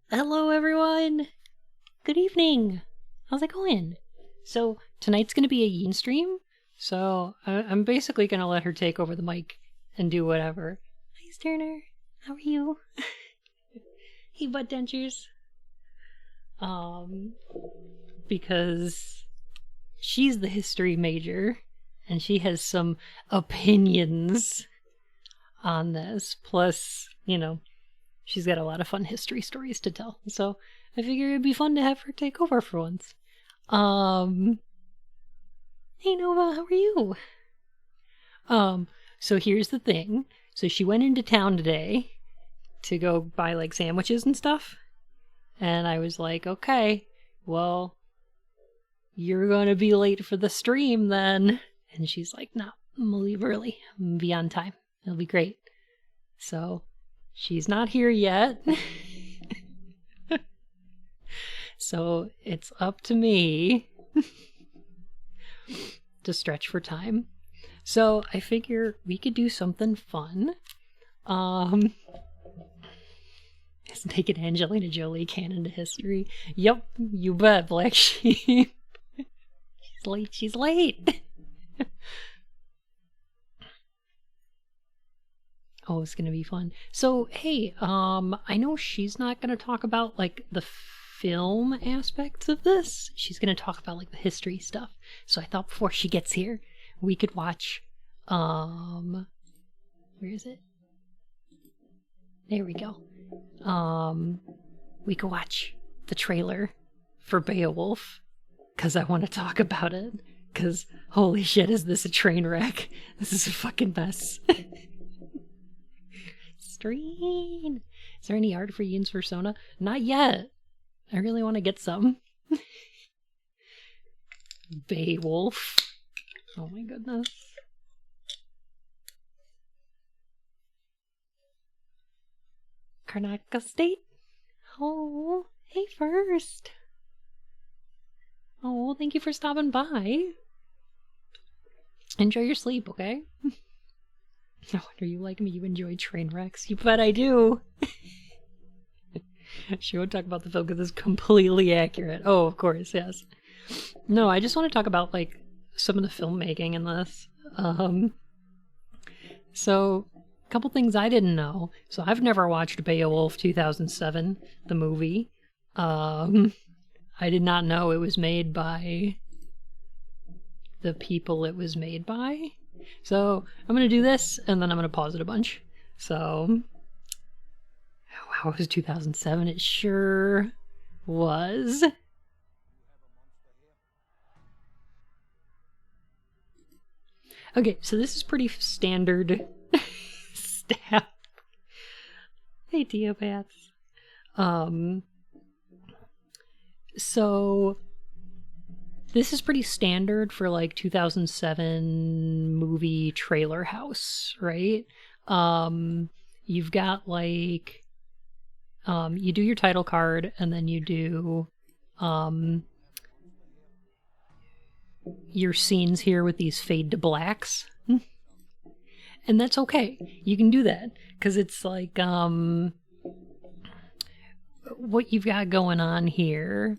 Hello, everyone. Good evening. How's it going? So tonight's gonna be a Yeen stream. So I'm basically gonna let her take over the mic and do whatever. Hi, Sterner. How are you? Hey, butt dentures. Um, because she's the history major, and she has some opinions on this. Plus, she's got a lot of fun history stories to tell. So I figure it'd be fun to have her take over for once. Um, hey Nova, how are you? So here's the thing. So she went into town today to go buy like sandwiches and stuff. And I was like, okay, well, you're gonna be late for the stream then. And she's like, no, I'm gonna leave early. I'm gonna be on time. It'll be great. So she's not here yet. So it's up to me to stretch for time. So I figure we could do something fun. Let's take it Angelina Jolie canon to history. Yep, you bet, Black Sheep. She's late. Oh, it's gonna be fun. So, hey, I know she's not gonna talk about like the film aspects of this. She's gonna talk about like the history stuff. So I thought before she gets here, we could watch, where is it? There we go. We could watch the trailer for BeOwOlf, because I want to talk about it, because holy shit, is this a train wreck? This is a fucking mess. Stream! Is there any art for Yeen's persona? Not yet. I really want to get some. BeOwOlf. Oh my goodness. Karnataka State? Oh, hey first. Oh, thank you for stopping by. Enjoy your sleep, okay? No wonder you like me. You enjoy train wrecks. You bet I do. She won't talk about the film because it's completely accurate. Oh, of course, yes. No, I just want to talk about like some of the filmmaking in this. So a couple things I didn't know. So I've never watched BeOwOlf 2007, the movie. I did not know it was made by the people it was made by. So I'm going to do this, and then I'm going to pause it a bunch. So, wow, it was 2007. It sure was. Okay, so this is pretty standard stuff. Hey, Teopaths. So this is pretty standard for like 2007 movie trailer house, right? You've got like, you do your title card, and then you do your scenes here with these fade to blacks. And that's okay. You can do that because it's like what you've got going on here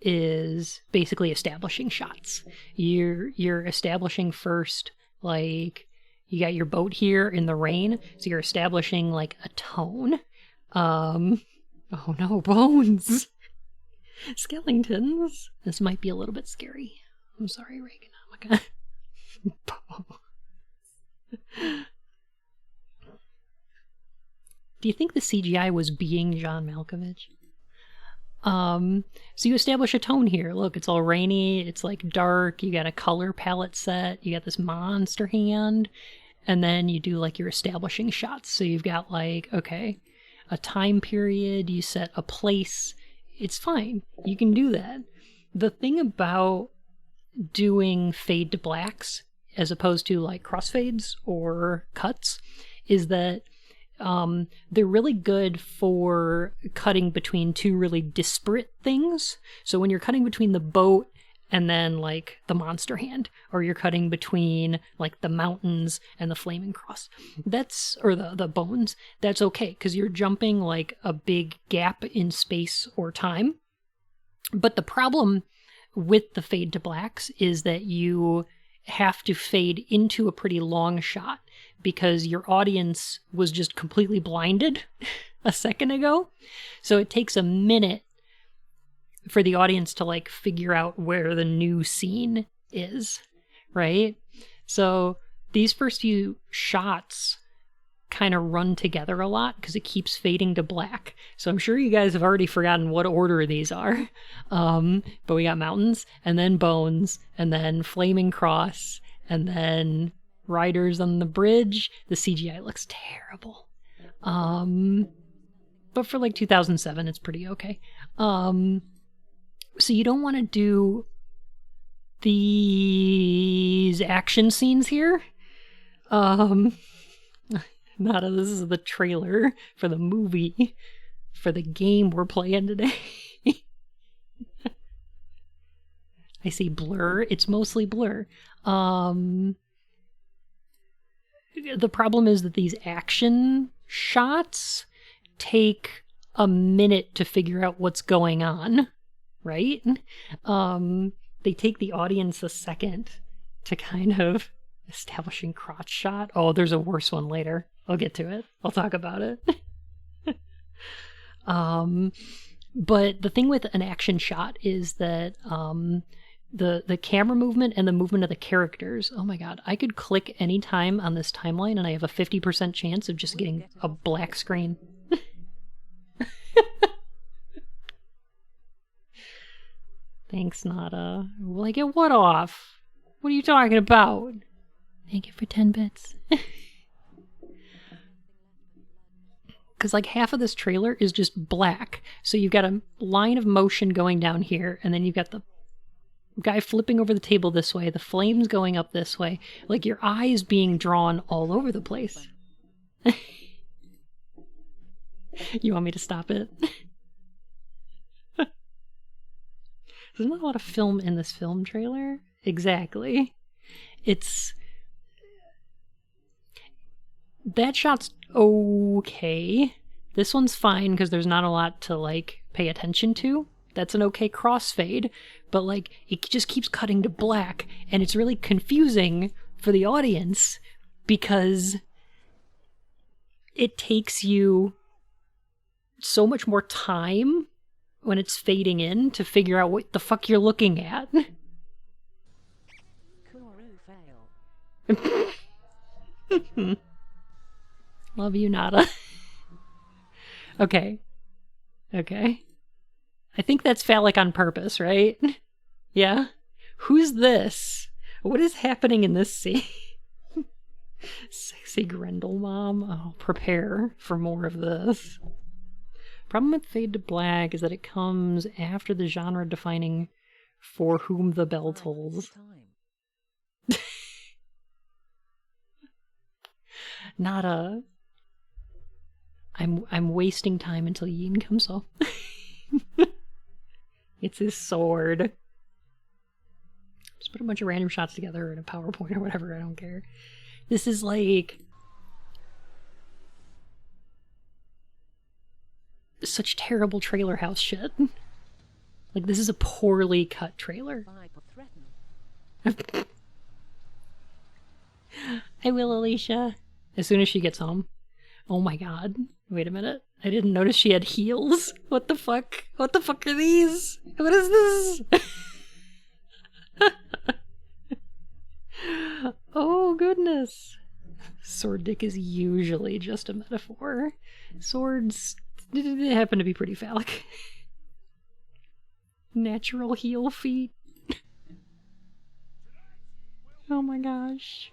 is basically establishing shots. You're establishing first, like you got your boat here in the rain, so you're establishing like a tone. Oh no, bones. Skeletons. This might be a little bit scary. I'm sorry, Reagan. Oh my god. Do you think the CGI was being John Malkovich? So you establish a tone here. Look, it's all rainy, it's like dark, you got a color palette set, you got this monster hand, and then you do like your establishing shots. So you've got like, okay, a time period, you set a place. It's fine. You can do that. The thing about doing fade to blacks as opposed to like crossfades or cuts is that they're really good for cutting between two really disparate things. So when you're cutting between the boat and then like the monster hand, or you're cutting between like the mountains and the flaming cross. That's, or the bones. That's okay, because you're jumping like a big gap in space or time. But the problem with the fade to blacks is that you have to fade into a pretty long shot because your audience was just completely blinded a second ago. So it takes a minute for the audience to like figure out where the new scene is, right? So these first few shots kind of run together a lot because it keeps fading to black. So I'm sure you guys have already forgotten what order these are. But we got mountains, and then bones, and then flaming cross, and then riders on the bridge. The CGI looks terrible. But for like 2007, it's pretty okay. So you don't want to do these action scenes here. This is the trailer for the movie, for the game we're playing today. I see blur. It's mostly blur. The problem is that these action shots take a minute to figure out what's going on, right? They take the audience a second to kind of establishing crotch shot. Oh, there's a worse one later. I'll get to it. I'll talk about it. But the thing with an action shot is that the camera movement and the movement of the characters. Oh my god, I could click any time on this timeline and I have a 50% chance of just getting a black screen. Thanks, Nada. Will I get what off? What are you talking about? Thank you for 10 bits. Because like half of this trailer is just black. So you've got a line of motion going down here, and then you've got the guy flipping over the table this way, the flames going up this way. Like your eyes being drawn all over the place. You want me to stop it? There's not a lot of film in this film trailer. Exactly. That shot's okay. This one's fine because there's not a lot to like pay attention to. That's an okay crossfade, but like it just keeps cutting to black, and it's really confusing for the audience because it takes you so much more time when it's fading in to figure out what the fuck you're looking at. Love you, Nada. Okay. I think that's phallic on purpose, right? Yeah? Who's this? What is happening in this scene? Sexy Grendel mom. Oh, prepare for more of this. Problem with fade to black is that it comes after the genre defining For Whom the Bell Tolls. Nada. I'm wasting time until Yeen comes up. It's his sword. Just put a bunch of random shots together in a PowerPoint or whatever, I don't care. This is like such terrible trailer house shit. Like, this is a poorly cut trailer. I will, Alicia. As soon as she gets home. Oh my god. Wait a minute. I didn't notice she had heels. What the fuck? What the fuck are these? What is this? Oh goodness. Sword dick is usually just a metaphor. Swords happen to be pretty phallic. Natural heel feet. Oh my gosh.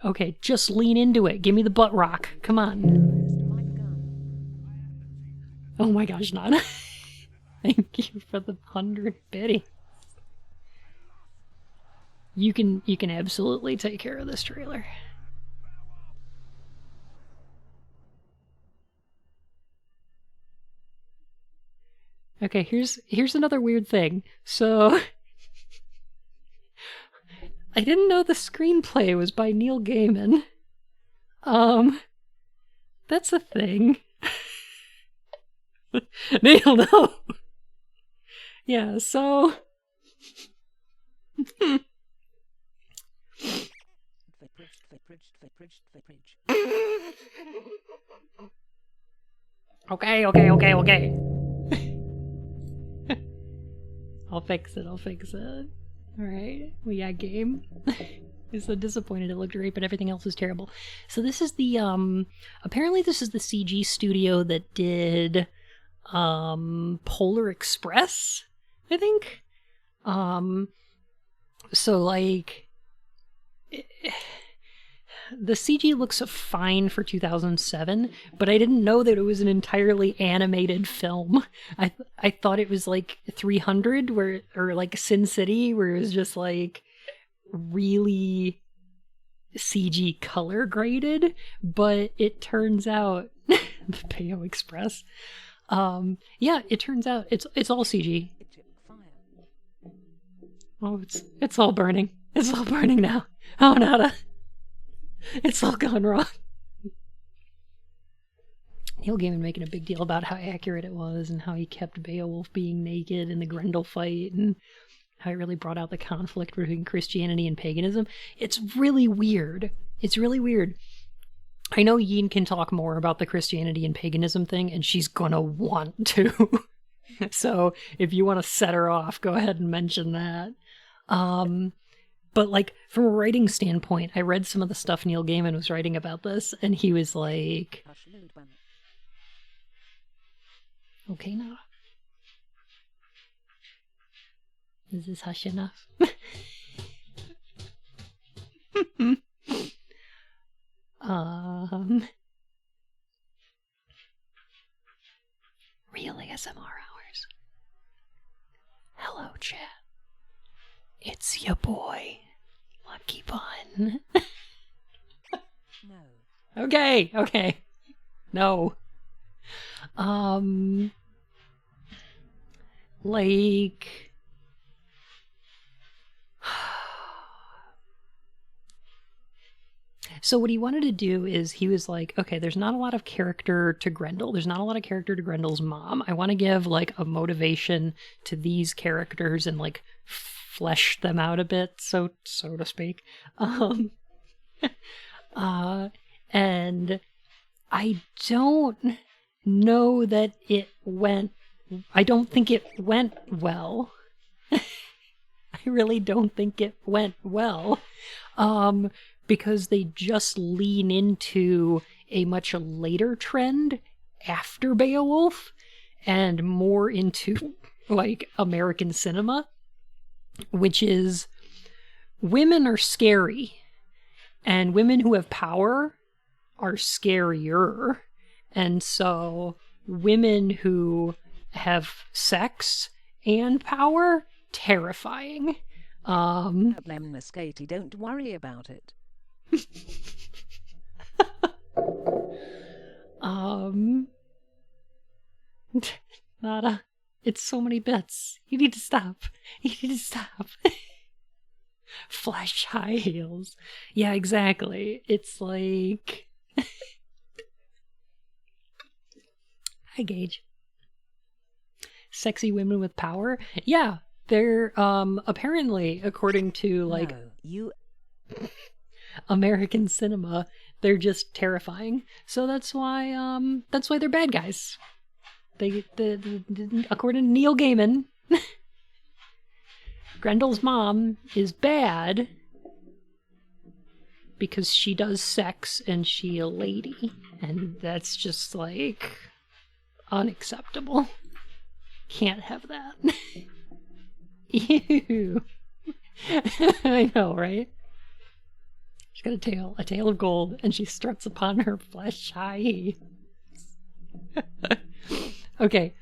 Okay, just lean into it. Give me the butt rock. Come on. Oh my gosh, Nana. Thank you for the 100 biddy. You can absolutely take care of this trailer. Okay, here's another weird thing. So I didn't know the screenplay was by Neil Gaiman. That's a thing. Neil, no. Yeah, so Okay. I'll fix it. Alright, we got game. I'm so disappointed it looked great, but everything else is terrible. So this is the, apparently this is the CG studio that did, Polar Express, I think? So, like, the CG looks fine for 2007, but I didn't know that it was an entirely animated film. I thought it was like 300, or like Sin City, where it was just like really CG color graded, but it turns out the BeOwOlf Express. Yeah, it turns out it's all CG. Oh, it's all burning. It's all burning now. Oh, Nada. It's all gone wrong. Neil Gaiman making a big deal about how accurate it was and how he kept BeOwOlf being naked in the Grendel fight and how it really brought out the conflict between Christianity and paganism. It's really weird. I know Yeen can talk more about the Christianity and paganism thing, and she's gonna want to. So if you want to set her off, go ahead and mention that. But, like, from a writing standpoint, I read some of the stuff Neil Gaiman was writing about this, and he was like, okay, now. Is this hush enough? Real ASMR hours. Hello, chat. It's your boy, Lucky Bun. No. Okay. No. Like... So what he wanted to do is he was like, okay, there's not a lot of character to Grendel. There's not a lot of character to Grendel's mom. I want to give, like, a motivation to these characters and, like, flesh them out a bit, so to speak. And I don't know that it went... I don't think it went well. I really don't think it went well. Because they just lean into a much later trend after BeOwOlf and more into, like, American cinema, which is women are scary and women who have power are scarier. And so women who have sex and power, terrifying. Katie, don't worry about it. Nada. It's so many bits. You need to stop. Flash high heels. Yeah, exactly. It's like... Hi, Gage. Sexy women with power? Yeah, they're, apparently, according to, like... No, you... American cinema, they're just terrifying. So that's why they're bad guys. According to Neil Gaiman, Grendel's mom is bad because she does sex and she a lady, and that's just, like, unacceptable. Can't have that. Ew. I know, right? She's got a tail of gold, and she struts upon her flesh high. Okay,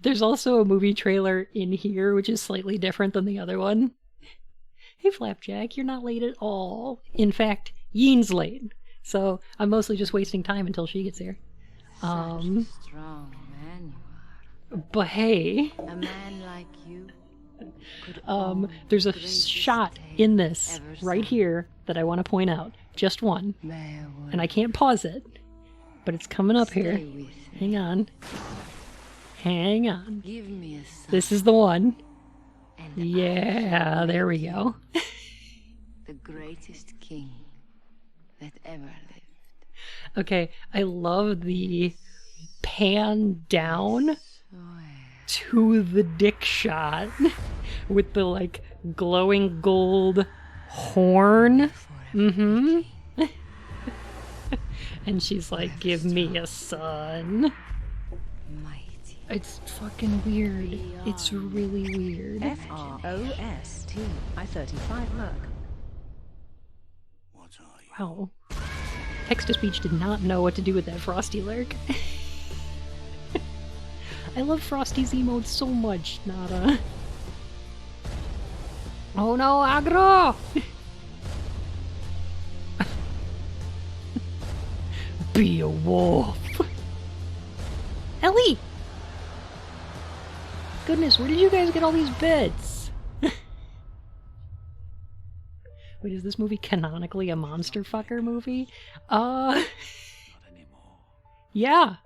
there's also a movie trailer in here, which is slightly different than the other one. Hey, Flapjack, you're not late at all. In fact, Yeen's late, so I'm mostly just wasting time until she gets here. Such a strong man you are. But hey, A man like you could there's a greatest shot tale in this ever right sung. here that I want to point out. Just one. BeOwOlf, And I can't pause it, but it's coming up here. stay with me. Hang on. Hang on. Give me a son. This is the one. And I Yeah, shall there we make go. you the greatest king that ever lived. Okay, I love the pan down Swear. to the dick shot with the like glowing gold horn. Mm-hmm. And she's like, give me a son. Mighty. It's fucking weird. It's really weird. FROST I-35 Merc. Wow. Text-to-speech did not know what to do with that Frosty lurk. I love Frosty's emotes so much, Nada. Oh no, aggro! Be a wolf. Ellie! Goodness, where did you guys get all these bits? Wait, is this movie canonically a monster fucker movie? Yeah.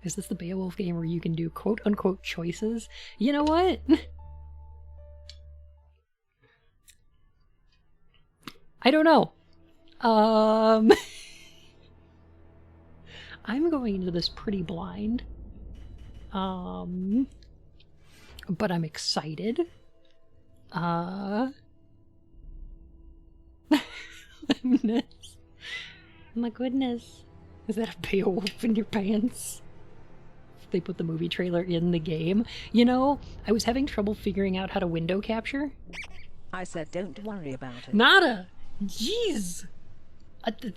Is this the BeOwOlf game where you can do quote-unquote choices? You know what? I don't know. I'm going into this pretty blind. But I'm excited. My goodness. Is that a BeOwOlf in your pants? They put the movie trailer in the game. You know, I was having trouble figuring out how to window capture. I said don't worry about it. Nada! Jeez!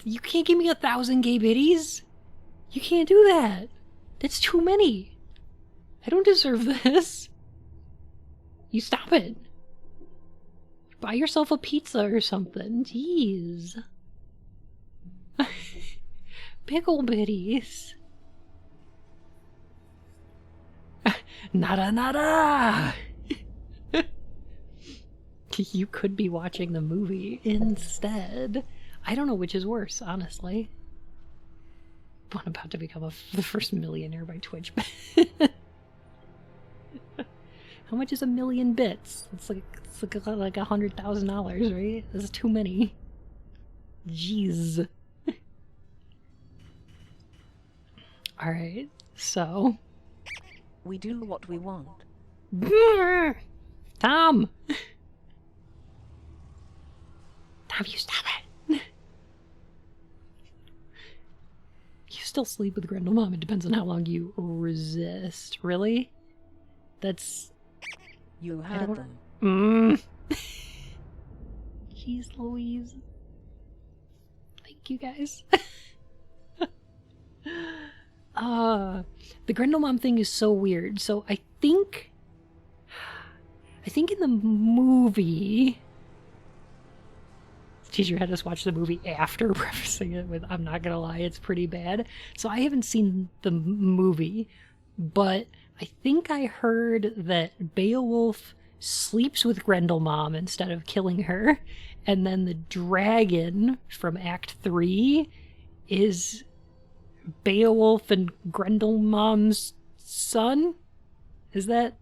You can't give me 1,000 gay biddies! You can't do that! That's too many! I don't deserve this! You stop it! Buy yourself a pizza or something. Jeez. Big ol' biddies. Nada nada! You could be watching the movie instead. I don't know which is worse, honestly. But I'm about to become the first millionaire by Twitch. How much is 1,000,000 bits? It's like $100,000, right? That's too many. Jeez. Alright, so... We do what we want. Tom! Tom, you stop it! You still sleep with Grendel Mom. It depends on how long you resist. Really? That's... You heard them. Jeez Louise. Thank you guys. The Grendel Mom thing is so weird. So I think in the movie, teacher had us watch the movie after prefacing it with, I'm not gonna lie, it's pretty bad. So I haven't seen the movie, but I think I heard that BeOwOlf sleeps with Grendel Mom instead of killing her, and then the dragon from Act 3 is BeOwOlf and Grendel Mom's son? Is that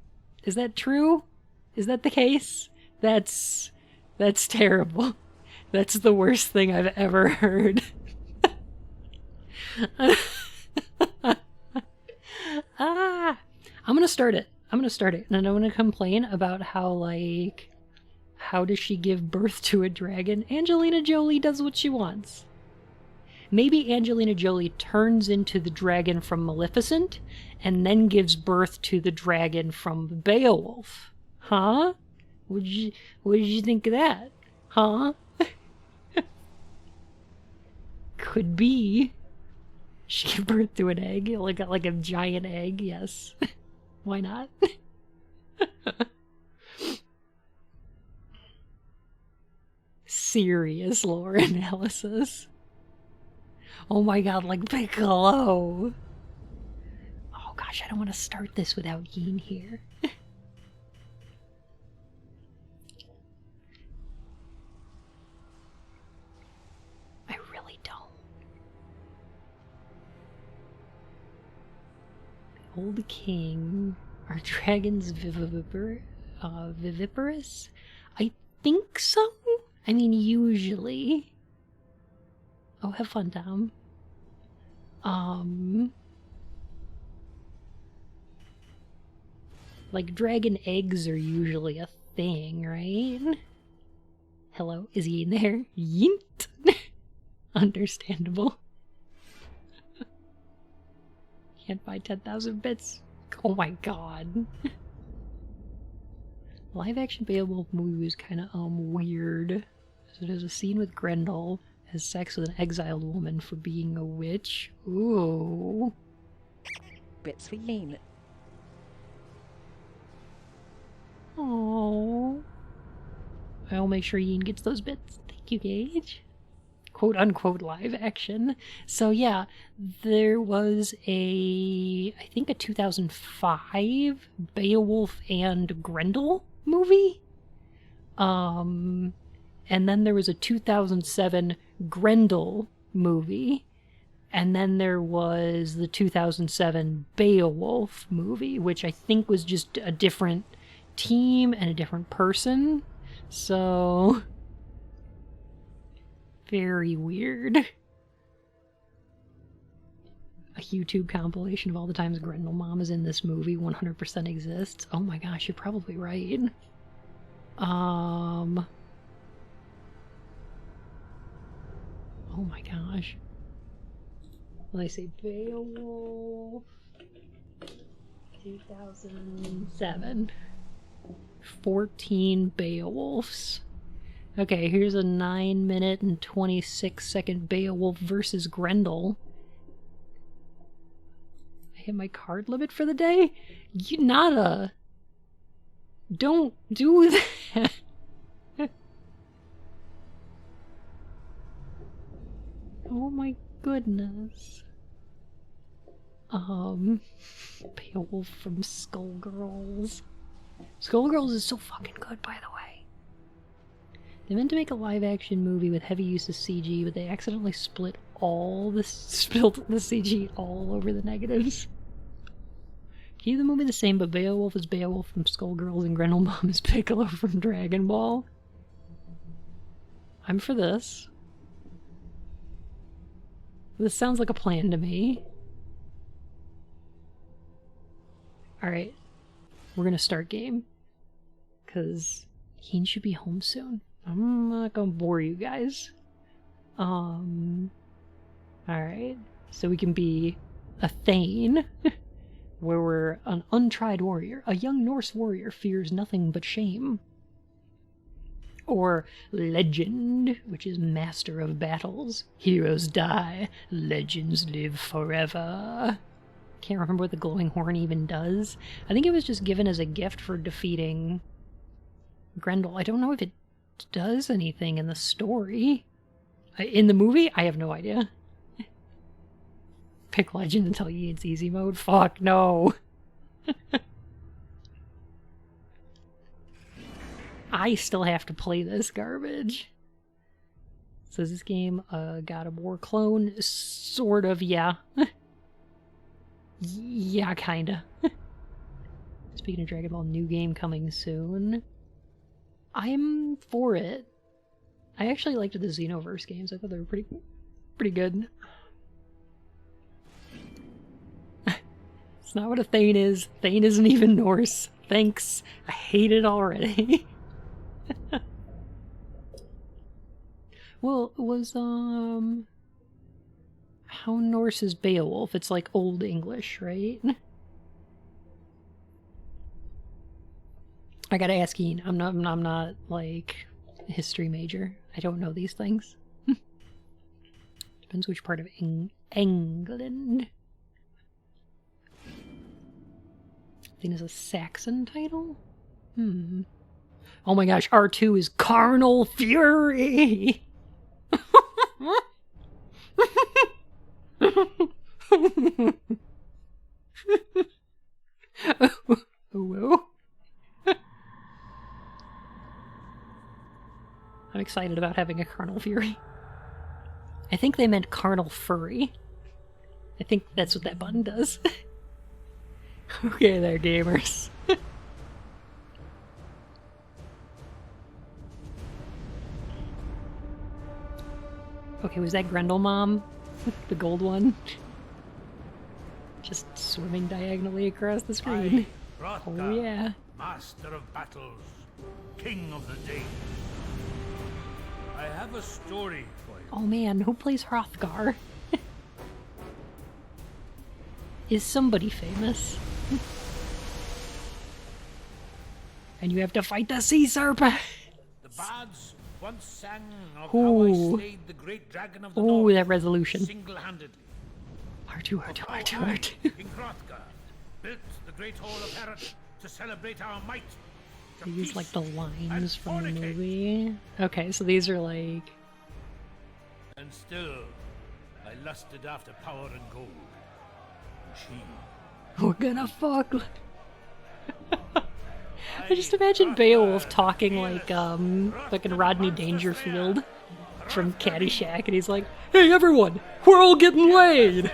true? Is that the case? That's terrible. That's the worst thing I've ever heard. I'm gonna start it. And I'm gonna complain about how does she give birth to a dragon? Angelina Jolie does what she wants. Maybe Angelina Jolie turns into the dragon from Maleficent and then gives birth to the dragon from BeOwOlf. Huh? What did you think of that? Huh? Could be. She gave birth to an egg, like a giant egg, yes. Why not? Serious lore analysis. Oh my god, like Piccolo. gosh, I don't want to start this without Yeen here. I really don't. The old king. Are dragons viviparous? I think so. I mean, usually. Oh, have fun, Tom. Like, dragon eggs are usually a thing, right? Hello, is he in there? Yeet! Understandable. Can't buy 10,000 bits. Oh my god. Live action Beowulf movie was kind of, weird. So there's a scene with Grendel has sex with an exiled woman for being a witch. Ooh. Bits for Yeen. Oh. I'll make sure Yeen gets those bits. Thank you, Gage. Quote unquote live action. So yeah, there was I think a 2005 Beowulf and Grendel movie. And then there was a 2007 Grendel movie. And then there was the 2007 Beowulf movie, which I think was just a different team and a different person. So very weird. A YouTube compilation of all the times Grendel Mom is in this movie 100% exists. Oh my gosh, you're probably right. Oh my gosh. Let me say Beowulf 2007. 14 Beowulfs. Okay, here's a 9-minute and 26-second Beowulf versus Grendel. I hit my card limit for the day? You nada. Don't do that. Oh my goodness. Beowulf from Skullgirls. Skullgirls is so fucking good, by the way. They meant to make a live-action movie with heavy use of CG, but they accidentally spilt the CG all over the negatives. Keep the movie the same, but Beowulf is Beowulf from Skullgirls and Grendel Mom is Piccolo from Dragon Ball. I'm for this. This sounds like a plan to me. Alright. We're gonna start game. Because Yeen should be home soon. I'm not gonna bore you guys. Alright. So we can be a Thane. Where we're an untried warrior. A young Norse warrior fears nothing but shame. Or Legend, which is master of battles. Heroes die, legends live forever. Can't remember what the glowing horn even does. I think it was just given as a gift for defeating Grendel. I don't know if it does anything in the story. In the movie, I have no idea. Pick Legend until it's easy mode? Fuck, no. I still have to play this garbage. So is this game a God of War clone? Sort of, yeah. Yeah, kinda. Speaking of Dragon Ball, new game coming soon. I'm for it. I actually liked the Xenoverse games. I thought they were pretty good. It's not what a Thane is. Thane isn't even Norse. Thanks. I hate it already. Well, it was, how Norse is Beowulf? It's like Old English, right? I gotta ask Yeen. I'm not, like, a history major. I don't know these things. Depends which part of England. I think it's a Saxon title? Oh my gosh, R2 is Carnal Fury! Whoa. I'm excited about having a Carnal Fury. I think they meant Carnal Furry. I think that's what that button does. Okay there, gamers. Okay, was that Grendel Mom? The gold one? Just swimming diagonally across the screen. Oh yeah. Master of battles, king of the day. I have a story for you. Oh man, who plays Hrothgar? Is somebody famous? And you have to fight the sea serpent! The bards once sang of Ooh. how I slayed the great dragon of the Ooh, north that resolution. single-handedly. R2, R2, How I, R2, King Hrothgar, built the great hall of Herod to celebrate our might. to These peace like the lines and from the fornicate. movie. Okay, so these are like... And still, I lusted after power and gold. And she... We're gonna fuck. I just imagine Beowulf talking like fucking Rodney Dangerfield from Caddyshack, and he's like, "Hey everyone, we're all getting laid."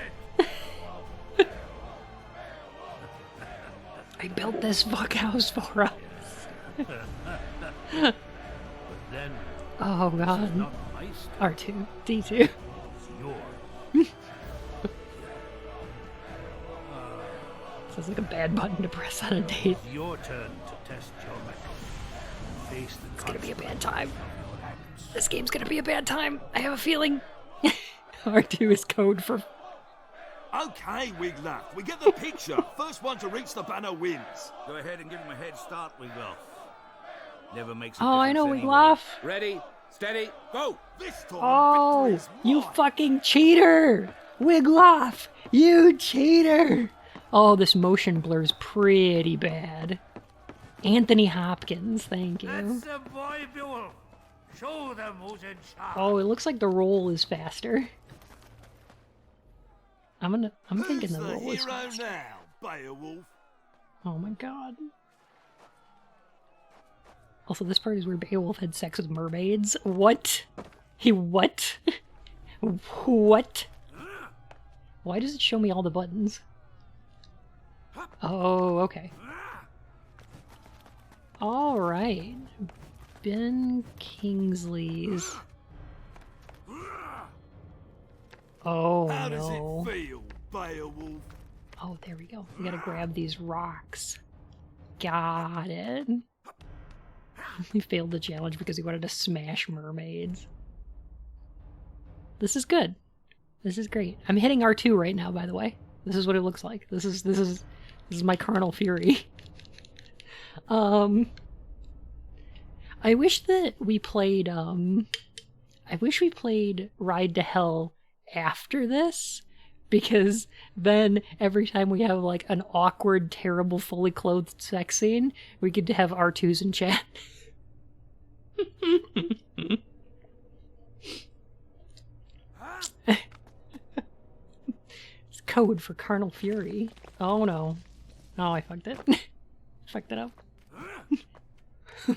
I built this fuck house for us. But then, Oh god. not my style, R2, D2. it's yours. Sounds like a bad button to press on a date. It's your turn to test your mettle. Face the It's gonna be a bad consequences time. of your acts. This game's gonna be a bad time. I have a feeling. R2 is code for... Okay, Wiglaf, we get the picture. First one to reach the banner wins. Go ahead and give him a head start, Wiglaf. Never makes a Oh, I know, difference anyway. Wiglaf. Ready, steady, go! This time, Oh, victory is you mine. fucking cheater! Wiglaf, you cheater! Oh, this motion blur's pretty bad. Anthony Hopkins, thank you. That's the boy, Beowulf. Show them who's in charge. Oh, it looks like the roll is faster. I'm thinking Who's the the roll is hero faster. now, Beowulf? Oh my god. Also, this part is where Beowulf had sex with mermaids. What? He what? What? Why does it show me all the buttons? Oh, okay. Alright. Ben Kingsley's... Oh How does no. it feel, Beowulf? Oh, there we go. We gotta grab these rocks. Got it. He failed the challenge because he wanted to smash mermaids. This is good. This is great. I'm hitting R2 right now, by the way. This is what it looks like. This is my carnal fury. I wish that we played Ride to Hell after this, because then every time we have like an awkward, terrible, fully clothed sex scene, we get to have R2s in chat. It's code for carnal fury. Oh no. Oh, I fucked it. Fucked it up.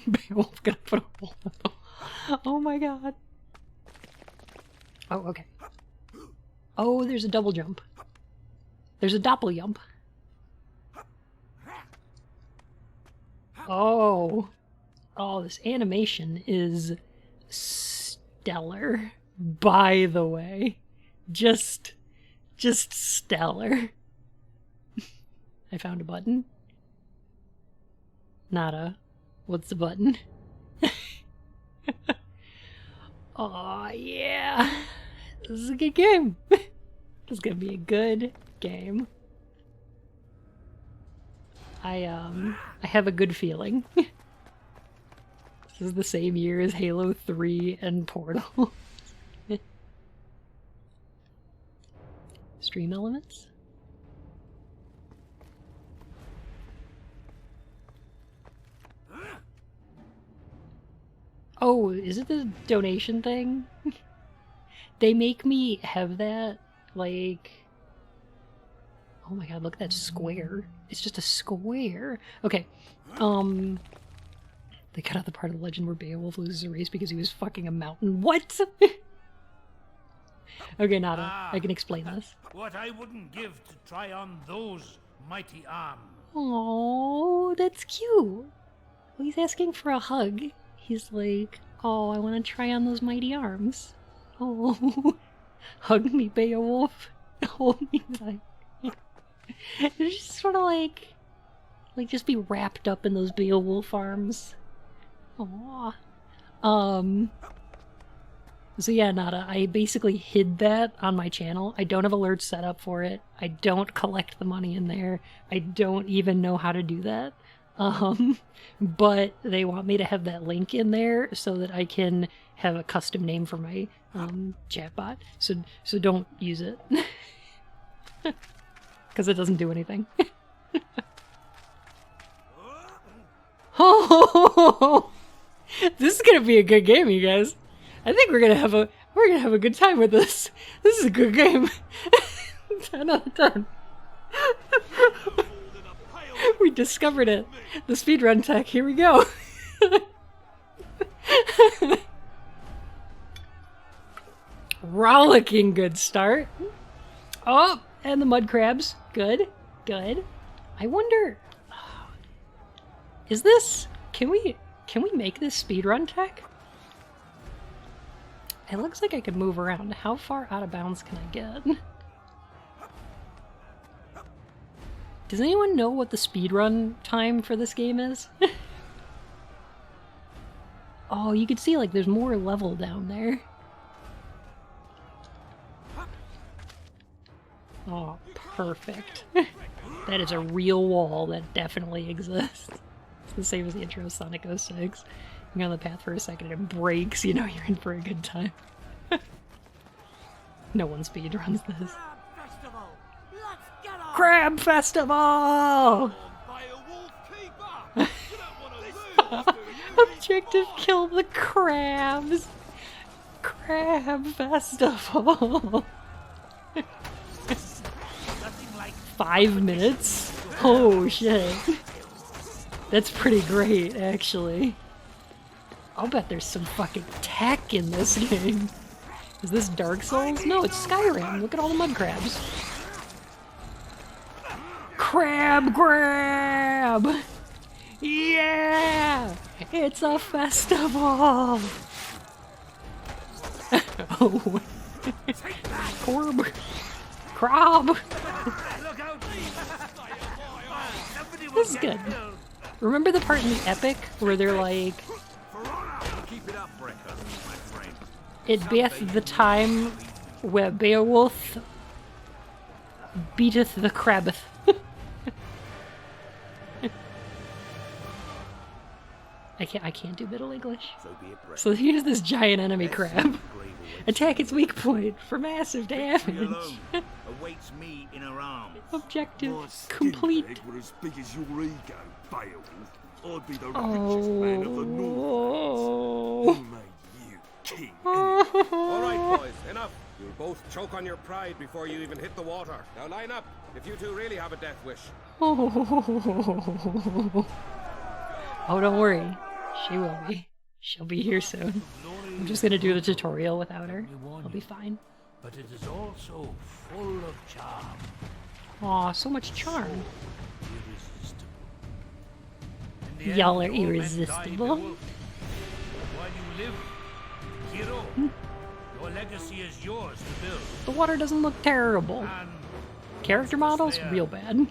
Beowulf gonna put a hole in the... Oh my god. Oh, okay. Oh, there's a double jump. There's a doppel-jump. Oh. Oh, this animation is stellar, by the way. Just stellar. I found a button. Nada. What's the button? Oh yeah. This is a good game. This is gonna be a good game. I have a good feeling. This is the same year as Halo 3 and Portal. Stream elements? Oh, is it the donation thing? They make me have that, like, Oh my god, look at that square. It's just a square. Okay. They cut out the part of the legend where Beowulf loses a race because he was fucking a mountain. What? Okay, Nada, I can explain this. What I wouldn't give to try on those mighty arms. Oh, that's cute. Well, he's asking for a hug. He's like, oh, I want to try on those mighty arms. Oh, hug me, Beowulf. Hold me tight. It's just sort of like just be wrapped up in those Beowulf arms. Aww. So yeah, Nada, I basically hid that on my channel. I don't have alerts set up for it. I don't collect the money in there. I don't even know how to do that. But they want me to have that link in there so that I can have a custom name for my chatbot. So don't use it. Because it doesn't do anything. Oh, this is gonna be a good game, you guys. I think we're gonna have a good time with this. This is a good game. 10 out of 10. We discovered it. The speedrun tech. Here we go. Rollicking good start. Oh, and the mud crabs. Good. Good. I wonder. Is this? Can we make this speedrun tech? It looks like I could move around. How far out of bounds can I get? Does anyone know what the speedrun time for this game is? Oh, you can see like there's more level down there. Oh, perfect. That is a real wall that definitely exists. It's the same as the intro of Sonic 06. You're on the path for a second and it breaks, you know you're in for a good time. No one speedruns this. Crab Festival! Objective, kill the crabs! Crab Festival! 5 minutes? Oh shit. That's pretty great, actually. I'll bet there's some fucking tech in this game. Is this Dark Souls? No, it's Skyrim. Look at all the mud crabs. Crab grab! Yeah! It's a festival! Oh. Corb. Crab! This is good. Remember the part in the epic where they're like, it beeth the time where Beowulf beateth the crabbeth. I can't do Middle English. So here's this giant enemy crab. Attack its weak point for massive damage. Awaits me in her arms. Objective My skin complete. leg were as big as your ego, Beowulf. I'd be the richest man of the North. Who made you king? All right, boys, enough. You'll both choke on your pride before you even hit the water. Now line up, if you two really have a death wish. Oh, don't worry. She will be. She'll be here soon. I'm just gonna do the tutorial without her. I'll be fine. But it is also full of charm. Aw, so much charm. Irresistible. In the Y'all end, are all men die irresistible. bewolfed. While you live, hero, your legacy is yours to build. The water doesn't look terrible. And Character models, Slayer. real bad. And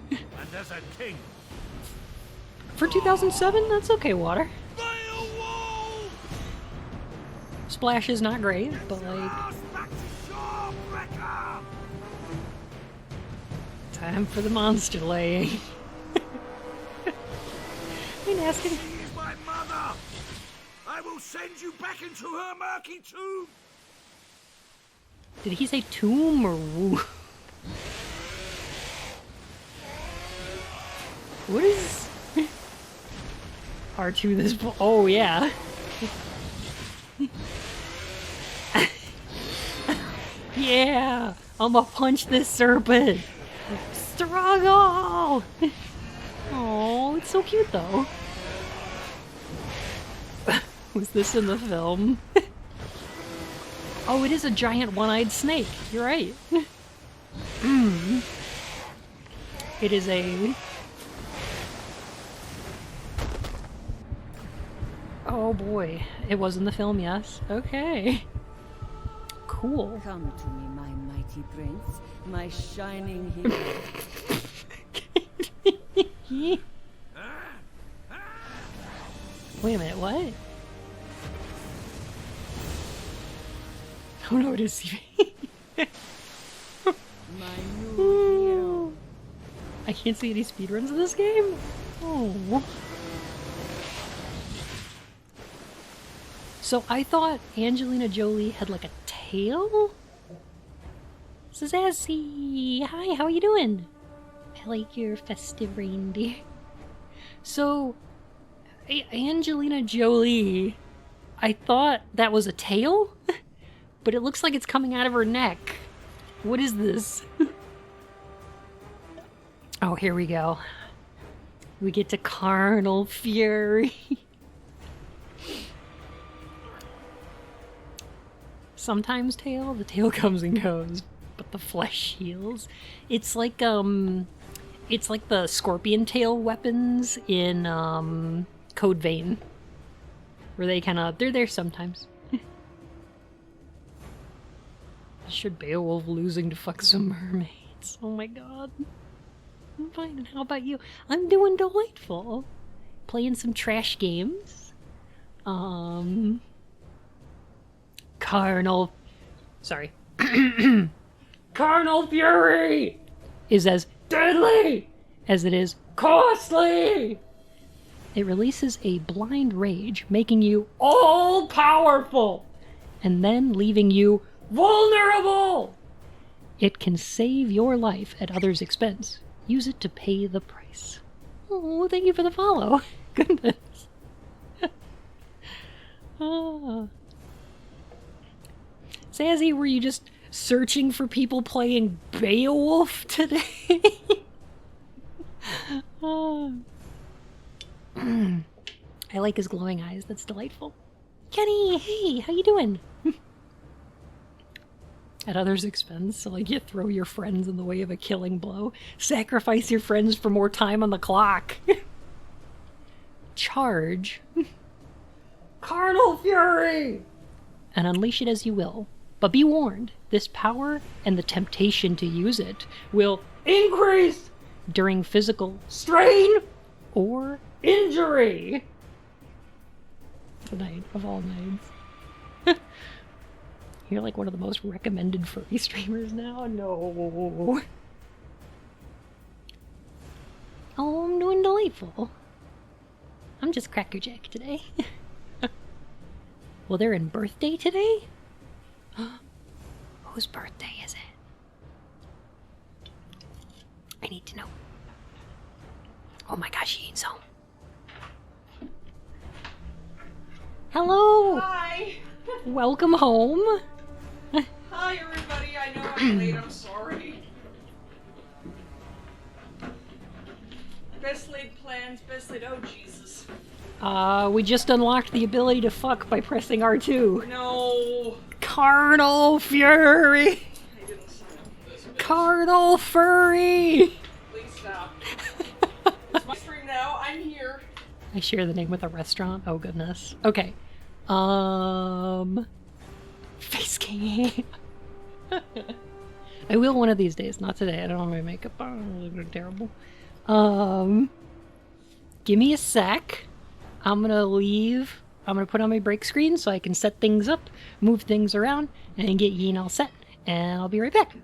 as a king, For 2007, that's okay, water. Beowulf! Splash is not great, but like, Back to shore, Wrecker! time for the monster laying. I mean, asking. She is my mother! I will send you back into her murky tomb! Did he say tomb or woo? What is R2 this? Oh yeah. Yeah, I'ma punch this serpent. struggle! Oh, it's so cute though. Was this in the film? Oh, it is a giant one-eyed snake. You're right. It is a... Oh boy. It was in the film, yes. Okay. Cool. Come to me, my mighty prince, my shining hero. Wait a minute, what? Oh no, it is My new hero. I can't see any speedruns of this game? Oh. So I thought Angelina Jolie had like a tail? Sassy! Hi, how are you doing? I like your festive reindeer. So, Angelina Jolie, I thought that was a tail? But it looks like it's coming out of her neck. What is this? Oh, here we go. We get to carnal fury. Sometimes the tail comes and goes, but the flesh heals. It's like the scorpion tail weapons in Code Vein, where they're there sometimes. Should BeOwOlf losing to fuck some mermaids? Oh my god. I'm fine, and how about you? I'm doing delightful. Playing some trash games. Carnal fury is as deadly as it is costly. It releases a blind rage, making you all powerful and then leaving you vulnerable. It can save your life at others' expense. Use it to pay the price. Oh, thank you for the follow. Goodness. Ah. Sassy, were you just searching for people playing BeOwOlf today? I like his glowing eyes. That's delightful. Kenny, hey, how you doing? At others' expense, so like you throw your friends in the way of a killing blow. Sacrifice your friends for more time on the clock. Charge. Carnal fury! And unleash it as you will. But be warned, this power and the temptation to use it will increase during physical strain or injury. Tonight of all nights. You're like one of the most recommended furry streamers now? No. Oh, I'm doing delightful. I'm just crackerjack today. Well, they're in birthday today? Whose birthday is it? I need to know. Oh my gosh, Yeen's home. Hello! Hi! Welcome home. Hi, everybody. I know I'm late. I'm sorry. Best laid plans, best laid. Oh, Jesus. We just unlocked the ability to fuck by pressing R2. No. Carnal fury! I didn't sign up for this. Bitch. Carnal furry! Please stop. It's my stream now. I'm here. I share the name with a restaurant? Oh goodness. Okay. Face cam. I will one of these days, not today. I don't have my makeup on. I look terrible. Give me a sec. I'm gonna leave. I'm gonna put on my break screen so I can set things up, move things around, and get Yeen all set. And I'll be right back.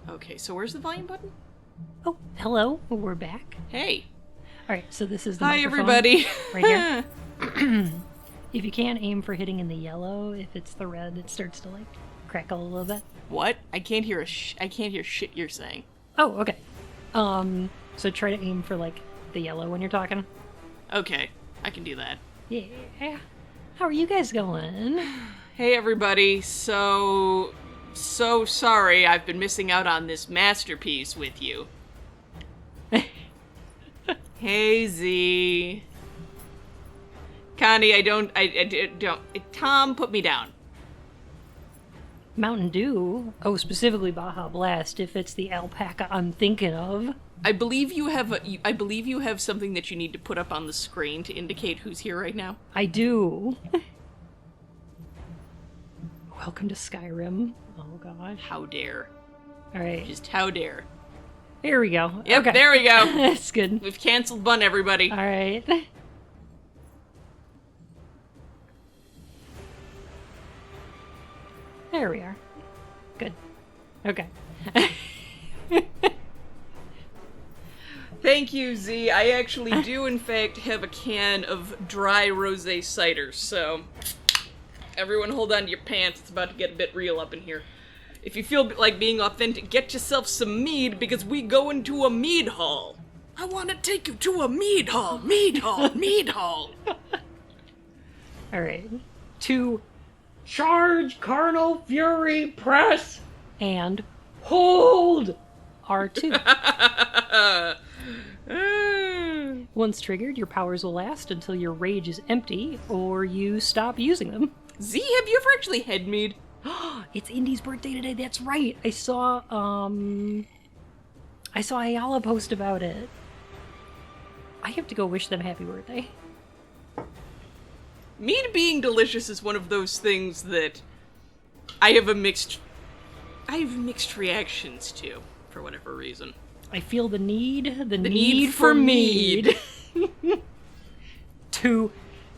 Okay, so where's the volume button? Oh, hello. We're back. Hey. All right, so this is the Hi, microphone everybody. right here. If you can't aim for hitting in the yellow, if it's the red, it starts to like crackle a little bit. What? I can't hear I can't hear shit you're saying. Oh, okay. So try to aim for like the yellow when you're talking. Okay, I can do that. Yeah. How are you guys going? Hey, everybody. So sorry I've been missing out on this masterpiece with you. Hey, Z. Connie, I don't. Tom, put me down. Mountain Dew? Oh, specifically Baja Blast, if it's the alpaca I'm thinking of. I believe you have something that you need to put up on the screen to indicate who's here right now. I do. Welcome to Skyrim. Oh gosh. How dare. Alright. Just how dare. Here we go. Yep, okay. there we go. That's good. We've canceled Bun, everybody. Alright. There we are. Good. Okay. Thank you, Z. I actually do, in fact, have a can of dry rosé cider, so everyone hold on to your pants. It's about to get a bit real up in here. If you feel like being authentic, get yourself some mead, because we go into a mead hall. I want to take you to a mead hall, mead hall, mead hall. Alright. To charge Carnal Fury Press and hold R2. Once triggered, your powers will last until your rage is empty or you stop using them. Z, have you ever actually had mead? It's Indy's birthday today, that's right. I saw Ayala post about it. I have to go wish them happy birthday. Mead being delicious is one of those things that I have mixed reactions to, for whatever reason. I feel the need need for mead. To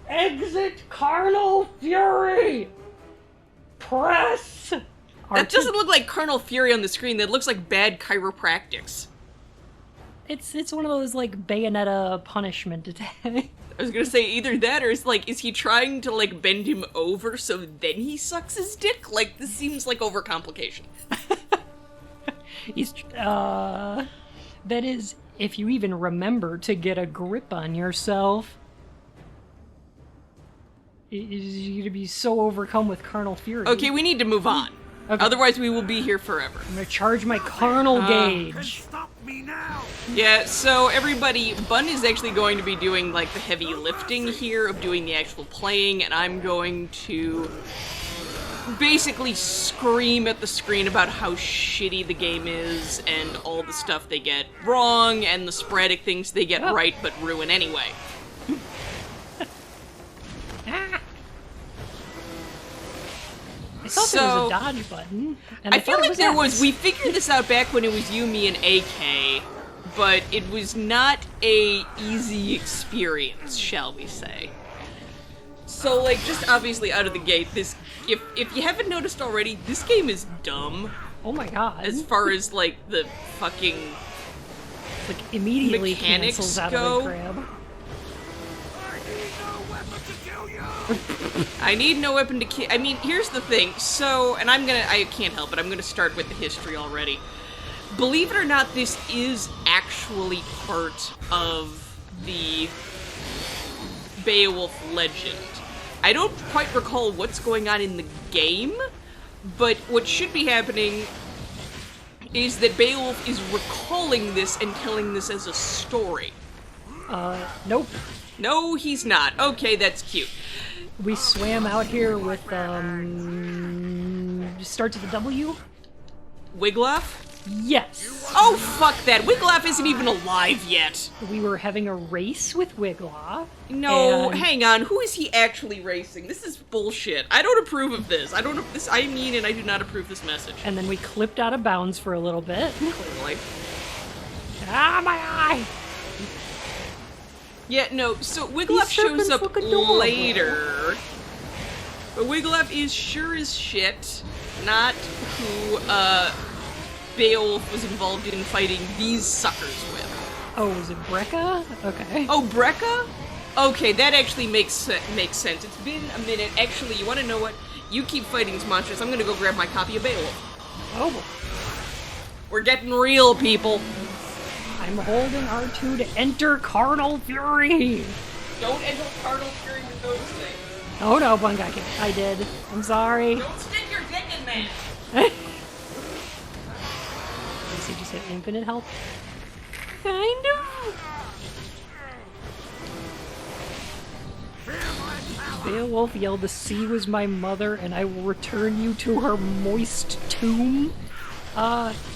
exit Carnal Fury! Press! That doesn't look like Carnal Fury on the screen, that looks like bad chiropractics. It's one of those, like, Bayonetta punishment attacks. I was gonna say either that or is he trying to, like, bend him over so then he sucks his dick? Like, this seems like overcomplication. He's, that is, if you even remember to get a grip on yourself. You're gonna be so overcome with carnal fury. Okay, we need to move on. Okay. Otherwise we will be here forever. I'm gonna charge my carnal gauge. Stop me now! Yeah, so everybody, Bun is actually going to be doing, like, the heavy lifting here of doing the actual playing, and I'm going to basically scream at the screen about how shitty the game is and all the stuff they get wrong and the sporadic things they get right but ruin anyway. I thought there was a dodge button. And I feel like there was. X. We figured this out back when it was you, me, and AK, but it was not a easy experience, shall we say. So, like, just obviously out of the gate, this, if you haven't noticed already, this game is dumb. Oh my god. As far as, like, the fucking like immediately mechanics cancels out go. of the crab. I need no weapon to kill. I mean, here's the thing. So, and I can't help it. I'm gonna start with the history already. Believe it or not, this is actually part of the BeOwOlf legend. I don't quite recall what's going on in the game, but what should be happening is that BeOwOlf is recalling this and telling this as a story. Nope. No, he's not. Okay, that's cute. We swam out here with, starts with a W? Wiggloff? Yes! Oh, fuck that. Wiggloff isn't even alive yet. We were having a race with Wiggloff. No, and hang on. Who is he actually racing? This is bullshit. I don't approve of this. I mean, and I do not approve this message. And then we clipped out of bounds for a little bit. Clearly. Ah, my eye! Yeah, no, so Wiggloff These shows serpents up look adorable. later. But Wiggloff is sure as shit not who, Beowulf was involved in fighting these suckers with. Oh, was it Brecca? Okay. Oh, Brecca? Okay, that actually makes sense. It's been a minute. Actually, you want to know what? You keep fighting these monsters. I'm gonna go grab my copy of Beowulf. Oh, boy. We're getting real, people. I'm holding R2 to enter Carnal Fury. Don't enter Cardinal Fury with those things. Oh no, Bungaki. I did. I'm sorry. Don't stick your dick in man. Does he just hit infinite health? Kind of. Beowulf yelled, "The sea was my mother, and I will return you to her moist tomb."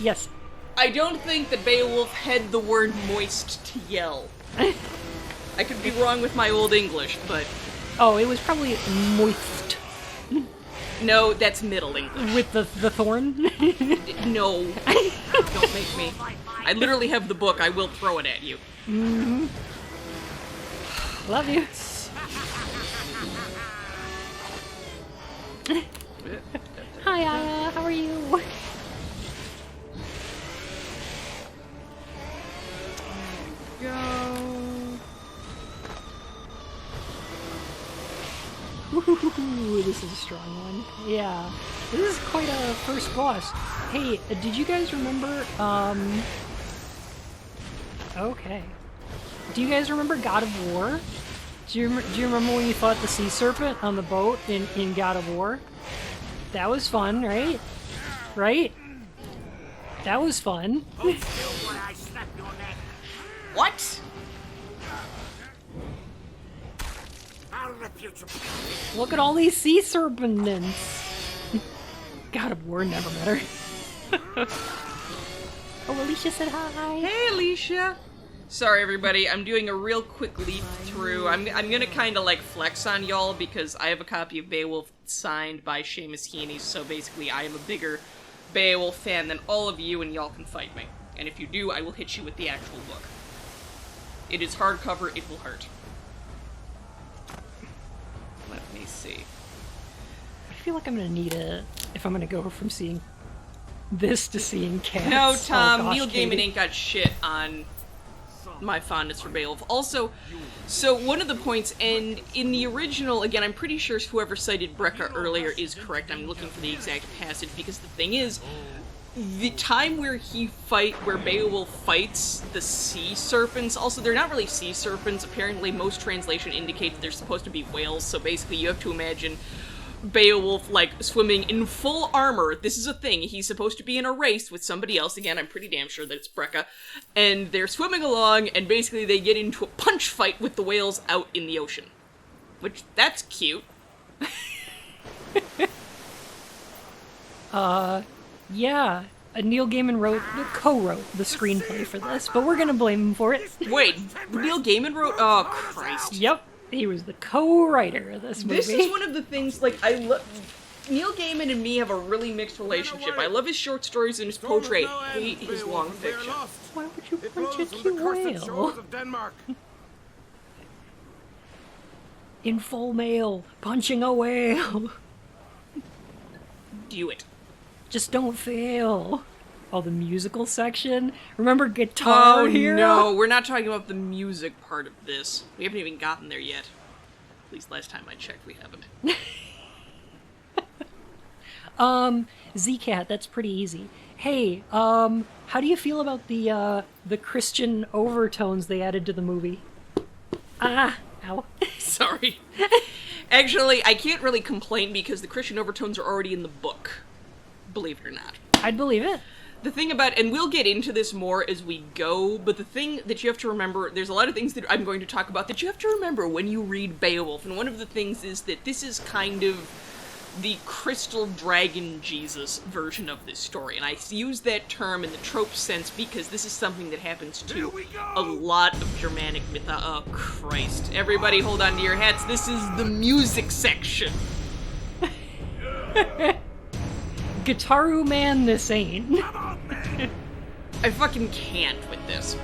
Yes. I don't think that Beowulf had the word moist to yell. I could be wrong with my old English, but... Oh, it was probably moist. No, that's Middle English. With the thorn? No. Don't make me. I literally have the book. I will throw it at you. Mm-hmm. Love you. Hiya, how are you? Go. Ooh, this is a strong one. Yeah. This is quite a first boss. Hey, did you guys remember, okay. Do you guys remember God of War? Do you remember when you fought the sea serpent on the boat in God of War? That was fun, right? Right? That was fun. What? Look at all these sea serpents. God of War never met her. Oh, Alicia said hi. Hey, Alicia. Sorry, everybody. I'm doing a real quick leap through. I'm gonna kind of like flex on y'all because I have a copy of Beowulf signed by Seamus Heaney. So basically, I am a bigger Beowulf fan than all of you, and y'all can fight me. And if you do, I will hit you with the actual book. It is hardcover. It will hurt. Let me see. I feel like I'm gonna need it if I'm gonna go from seeing this to seeing cats. No, Tom. Oh, gosh, Neil Katie. Gaiman ain't got shit on my fondness for Beowulf. Also, so one of the points, and in the original, again, I'm pretty sure whoever cited Brecca earlier is correct. I'm looking for the exact passage because the thing is, the time where Beowulf fights the sea serpents, also they're not really sea serpents. Apparently, most translation indicates they're supposed to be whales. So basically, you have to imagine Beowulf, like, swimming in full armor. This is a thing. He's supposed to be in a race with somebody else. Again, I'm pretty damn sure that it's Brecca. And they're swimming along, and basically they get into a punch fight with the whales out in the ocean. Which, that's cute. Yeah. Neil Gaiman co-wrote the screenplay for this, but we're gonna blame him for it. Wait, Neil Gaiman wrote? Oh, Christ. Yep. He was the co-writer of this movie. This is one of the things, like, I love... Neil Gaiman and me have a really mixed relationship. I love his short stories and his poetry. I hate his long fiction. Why would you punch a cute whale? In full mail, punching a whale. Do it. Just don't fail. Oh, the musical section? Remember Guitar Hero? No, we're not talking about the music part of this. We haven't even gotten there yet. At least last time I checked, we haven't. Z-Cat, that's pretty easy. Hey, how do you feel about the Christian overtones they added to the movie? Ah, ow. Sorry. Actually, I can't really complain because the Christian overtones are already in the book. Believe it or not. I'd believe it. The thing about, and we'll get into this more as we go, but the thing that you have to remember, there's a lot of things that I'm going to talk about that you have to remember when you read Beowulf, and one of the things is that this is kind of the Crystal Dragon Jesus version of this story, and I use that term in the trope sense because this is something that happens to a lot of Germanic oh Christ. Everybody hold on to your hats, this is the music section. Guitaru Man, this ain't. I fucking can't with this.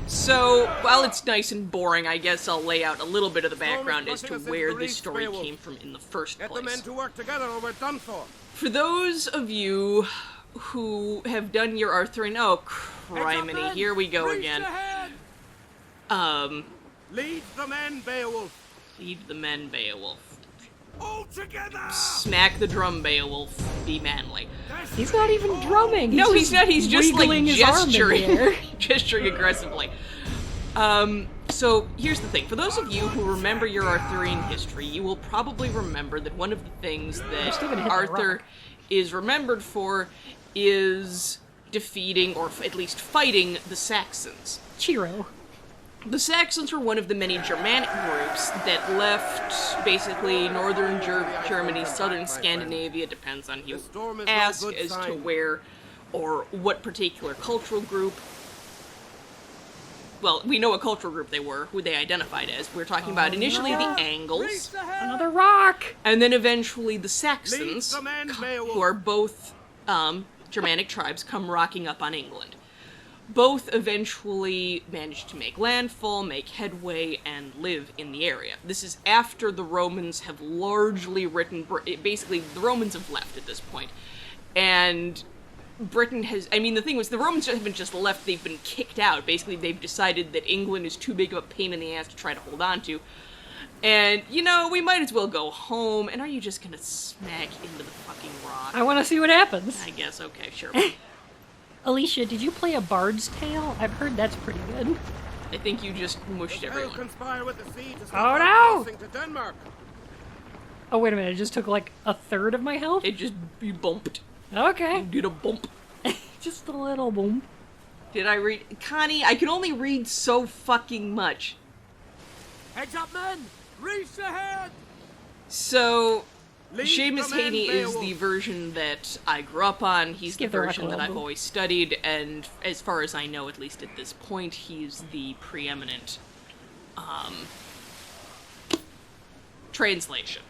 So, while it's nice and boring, I guess I'll lay out a little bit of the background as to where this story came from in the first Get the men place. to work together or we're done for. For those of you who have done your Arthurian... Oh, criminy, here we go again. Lead the men, Beowulf. Lead the men, Beowulf. All together! Smack the drum, Beowulf. Be manly. He's not even drumming. No, he's not. He's just like wiggling his arm in the gesturing, air. gesturing aggressively. So here's the thing. For those of you who remember your Arthurian history, you will probably remember that one of the things that still gonna hit that Arthur rock. is remembered for is defeating, or at least fighting, the Saxons. Chiro. The Saxons were one of the many Germanic groups that left basically northern Germany, southern Scandinavia, depends on who you storm is no ask, good as to sign. where or what particular cultural group. Well, we know what cultural group they were, who they identified as. We're talking about initially the Angles, Another rock! and then eventually the Saxons, Lead the men, Beowulf. who are both Germanic tribes, come rocking up on England. Both eventually managed to make landfall, make headway, and live in the area. This is after the Romans have largely basically, the Romans have left at this point. And Britain has, I mean, the thing was, the Romans haven't just left, they've been kicked out. Basically, they've decided that England is too big of a pain in the ass to try to hold on to. And, you know, we might as well go home. And are you just gonna smack into the fucking rock? I want to see what happens. I guess, okay, sure. Alicia, did you play A Bard's Tale? I've heard that's pretty good. I think you just mushed Hell everyone. conspire with the sea to Oh, stop no! our crossing to Denmark. Oh, wait a minute, it just took like a third of my health? It just, you bumped. Okay. Did a bump. Just a little boom. Did I read? Connie, I can only read so fucking much. Heads up, men! Reach ahead! So, Lead Seamus the men, Haney is Beowulf. the version that I grew up on. He's the give the rock version a that I've little. always studied, and as far as I know, at least at this point, he's the preeminent translation.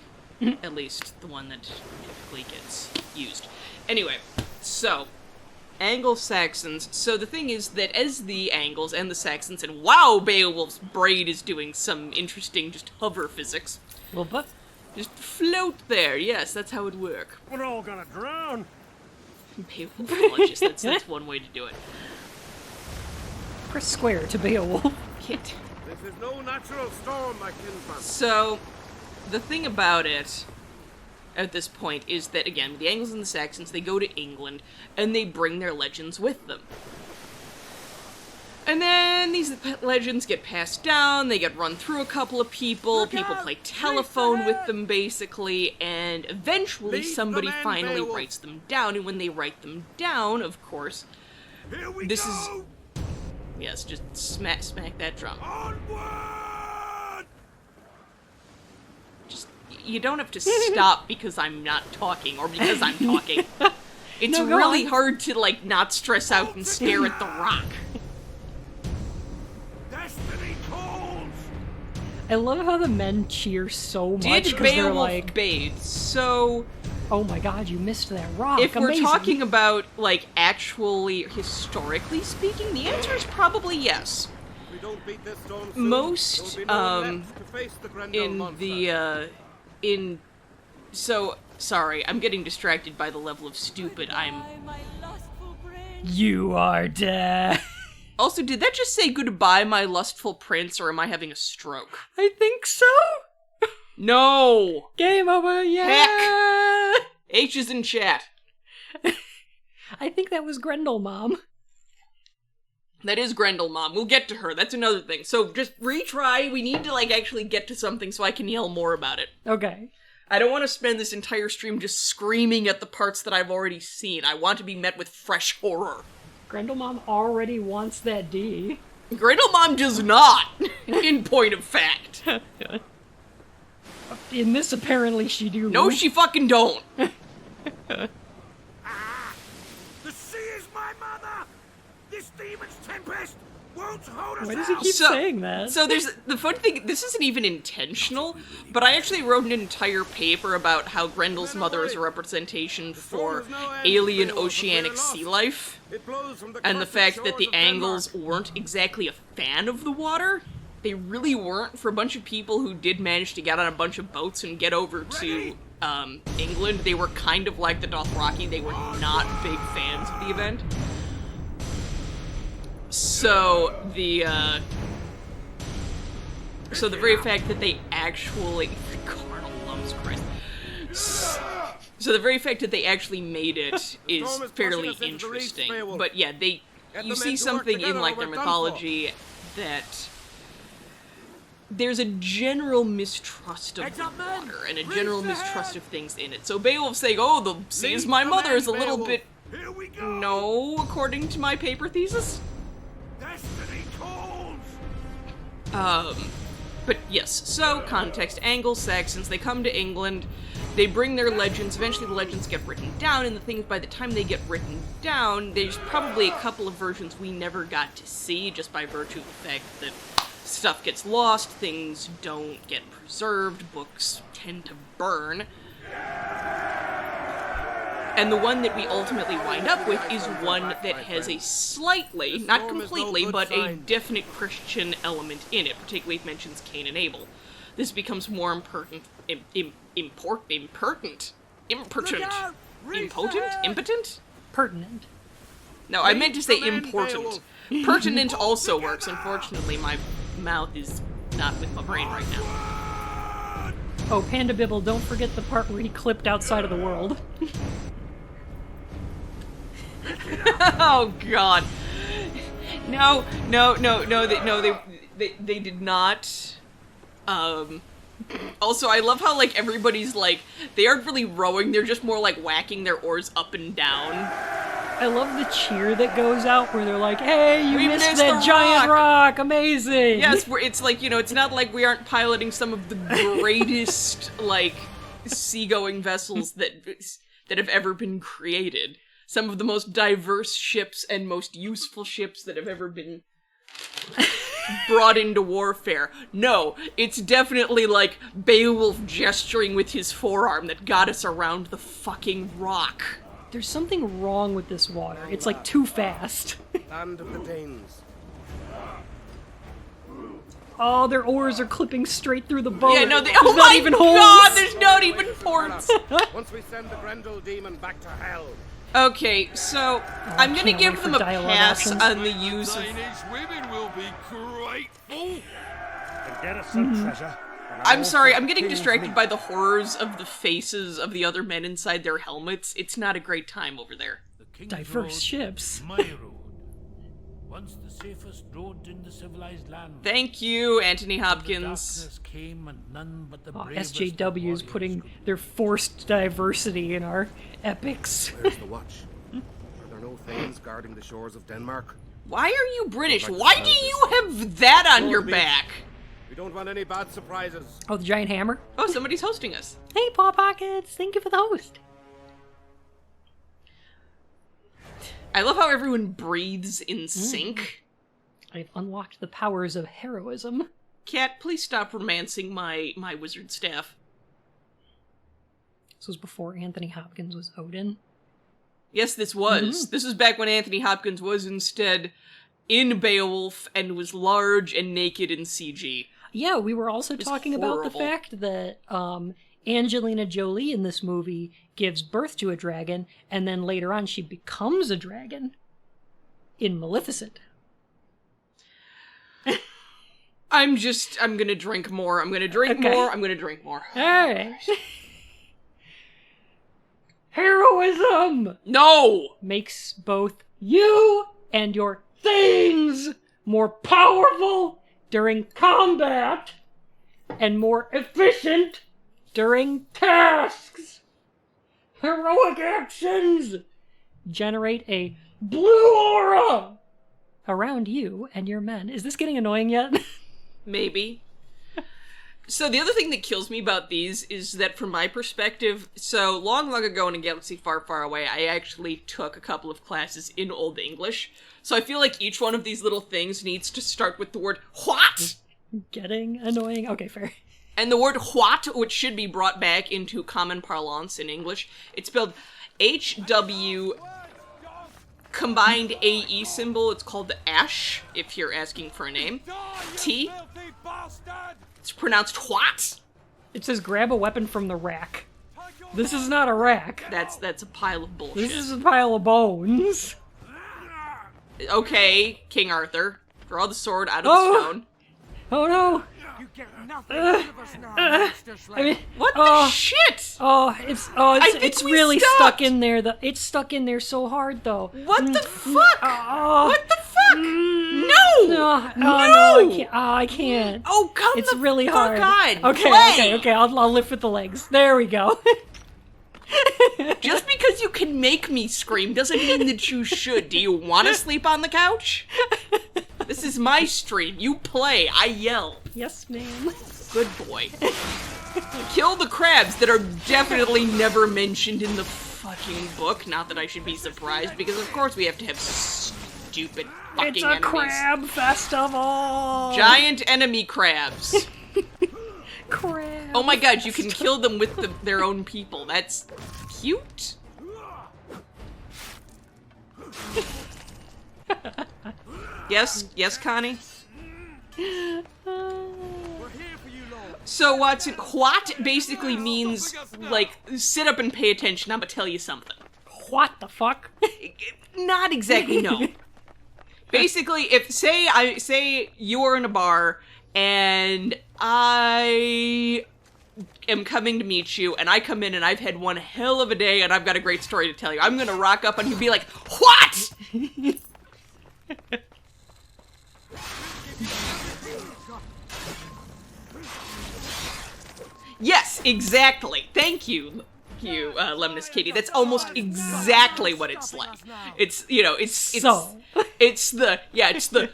At least the one that typically gets used. Anyway, so, Anglo-Saxons. So the thing is that as the Angles and the Saxons, and wow, Beowulf's braid is doing some interesting just hover physics. Well, but Just float there. Yes, that's how it work. We're all gonna drown! Beowulfologist, that's one way to do it. press square to Beowulf. Hit. This is no natural storm, my kinsman. So, the thing about it at this point is that, again, the Angles and the Saxons, they go to England, and they bring their legends with them. And then these legends get passed down, they get run through a couple of people play telephone with them, basically, and eventually Lead the somebody men, finally Beowulf. writes them down, and when they write them down, of course, Here we This go! yes, just smack that drum. Onward! Just, you don't have to stop because I'm not talking, or because I'm talking. It's No, go really on. hard to, like, not stress out and stare at the rock. Destiny calls! I love how the men cheer so much Did because they're Beowulf like, bathe? So, oh my god, you missed that rock. if we're Amazing. talking about, like, actually, historically speaking, the answer is probably yes. If we don't beat this storm soon, Most, there'll be no one left to face the Grendel in monster. so, sorry, I'm getting distracted by the level of stupid I'm... You are dead. Also, did that just say goodbye, my lustful prince, or am I having a stroke? I think so. No! Game over, yeah. Heck! H is in chat. I think that was Grendel, Mom. That is Grendel, Mom. We'll get to her. That's another thing. So just retry. We need to, like, actually get to something so I can yell more about it. Okay. I don't want to spend this entire stream just screaming at the parts that I've already seen. I want to be met with fresh horror. Grendel Mom already wants that D. Grendel Mom does not, in point of fact. In this, apparently, she do. No, she fucking don't. The sea is my mother! This demon's tempest won't hold us Why does he out! keep saying that? So there's the fun thing. This isn't even intentional, but I actually wrote an entire paper about how Grendel's mother is a representation for alien oceanic sea life, It blows from the and the cursed fact that shores the of Denmark. Angles weren't exactly a fan of the water. They really weren't. For a bunch of people who did manage to get on a bunch of boats and get over to England, they were kind of like the Dothraki. They were not big fans of the event. So the very fact that they actually carnal lumps, Christ. So the very fact that they actually made it is fairly interesting. But yeah, you see something in like their mythology that there's a general mistrust of the water and a general mistrust of things in it. So Beowulf saying, "Oh, the sea is my mother," is a little bit no, according to my paper thesis. Destiny calls. But yes, so context, Anglo-Saxons, they come to England, they bring their legends, eventually the legends get written down, and the thing is, by the time they get written down, there's probably a couple of versions we never got to see, just by virtue of the fact that stuff gets lost, things don't get preserved, books tend to burn. And the one that we ultimately wind up with is one that has a slightly, not completely, but a definite Christian element in it, particularly if it mentions Cain and Abel. This becomes more impotent? Pertinent. No, I meant to say important. Pertinent also works. Unfortunately, my mouth is not with my brain right now. Oh, Panda Bibble, don't forget the part where he clipped outside of the world. Oh God! No, they did not. Also, I love how like everybody's like they aren't really rowing; they're just more like whacking their oars up and down. I love the cheer that goes out where they're like, "Hey, you missed missed that the giant rock! Amazing!" Yes, it's like it's not like we aren't piloting some of the greatest like seagoing vessels that have ever been created. Some of the most diverse ships and most useful ships that have ever been brought into warfare. No, it's definitely like Beowulf gesturing with his forearm that got us around the fucking rock. There's something wrong with this water. It's like too fast. Land of the Danes. Oh, their oars are clipping straight through the boat. Yeah, no, There's oh not my even God, holes. there's not even ports. Once we send the Grendel demon back to hell. Okay, so I'm gonna can't give wait them for a dialogue pass options. on the use of. Danish women will be grateful. Get us some treasure. I'm sorry, I'm getting distracted by the horrors of the faces of the other men inside their helmets. It's not a great time over there. The King's Diverse Road, ships. My road. Once the safest road in the civilized land. Thank you, Anthony The Hopkins. darkness came and none but the Oh, bravest of SJW is warriors putting could their forced diversity in our epics. Where's the watch? Are there no thanes guarding the shores of Denmark? Why are you British? Why do you have that on your back? We don't want any bad surprises. Oh, the giant hammer. Oh, somebody's hosting us. Hey, Paw Pockets. Thank you for the host. I love how everyone breathes in sync. I've unlocked the powers of heroism. Cat, please stop romancing my wizard staff. This was before Anthony Hopkins was Odin. Yes, this was. This was back when Anthony Hopkins was instead in Beowulf and was large and naked in CG. Yeah, we were also talking about the horrible. fact that Angelina Jolie in this movie gives birth to a dragon, and then later on she becomes a dragon in Maleficent. I'm gonna drink more. I'm gonna drink Okay. more. I'm gonna drink more. Alright. Heroism No! makes both you and your things more powerful during combat and more efficient during tasks. Heroic actions generate a blue aura around you and your men. Is this getting annoying yet? Maybe. So the other thing that kills me about these is that from my perspective, so long ago in a galaxy far, far away, I actually took a couple of classes in Old English. So I feel like each one of these little things needs to start with the word what? Getting annoying? Okay, fair. And the word what, which should be brought back into common parlance in English, it's spelled HW combined AE symbol. It's called the ash, if you're asking for a name. T. It's pronounced what? It says grab a weapon from the rack. This is not a rack. That's a pile of bullshit. This is a pile of bones. Okay, King Arthur. Draw the sword out of the stone. Oh no! You get nothing out of us now, Master Slave. I mean, What the shit? It's we really stopped. stuck in there. It's stuck in there so hard though. What the fuck? Oh, What the fuck? No! no, I can't. Oh, come It's the really fuck hard. on. Okay, Play. okay. I'll lift with the legs. There we go. Just because you can make me scream doesn't mean that you should. Do you want to sleep on the couch? This is my stream. You play. I yell. Yes, ma'am. Good boy. Kill the crabs that are definitely never mentioned in the fucking book. Not that I should be surprised, because of course we have to have stupid fucking It's a enemies. crab festival. Giant enemy crabs. crab. Oh my god, you can kill them with their own people. That's cute. Yes, Connie? So, Watson, what basically means, like, sit up and pay attention. I'm gonna tell you something. What the fuck? Not exactly, no. Basically, if, say you are in a bar, and I am coming to meet you, and I come in and I've had one hell of a day, and I've got a great story to tell you. I'm gonna rock up and you'll be like, what?! Yes, exactly. Thank you, Lemnis Kitty. That's almost exactly what it's like. It's, you know, it's So. it's the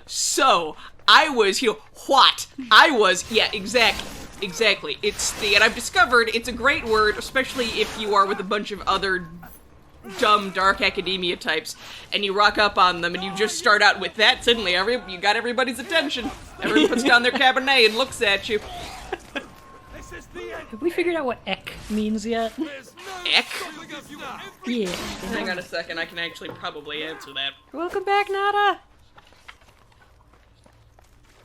so. I was, what? I was, yeah, exactly. It's the, and I've discovered it's a great word, especially if you are with a bunch of other dumb, dark academia types, and you rock up on them, and you just start out with that, suddenly you got everybody's attention. Everyone puts down their Cabernet and looks at you. Have we figured out what ek means yet? Eck? Yeah. Hang on a second, I can actually probably answer that. Welcome back, Nada.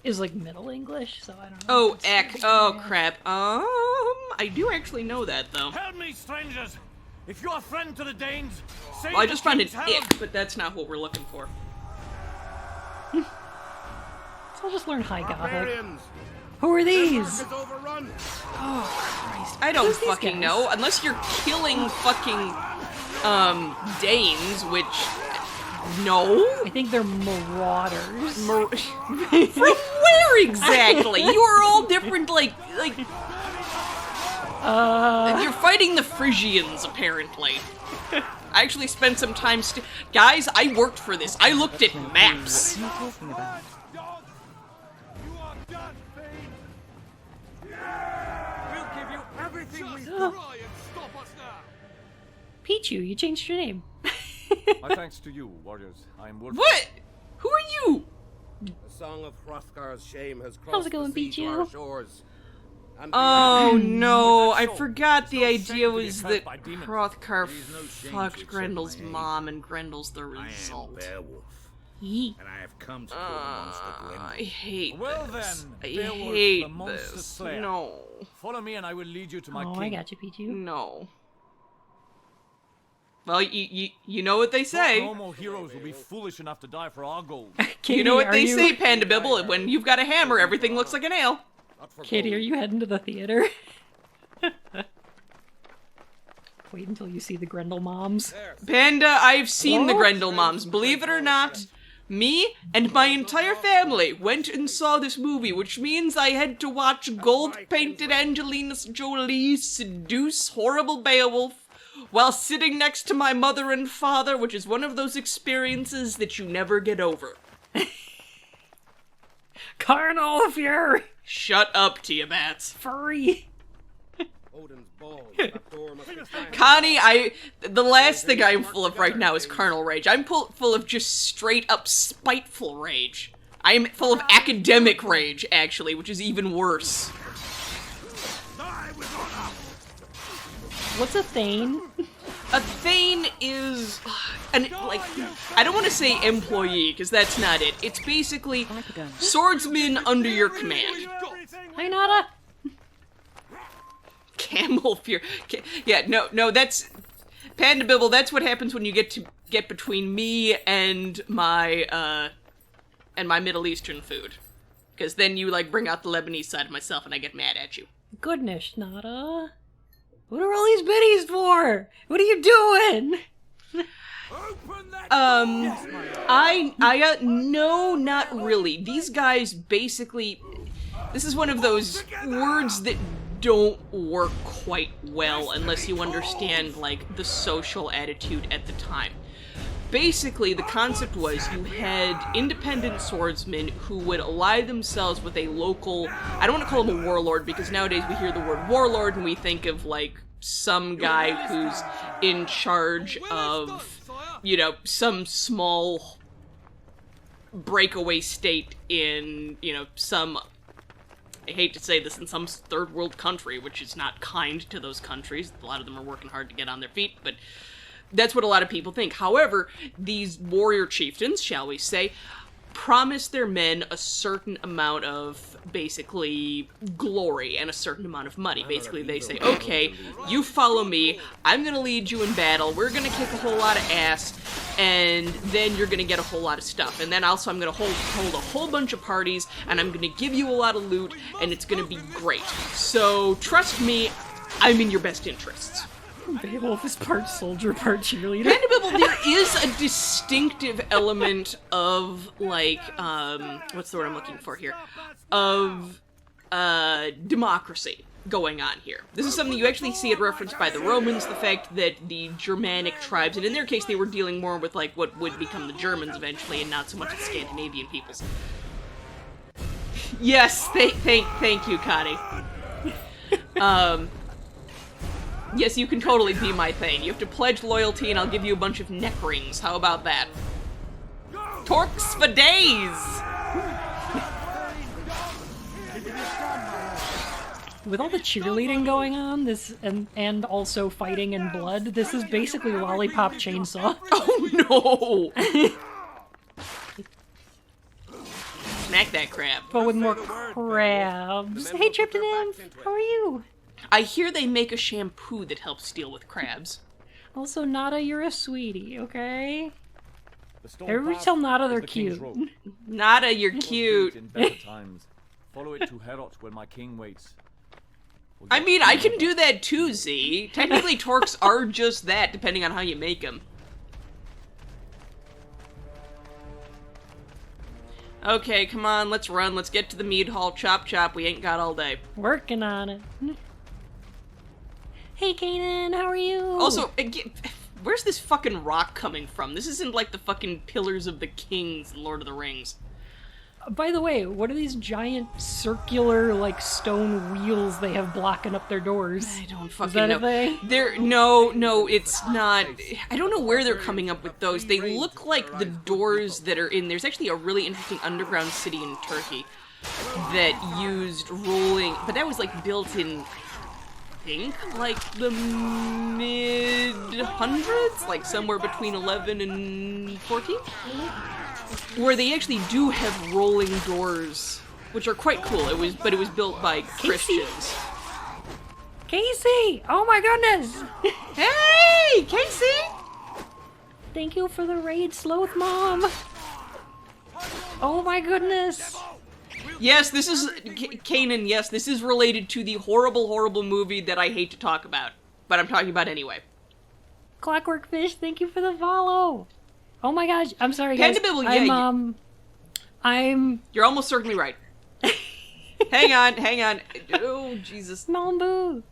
Is like Middle English, so I don't know. Oh, eck. Oh, crap. I do actually know that, though. Help me, strangers! If you're a friend to the Danes, say Well, I the just found an king's helm. ick, but that's not what we're looking for. So I'll just learn High Gothic. Barbarians! Who are This these? is overrun! I don't Who's these fucking guys? know. Unless you're killing fucking, Danes, which... No? I think they're marauders. From where exactly? You are all different, like... You're fighting the Frisians, apparently. I actually spent some time Guys, I worked for this. I looked at maps. What are you talking about? You are done, Thane! We'll give you everything we try and stop us now! Pichu, you changed your name. My thanks to you, warriors. I am worth What? Who are you? The song of Hrothgar's shame has How's crossed it going, the sea to Pichu? our shores. And Oh no, I so. forgot the There's no idea shame to be was cursed that by demons. Hrothgar There is no shame to fucked accept Grendel's my hate. mom and Grendel's the I am result. BeOwOlf, Yee. and I have come to kill the monster I Grendel. hate Well this. then, I Beowulf, hate the monster this. slayer. No. Follow me and I will lead you to my Oh, king. I got you, Pichu. No. Well, you know what they say. No more heroes will be foolish enough to die for our gold. Katie, You know what are they you, say, Panda Bibble? When you've got a hammer, everything looks like a nail. not for Katie, gold. are you heading to the theater? Wait until you see the Grendel moms. There, Panda, I've seen the What? Grendel moms. Believe it or not, me and my entire family went and saw this movie, which means I had to watch gold-painted Angelina Jolie seduce horrible Beowulf while sitting next to my mother and father, which is one of those experiences that you never get over. Carnal Fury! Shut up, Tiamats. Furry! Odin's balls. That door must be fine. Connie, the last thing I'm full of right now is carnal rage. I'm full of just straight up spiteful rage. I'm full of academic rage, actually, which is even worse. What's a Thane? A Thane is, I don't want to say employee, because that's not it. It's basically swordsman under your command. Hi, Nada! camel fear. Yeah, no, that's Panda Bibble. That's what happens when you get between me and my Middle Eastern food, because then you like bring out the Lebanese side of myself, and I get mad at you. Goodness, Nada. What are all these biddies for? What are you doing? No, not really. These guys basically, this is one of those words that don't work quite well unless you understand, like, the social attitude at the time. Basically, the concept was you had independent swordsmen who would ally themselves with a local, I don't want to call him a warlord, because nowadays we hear the word warlord and we think of, like, some guy who's in charge of, you know, some small breakaway state in, you know, some, I hate to say this, in some third world country, which is not kind to those countries. A lot of them are working hard to get on their feet, but that's what a lot of people think. However, these warrior chieftains, shall we say, promise their men a certain amount of, basically, glory and a certain amount of money. Basically, they say, okay, you follow me, I'm gonna lead you in battle, we're gonna kick a whole lot of ass, and then you're gonna get a whole lot of stuff. And then also I'm gonna hold a whole bunch of parties, and I'm gonna give you a lot of loot, and it's gonna be great. So, trust me, I'm in your best interests. BeOwOlf is part soldier, part cheerleader. Panda Bibble, there is a distinctive element of, like, what's the word I'm looking for here? Of, democracy going on here. This is something you actually see it referenced by the Romans, the fact that the Germanic tribes, and in their case they were dealing more with, like, what would become the Germans eventually, and not so much the Scandinavian peoples. Yes, thank you, Connie. Yes, you can totally be my thane. You have to pledge loyalty and I'll give you a bunch of neck rings. How about that? Torques for days! With all the cheerleading going on, this and also fighting and blood, this is basically Lollipop Chainsaw. Oh no! Smack that crab. But with more crabs. Hey, Tryptonym, how are you? I hear they make a shampoo that helps deal with crabs. Also, Nada, you're a sweetie, okay? Everybody tell Nada they're cute. Nada, you're cute. In better times. Follow it to Herot where my king waits. I mean, I can do that too, Z. Technically, Torques are just that, depending on how you make them. Okay, come on, let's run. Let's get to the mead hall. Chop, chop. We ain't got all day. Working on it. Hey, Kanan, how are you? Also, again, where's this fucking rock coming from? This isn't like the fucking Pillars of the Kings in Lord of the Rings. By the way, what are these giant circular, like, stone wheels they have blocking up their doors? I don't fucking Is that know. a thing? No, it's not. I don't know where they're coming up with those. They look like the doors that are in. There's actually a really interesting underground city in Turkey that used rolling, but that was like built in, I think, like the mid-hundreds, like somewhere between 11 and 14, where they actually do have rolling doors, which are quite cool. It was built by Christians. Casey! Oh my goodness! Hey, Casey! Thank you for the raid, Sloth Mom! Oh my goodness! Yes, this is, Kanan, yes, this is related to the horrible, horrible movie that I hate to talk about, but I'm talking about anyway. Clockwork Fish, thank you for the follow! Oh my gosh, I'm sorry guys. Panda Bibble, yeah, You're almost certainly right. Hang on. Oh, Jesus. Mambu,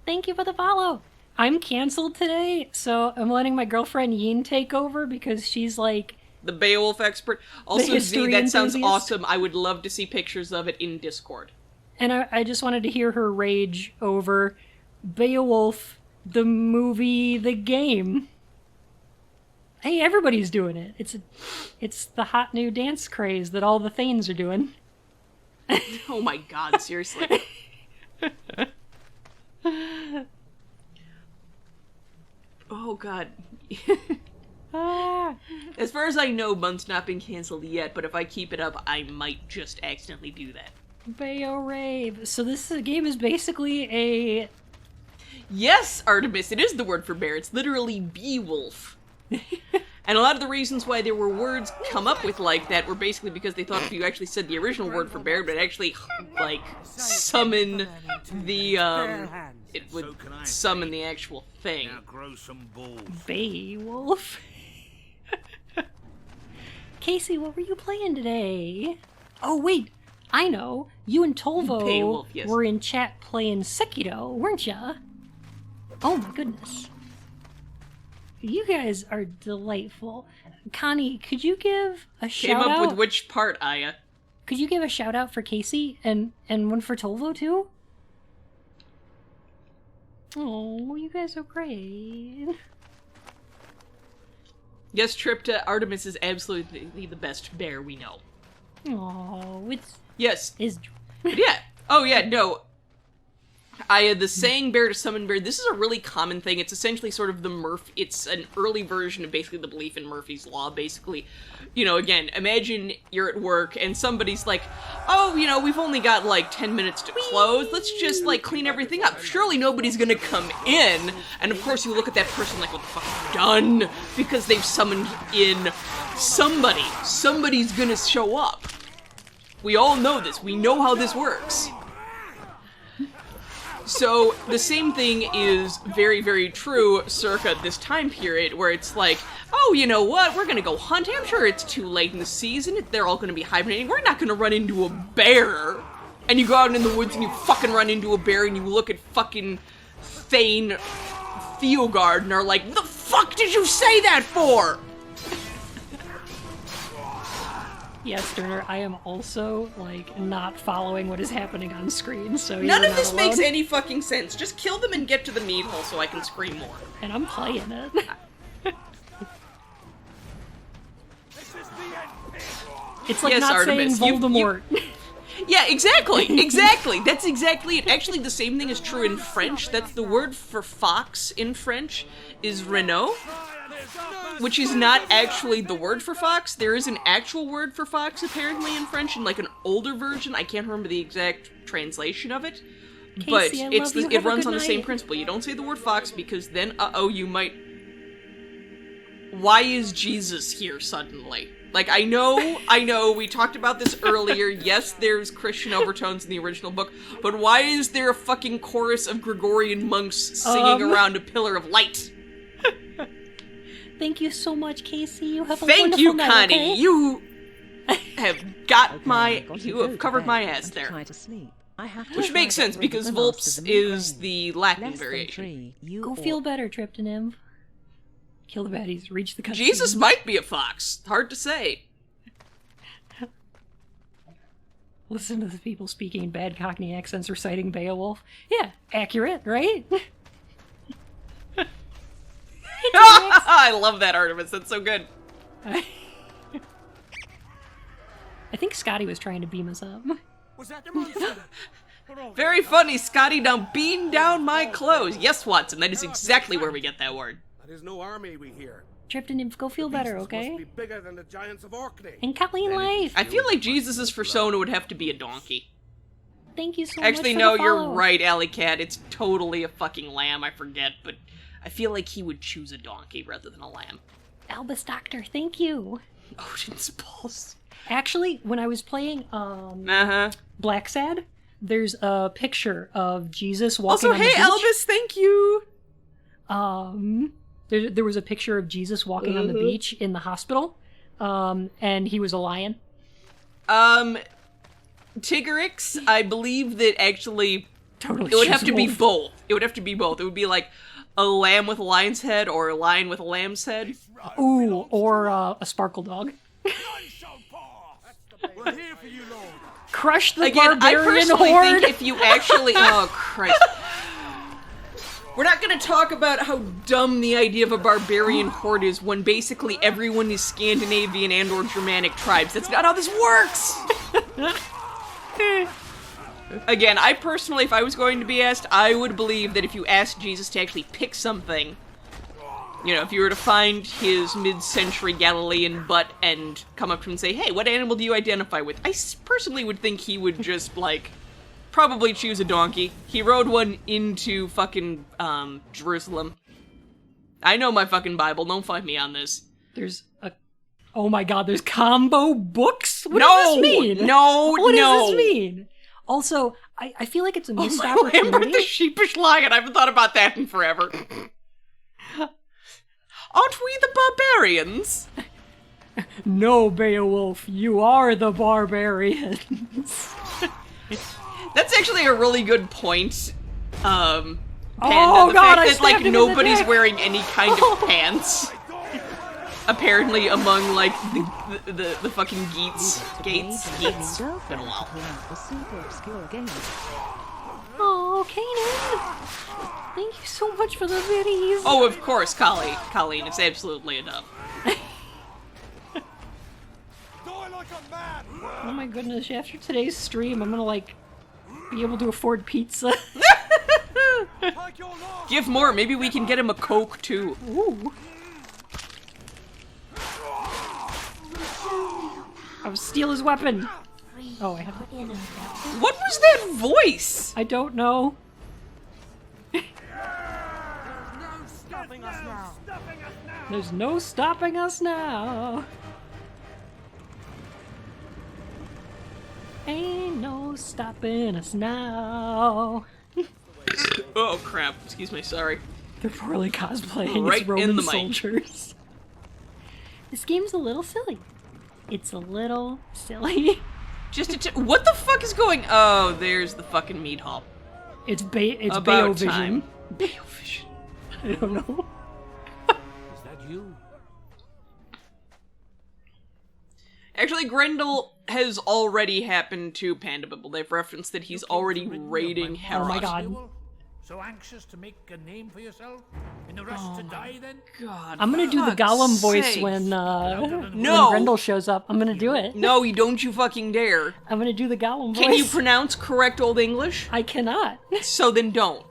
thank you for the follow! I'm canceled today, so I'm letting my girlfriend Yeen take over because she's like... The BeOwOlf expert. Also, Z, that sounds enthusiast. awesome. I would love to see pictures of it in Discord. And I just wanted to hear her rage over BeOwOlf, the movie, the game. Hey, everybody's doing it. It's the hot new dance craze that all the Thanes are doing. Oh my god, seriously. Oh god. As far as I know, Month's not been cancelled yet, but if I keep it up, I might just accidentally do that. Bayo Rave. So this game is basically a Yes, Artemis, it is the word for bear. It's literally BeOwOlf. And a lot of the reasons why there were words come up with like that were basically because they thought if you actually said the original word for bear, but actually, like, summon the, it would So can I summon say. the actual thing. Now grow some balls. BeOwOlf. Casey, what were you playing today? Oh, wait. I know. You and Tolvo BeOwOlf, yes. were in chat playing Sekiro, weren't ya? Oh my goodness. You guys are delightful. Connie, could you give a Came shout up out? with which part, Aya? Could you give a shout out for Casey and one for Tolvo too? Oh, you guys are great. Yes, Tripta, Artemis is absolutely the best bear we know. Oh, Yes. is But yeah. Oh, yeah, no. The saying bear to summon bear, this is a really common thing. It's essentially sort of it's an early version of basically the belief in Murphy's Law, basically. You know, again, imagine you're at work and somebody's like, oh, you know, we've only got like 10 minutes to close. Let's just like clean everything up. Surely nobody's gonna come in. And of course you look at that person like, what the fuck, done? Because they've summoned in somebody. Somebody's gonna show up. We all know this. We know how this works. So, the same thing is very, very true circa this time period, where it's like, oh, you know what, we're gonna go hunting, I'm sure it's too late in the season, they're all gonna be hibernating, we're not gonna run into a bear! And you go out in the woods and you fucking run into a bear and you look at fucking Thane Theogard and are like, the fuck did you say that for?! Yes, Sterner, I am also, like, not following what is happening on screen, so None you're of not this makes alone. any fucking sense. Just kill them and get to the meat hole so I can scream more. And I'm playing it. It's like Yes, not Artemis, saying you- Voldemort. Yeah, exactly, exactly. That's exactly it. Actually, the same thing is true in French. That's the word for fox in French is Renault, which is not actually the word for fox. There is an actual word for fox apparently in French in like an older version. I can't remember the exact translation of it, but Casey, I it's love you. it Have a runs good on the same night. principle. You don't say the word fox because then you might. Why is Jesus here suddenly? Like, I know, we talked about this earlier, yes, there's Christian overtones in the original book, but why is there a fucking chorus of Gregorian monks singing around a pillar of light? Thank you so much, Casey. You have a Thank wonderful you, night, Connie, okay? you have got Got to you go have to covered bed my ass and there. Try to sleep. I have to Which try makes get sense, rid of because the Volps masters of is Ukraine. the Latin Less than variation. 3, you Go or- feel better, Triptonym. Kill the baddies, reach the cutscene. Jesus might be a fox. Hard to say. Listen to the people speaking in bad Cockney accents reciting Beowulf. Yeah, accurate, right? I love that, Artemis. That's so good. I think Scotty was trying to beam us up. Was that the monster? Very funny, Scotty. Now beam down my clothes. Yes, Watson, that is exactly where we get that word. That is no army we hear. Triptonym, go feel better, Beasts okay? Must be bigger than the giants of Orkney. And Colleen Life, I feel like Jesus' persona would have to be a donkey. thank you so Actually, much no, for the you're follow. right, Alley Cat. It's totally a fucking lamb, I forget, but I feel like he would choose a donkey rather than a lamb. Albus Doctor, thank you. Odin's balls. Actually, when I was playing Uh-huh. Black Sad, there's a picture of Jesus walking Also, on the hey, beach. Albus, thank you! There was a picture of Jesus walking on the beach in the hospital, and he was a lion. Tiggerix, I believe that actually Totally. it would have to be choose both. It would have to be both. It would be like a lamb with a lion's head or a lion with a lamb's head. wolf. Ooh, or a sparkle dog. We're here for you, Lord. Crush the Again, I barbarian personally horde. think if you actually... Oh, Christ. We're not going to talk about how dumb the idea of a barbarian horde is when basically everyone is Scandinavian and or Germanic tribes. That's not how this works! Again, I personally, if I was going to be asked, I would believe that if you asked Jesus to actually pick something, you know, if you were to find his mid-century Galilean butt and come up to him and say, hey, what animal do you identify with? I personally would think he would just, like, probably choose a donkey. He rode one into fucking, Jerusalem. I know my fucking Bible, don't fight me on this. There's a... Oh my god, there's combo books? What No! does this mean? No, What no. does this mean? Also, I feel like it's a missed Wait, with opportunity. the sheepish lion, I haven't thought about that in forever. Aren't we the barbarians? No, Beowulf, you are the barbarians. That's actually a really good point. Panda, Oh, the God, fact I that, like, stabbed him in the nobody's neck. wearing any kind of pants. Apparently among, like, the fucking Geats. Gates? Geats? Been a while. The super obscure game. Oh, Kanan. Thank you so much for the biddies. Oh, of course, Colleen, it's absolutely enough. Die like a man! Oh my goodness, after today's stream, I'm gonna, like, be able to afford pizza. Take your life! Give more, maybe we can get him a Coke, too. Ooh. I'll steal his weapon. Oh, I have to... What was that voice? I don't know. There's no stopping us now. Ain't no stopping us now. Oh, crap. Excuse me, sorry. They're poorly cosplaying Right as Roman in the mic. soldiers. This game's a little silly. It's a little silly. Just what the fuck is going... Oh, there's the fucking meat hall. It's About BeoVision. time. BeoVision. I don't know. Is that you? Actually, Grendel has already happened to Panda Bibble. They've referenced that he's already raiding Herod. Oh my god. Beowulf? So anxious to make a name for yourself? In a rush to die, then? God, I'm gonna do the fuck's Gollum voice sake. when No. Grendel shows up. I'm gonna do it. No, you don't you fucking dare. I'm gonna do the Gollum voice. Can you pronounce correct Old English? I cannot. So then don't.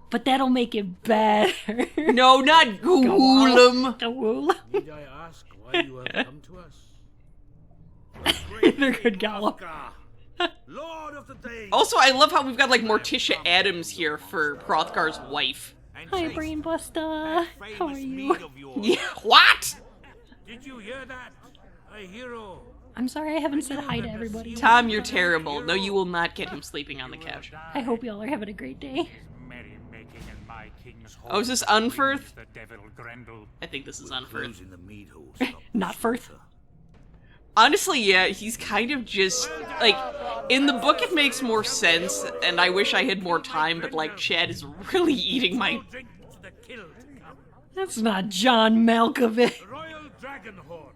But that'll make it better. No, not Gollum. Gollum. Need I ask why you have come to us? They're good Gollum. Lord of the Danes. Also, I love how we've got, like, Morticia Adams here for Hrothgar's wife. Hi, Brainbuster. How are you? Yeah, what? Did you hear that? A hero. I'm sorry I haven't said hi to everybody. Tom, you're terrible. No, you will not get him sleeping on the couch. I hope y'all are having a great day. Merrymaking in my king's hall. Oh, is this Unferth? The devil Grendel. I think this is Unferth. Closing the mead hall. Not Firth. Honestly, yeah, he's kind of just, like, in the book it makes more sense, and I wish I had more time, but, like, Chad is really eating my... Drink to the kill to come. That's not John Malkovich. The Royal Dragon Horn.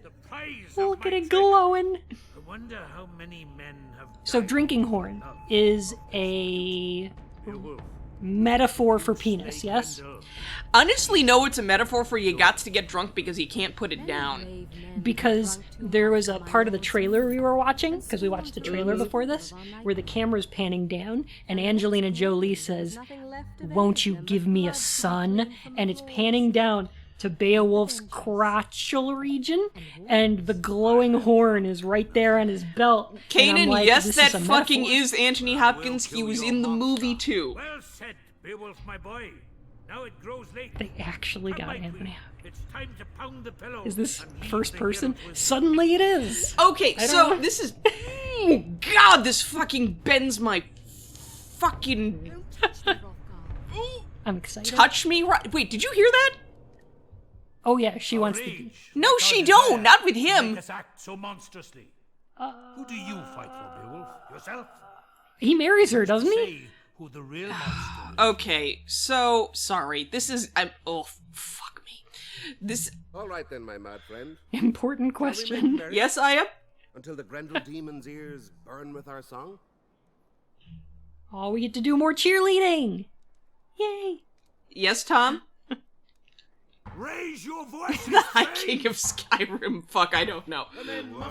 The prize Look of at my it treasure. glowing. I wonder how many men have So died drinking for horn love. is a Beowulf, metaphor for penis, yes? Grendel. Honestly, no, it's a metaphor for you gots to get drunk because you can't put it down. Because there was a part of the trailer we were watching, because we watched the trailer before this, where the camera's panning down, and Angelina Jolie says, "Won't you give me a son?" And it's panning down to Beowulf's crotchal region, and the glowing horn is right there on his belt. And I'm Kanan, like, yes, this that is a fucking metaphor. is Anthony Hopkins. He was in the movie, too. Well said, Beowulf, my boy. Now it grows late. They actually Come, got my Anthony. queen. It's time to pound the pillow. Is this and leave first the person? heroes with- Suddenly it is. Okay, I don't so know. this is... Oh, God, this fucking bends my fucking... I'm excited. Touch me right... Wait, did you hear that? Oh yeah, she wants to be. Rage No, without she desire don't. Not with to him. Make us act so monstrously. Who do you fight for, Beowulf? Yourself? He marries her, doesn't he? Say who the real monster is. Okay, so... Sorry, this is... Oh, fuck me. This... All right then, my mad friend. Important Shall we make question. merry Yes, I am? Until the Grendel demon's ears burn with our song? Oh, we get to do more cheerleading. Yay. Yes, Tom? Raise your voices. The High King of Skyrim. Fuck, I don't know.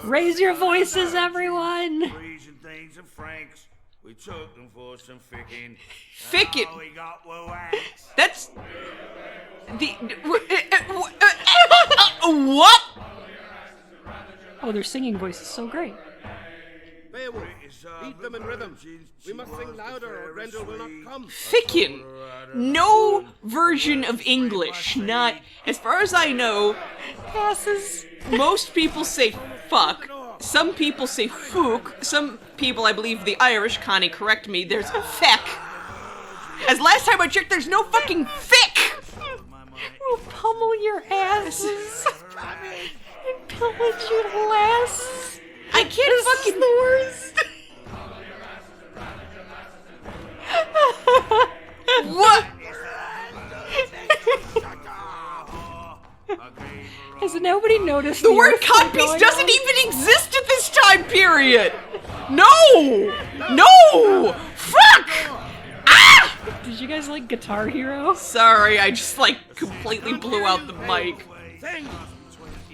Raise your voices, everyone. Freezing things and Franks. We took them for some ficking. Fick it. Now we got wax. That's... The... What? Oh, their singing voice is so great. Beowulf, Beat them in rhythm. We must sing louder or Grendel will not come. Fickin. No version of English. Not, as far as I know, passes. Most people say fuck. Some people say fook. Some people, I believe the Irish, Connie, correct me, there's feck. As last time I checked, there's no fucking fick! We'll pummel your asses. And pillage your lass. I can't fucking... the worst. What? Has nobody noticed The word earthquake codpiece going doesn't on? even exist at this time period! No! No! Fuck! Ah! Did you guys like Guitar Hero? Sorry, I just completely blew out the mic.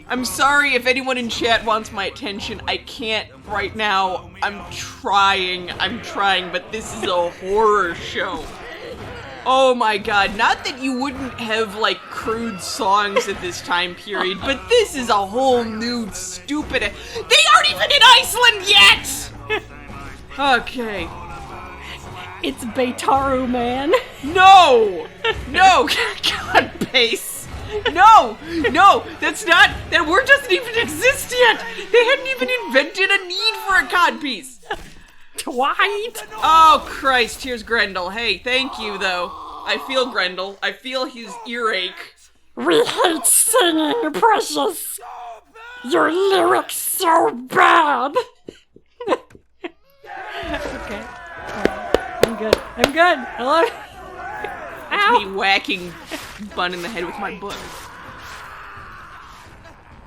I'm sorry if anyone in chat wants my attention. I can't right now. I'm trying, but this is a horror show. Oh my god, not that you wouldn't have, crude songs at this time period, but this is a whole new stupid... They aren't even in Iceland yet! Okay. It's Beitaru, man. No! No! God, Pace! No! No! That word doesn't even exist yet! They hadn't even invented a need for a codpiece! Dwight! Oh, Christ, here's Grendel. Hey, thank you, though. I feel Grendel. I feel his earache. We hate singing, Precious. Your lyrics so bad. Okay. I'm good. Hello? Ow! Me whacking Bun in the head with my book.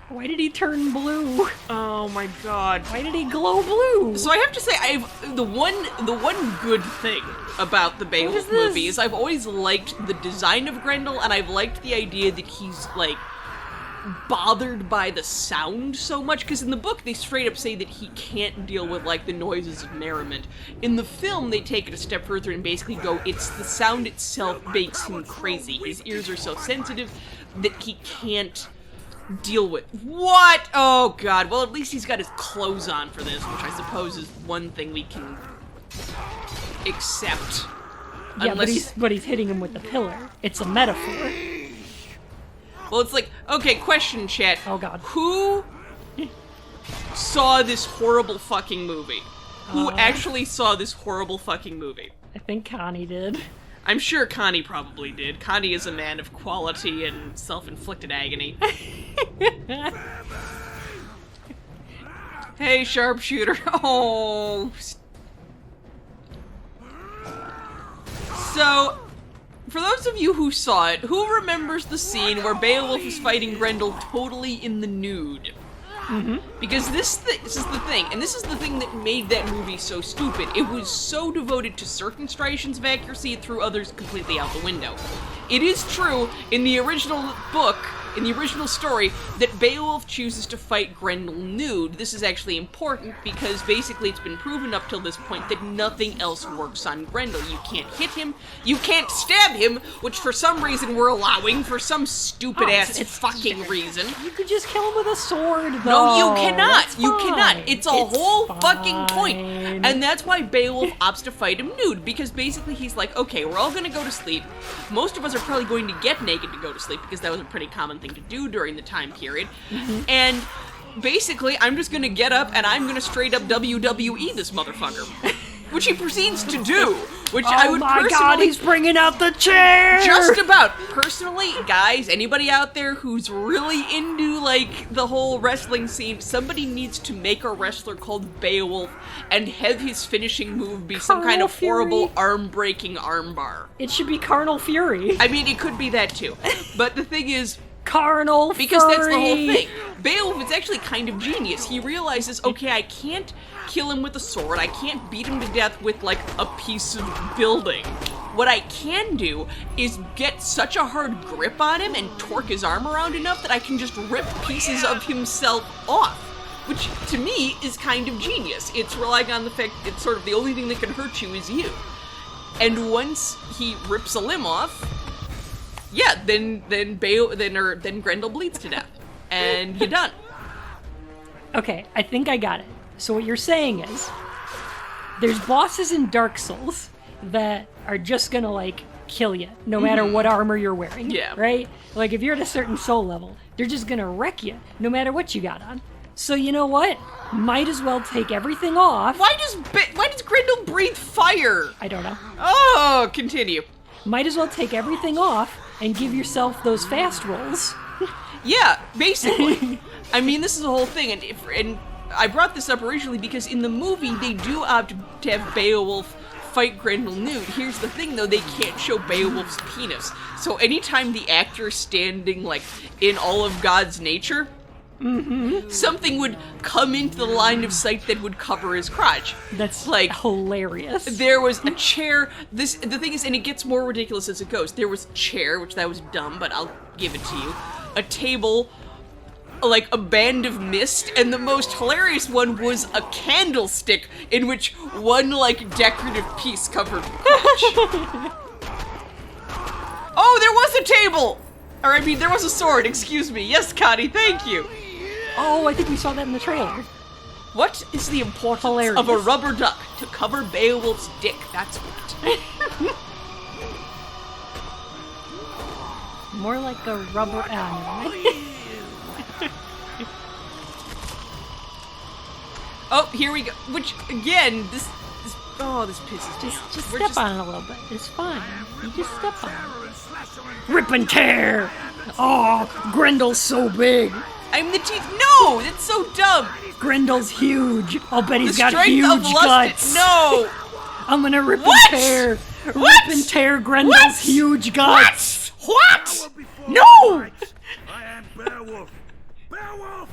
Why did he turn blue? Oh my god. Why did he glow blue? So I have to say, the one good thing about the BeOwOlf movie is I've always liked the design of Grendel, and I've liked the idea that he's, bothered by the sound so much, because in the book they straight up say that he can't deal with, the noises of merriment. In the film, they take it a step further and basically go, it's the sound itself makes him crazy. His ears are so sensitive that he can't deal with. What? Oh god, well at least he's got his clothes on for this, which I suppose is one thing we can accept. Yeah, Unless... but he's hitting him with the pillar. It's a metaphor. Well, it's okay, question, chat. Oh god. Who saw this horrible fucking movie? Who actually saw this horrible fucking movie? I think Connie did. I'm sure Connie probably did. Connie is a man of quality and self-inflicted agony. Hey, sharpshooter. Oh. So, for those of you who saw it, who remembers the scene where BeOwOlf is fighting Grendel totally in the nude? Mm-hmm. Because this is the thing, and this is the thing that made that movie so stupid. It was so devoted to certain striations of accuracy, it threw others completely out the window. It is true, in the original book, in the original story, that BeOwOlf chooses to fight Grendel nude. This is actually important because basically it's been proven up till this point that nothing else works on Grendel. You can't hit him, you can't stab him, which for some reason we're allowing, for some stupid-ass fucking reason. You could just kill him with a sword, though. No, you cannot. That's You fine. cannot. It's a whole fine. fucking point. And that's why BeOwOlf opts to fight him nude, because basically he's like, okay, we're all gonna go to sleep. Most of us are probably going to get naked to go to sleep, because that was a pretty common thing to do during the time period. Mm-hmm. And basically, I'm just gonna get up and I'm gonna straight up WWE this motherfucker. Which he proceeds to do. Which I would personally... Oh my god, he's bringing out the chair! Just about. Personally, guys, anybody out there who's really into, the whole wrestling scene, somebody needs to make a wrestler called BeOwOlf and have his finishing move be some kind of horrible arm-breaking armbar. It should be Carnal Fury. I mean, it could be that too. But the thing is... Carnal Fury! Because that's the whole thing. BeOwOlf is actually kind of genius. He realizes, okay, I can't kill him with a sword, I can't beat him to death with, a piece of building. What I can do is get such a hard grip on him and torque his arm around enough that I can just rip pieces of himself off. Which, to me, is kind of genius. It's relying on the fact that it's sort of the only thing that can hurt you is you. And once he rips a limb off, yeah, then Grendel bleeds to death. And you're done. Okay, I think I got it. So what you're saying is, there's bosses in Dark Souls that are just gonna like kill you no matter what armor you're wearing. Yeah. Right? Like if you're at a certain soul level, they're just gonna wreck you no matter what you got on. So you know what? Might as well take everything off. Why does Grendel breathe fire? I don't know. Oh, continue. Might as well take everything off and give yourself those fast rolls. Yeah, basically. I mean, this is the whole thing, and I brought this up originally because in the movie they do opt to have Beowulf fight Grendel nude. Here's the thing, though, they can't show Beowulf's penis. So anytime the actor's standing, like, in all of God's nature, something would come into the line of sight that would cover his crotch. That's like hilarious. There was a chair. The thing is, and it gets more ridiculous as it goes. There was a chair, which that was dumb, but I'll give it to you. A table, like a band of mist, and the most hilarious one was a candlestick in which one like decorative piece covered crotch. Oh, there was a table! Or I mean, there was a sword, excuse me. Yes, Connie, thank you. Oh, I think we saw that in the trailer. What is the importance of a rubber duck to cover Beowulf's dick? That's what. More like a rubber animal. Oh, here we go. Which, again, this pisses me off. Just step on it a little bit. It's fine. You just step on it. Rip and tear! Oh, Grendel's so big. I'm the teeth. No, that's so dumb. Grendel's huge. I'll bet he's The got strength huge of lust. guts. No. I'm gonna rip What? and tear. What? Rip and tear Grendel's What? huge guts. What? No. I am Beowulf. Beowulf.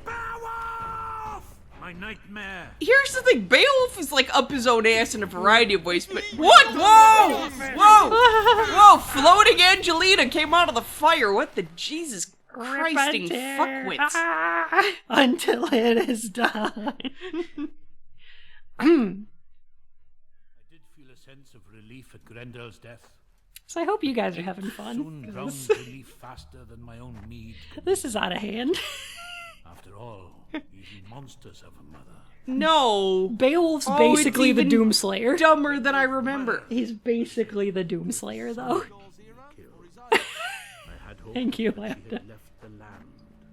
Beowulf. My nightmare. Here's the thing. Beowulf is like up his own ass in a variety of ways, but what? Whoa! Whoa! Whoa! Floating Angelina came out of the fire. What the Jesus Christing fuckwits? Until it is done. I did feel a sense of relief at Grendel's death. So I hope you guys are having fun. Soon 'cause drowned relief faster than my own mead. This is out of hand. After all, even monsters have a mother. No. Beowulf's Oh, basically it's the even Doomslayer. Dumber than I remember. He's basically the Doomslayer, though. I had hoped Thank you, that she Lambda. had left the land.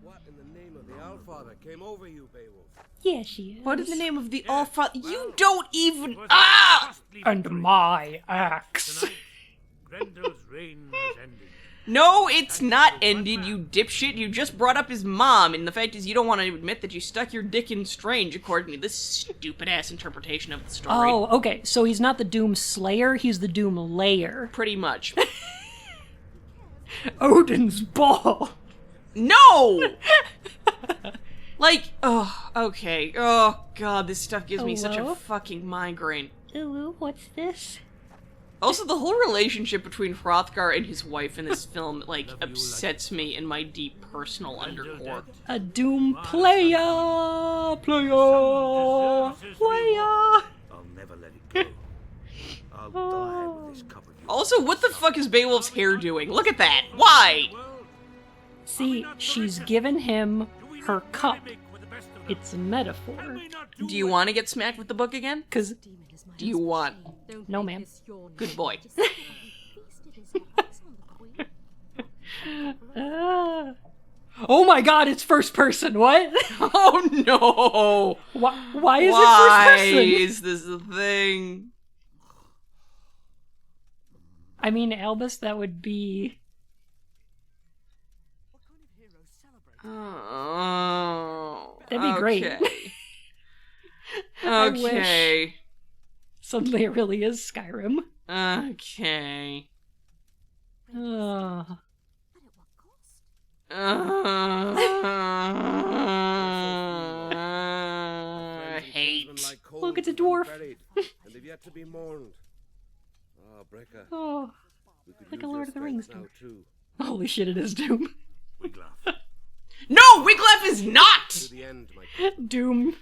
What in the name of the Allfather came over you, Beowulf? Yeah, she is. What in the name of the Allfather? You don't even. Ah! And my axe. Tonight, Grendel's reign has ended. No, it's not ended, you dipshit. You just brought up his mom, and the fact is you don't want to admit that you stuck your dick in Strange, according to this stupid-ass interpretation of the story. Oh, okay. So he's not the Doom Slayer, he's the Doom Layer. Pretty much. Odin's ball. No! Like, oh, okay. Oh, God, this stuff gives me such Hello? a fucking migraine. Ooh, what's this? Also, the whole relationship between Hrothgar and his wife in this film, like, upsets me in my deep personal undercore. A Doom player! Player! Player! I'll never let it go. I'll die with this cup of yours. Also, what the fuck is Beowulf's hair doing? Look at that! Why? See, she's given him her cup. It's a metaphor. Do you want to get smacked with the book again? Because, Do you want? no ma'am. Good boy. Oh my god, it's first person, what? Oh no! Why is it Why first person? is this a thing? I mean, Albus, that would be... Oh, That'd be great. Okay. I wish. Okay. Suddenly it really is Skyrim. Okay. Ugh. Hate. Look, it's a dwarf. Buried, and they've yet to be mourned. Ah, Breca. Oh, We could like a use Lord your of the Rings strength now, dwarf. too. Holy shit, it is Doom. Wiglaf. No, Wiglaf is not! To the end, my king. Doom.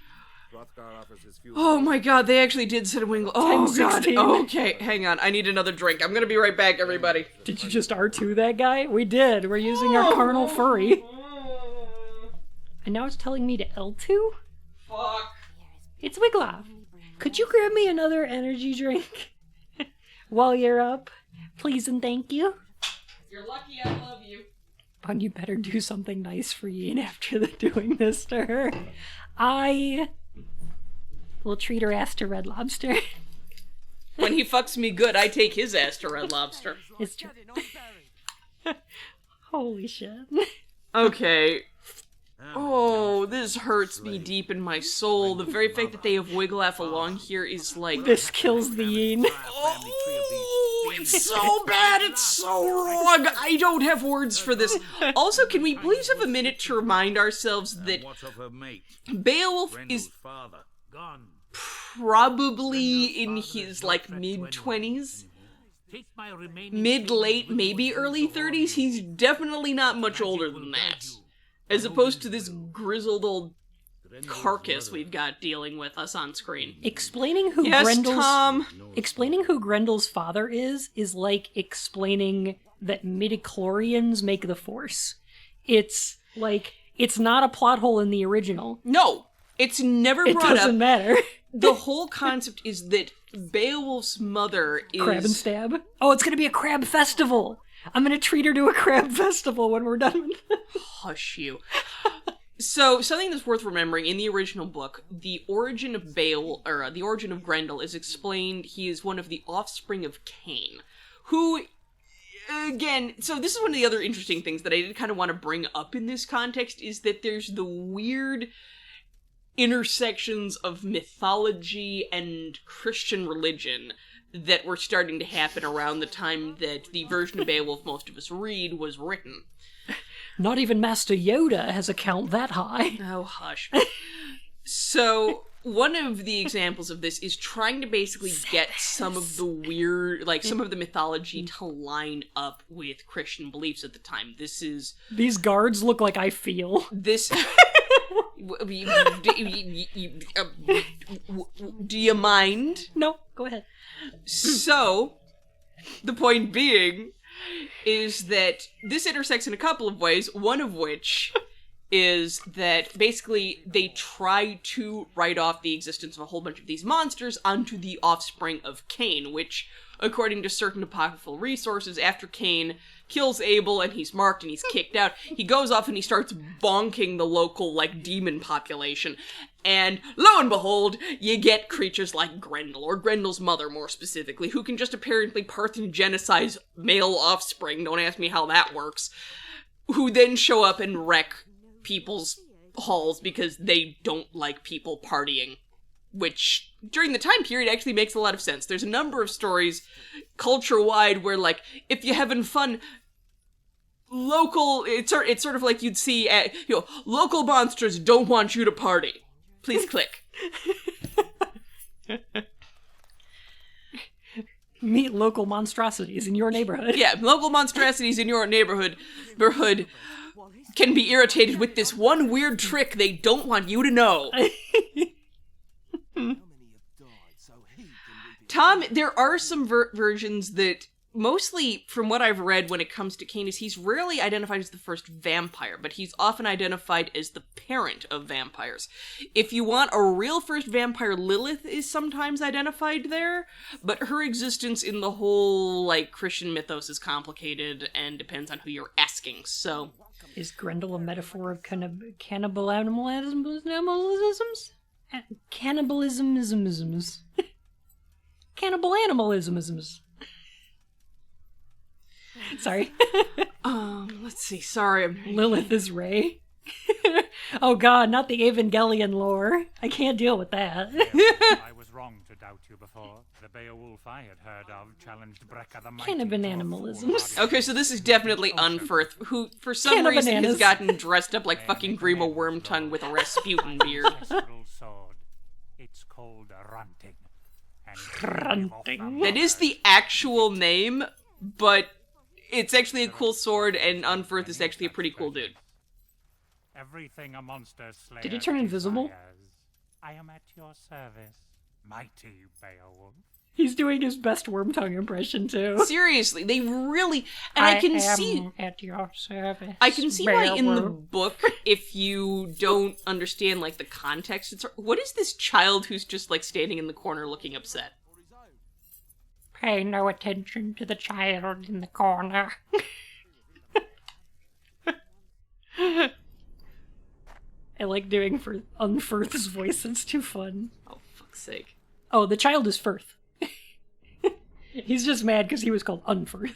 Hrothgar offers his few. Oh my god, they actually did send a Wingle. Oh 10-16. god. Okay, hang on. I need another drink. I'm gonna be right back, everybody. Did you just R2 that guy? We did. We're using our carnal furry. And now it's telling me to L2? Fuck. It's Wiglaf. Could you grab me another energy drink while you're up? Please and thank you. You're lucky I love you. Bun, you better do something nice for Yeen after doing this to her. I will treat her ass to Red Lobster. When he fucks me good, I take his ass to Red Lobster. It's true. Holy shit. Okay. Oh, this hurts me deep in my soul. The very fact that they have Wigglytuff along here is like... This kills the Yeen. Oh, it's so bad, it's so wrong. I don't have words for this. Also, can we please have a minute to remind ourselves that BeOwOlf is probably in his, like, mid-20s? Mid-late, maybe early 30s? He's definitely not much older than that. As opposed to this grizzled old carcass we've got dealing with us on screen. Explaining who Explaining who Grendel's father is like explaining that midichlorians make the Force. It's like, it's not a plot hole in the original. No! It's never brought up. It doesn't matter. The whole concept is that BeOwOlf's mother is... Crab and stab? Oh, it's gonna be a crab festival! I'm gonna treat her to a crab festival when we're done with this. Hush you. So, something that's worth remembering, in the original book, the origin of the origin of Grendel is explained. He is one of the offspring of Cain, who, again, so this is one of the other interesting things that I did kind of want to bring up in this context, is that there's the weird intersections of mythology and Christian religion that were starting to happen around the time that the version of BeOwOlf most of us read was written. Not even Master Yoda has a count that high. Oh, hush. So, one of the examples of this is trying to basically get some of the weird, like, some of the mythology to line up with Christian beliefs at the time. This is... These guards look like I feel. This... Do you mind? No, go ahead. So, the point being is that this intersects in a couple of ways, one of which is that basically they try to write off the existence of a whole bunch of these monsters onto the offspring of Cain, which, according to certain apocryphal resources, after Cain kills Abel and he's marked and he's kicked out, he goes off and he starts bonking the local, like, demon population. And lo and behold, you get creatures like Grendel, or Grendel's mother more specifically, who can just apparently parthenogenize male offspring, don't ask me how that works, who then show up and wreck people's halls because they don't like people partying. Which, during the time period, actually makes a lot of sense. There's a number of stories, culture-wide, where, like, if you're having fun, it's sort of like you'd see, local monsters don't want you to party. Please click. Meet local monstrosities in your neighborhood. Yeah, local monstrosities in your neighborhood can be irritated with this one weird trick they don't want you to know. Tom, there are some versions that, mostly from what I've read when it comes to Cain, is he's rarely identified as the first vampire, but he's often identified as the parent of vampires. If you want a real first vampire, Lilith is sometimes identified there, but her existence in the whole, like, Christian mythos is complicated and depends on who you're asking, so... Is Grendel a metaphor of cannibal animalisms? Cannibalisms. Cannibal animalisms. Sorry. Let's see, sorry. Lilith is Rey. Oh god, not the Evangelion lore. I can't deal with that. I was wrong to doubt you before. The BeOwOlf I had heard of challenged Brekka the Mighty. Cannibal animalisms. Okay, so this is definitely Unferth, who for some reason has gotten dressed up like fucking Grima Wormtongue with a Rasputin beard. Sword. It's called Runting. Runting. That is the actual name, but it's actually a cool sword, and Unferth is actually a pretty cool dude. Everything a monster slayer Did it turn invisible? desires, I am at your service, mighty BeOwOlf. He's doing his best Wormtongue impression, too. Seriously, they really... And I can see... at your service. I can see why in the Beowulf. book, if you don't understand, like, the context, it's... What is this child who's just, like, standing in the corner looking upset? Pay no attention to the child in the corner. I like doing for Unferth's voice, it's too fun. Oh, fuck's sake. Oh, the child is Firth. He's just mad because he was called Unferth.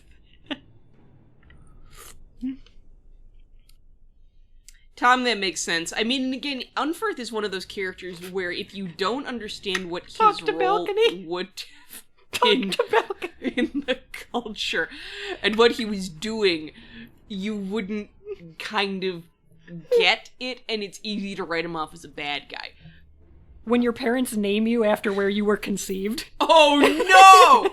Tom, that makes sense. I mean, again, Unferth is one of those characters where if you don't understand what Talk his to role Balcony. would have been in the culture and what he was doing, you wouldn't kind of get it, and it's easy to write him off as a bad guy. When your parents name you after where you were conceived. Oh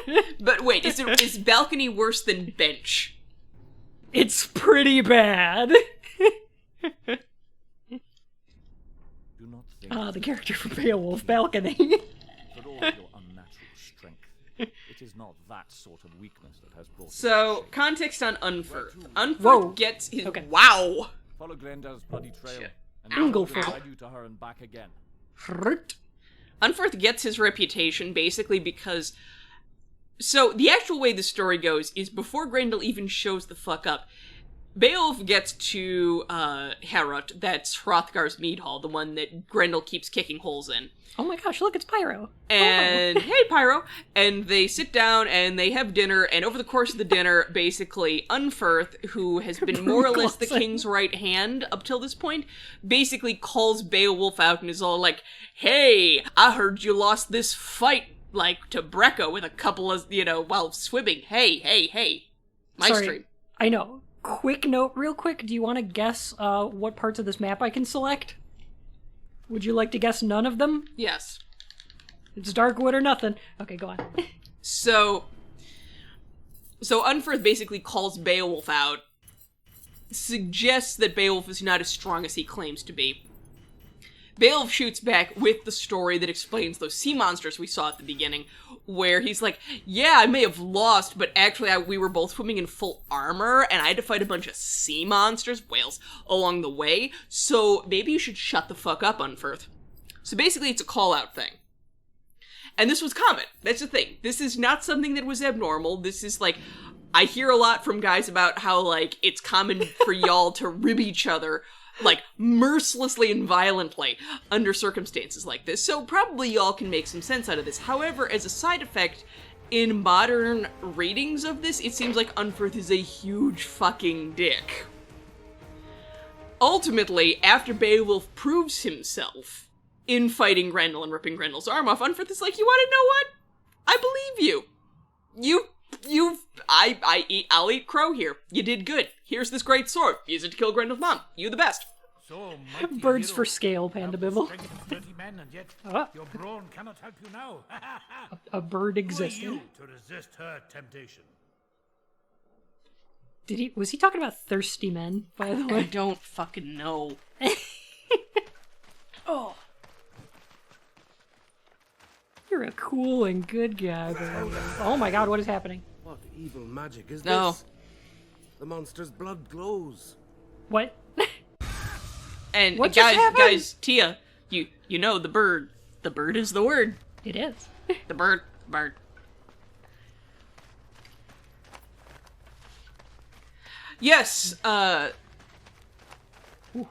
no! But wait, is balcony worse than bench? It's pretty bad. Do not think The character from Beowulf, Balcony. for all your unnatural strength. It is not that sort of weakness that has brought you So, to shame. context on Unferth. Unferth Whoa. gets his... Okay. Wow! Follow Glenda's bloody trail, Shit. and Angleford. I will guide you to her and back again. Unferth gets his reputation basically because... So, the actual way the story goes is before Grendel even shows the fuck up, Beowulf gets to Herot, that's Hrothgar's mead hall, the one that Grendel keeps kicking holes in. Oh my gosh, look, it's Pyro. And, hey, Pyro! And they sit down and they have dinner, and over the course of the dinner, basically, Unferth, who has been more or less the king's right hand up till this point, basically calls Beowulf out and is all like, hey, I heard you lost this fight, like, to Brecca with a couple of, while swimming. Hey. My Sorry, stream. I know. Quick note, real quick, do you want to guess what parts of this map I can select? Would you like to guess none of them? Yes. It's Darkwood or nothing. Okay, go on. So Unferth basically calls Beowulf out, suggests that Beowulf is not as strong as he claims to be. Beowulf shoots back with the story that explains those sea monsters we saw at the beginning, where he's like, yeah, I may have lost, but actually we were both swimming in full armor, and I had to fight a bunch of sea monsters, whales, along the way, so maybe you should shut the fuck up, Unferth. So basically it's a call-out thing. And this was common. That's the thing. This is not something that was abnormal. This is like, I hear a lot from guys about how, like, it's common for y'all to rib each other, like, mercilessly and violently under circumstances like this. So probably y'all can make some sense out of this. However, as a side effect, in modern readings of this, it seems like Unferth is a huge fucking dick. Ultimately, after Beowulf proves himself in fighting Grendel and ripping Grendel's arm off, Unferth is like, you want to know what? I believe you. I'll eat crow here. You did good. Here's this great sword. Use it to kill Grendel's mom. You the best. So, mighty Birds hero, for scale, Panda Bibble. strength of 30 men, and yet Ah. your brawn cannot help you now. A bird Who are existed. you to resist her temptation? Was he talking about thirsty men, by the I way? don't fucking know. Oh. You're a cool and good guy, but... Oh my god, what is happening? What evil magic is No. this? The monster's blood glows. What? And What just happened? guys, Tia, you know the bird. The bird is the word. It is. The bird. Yes, Ooh,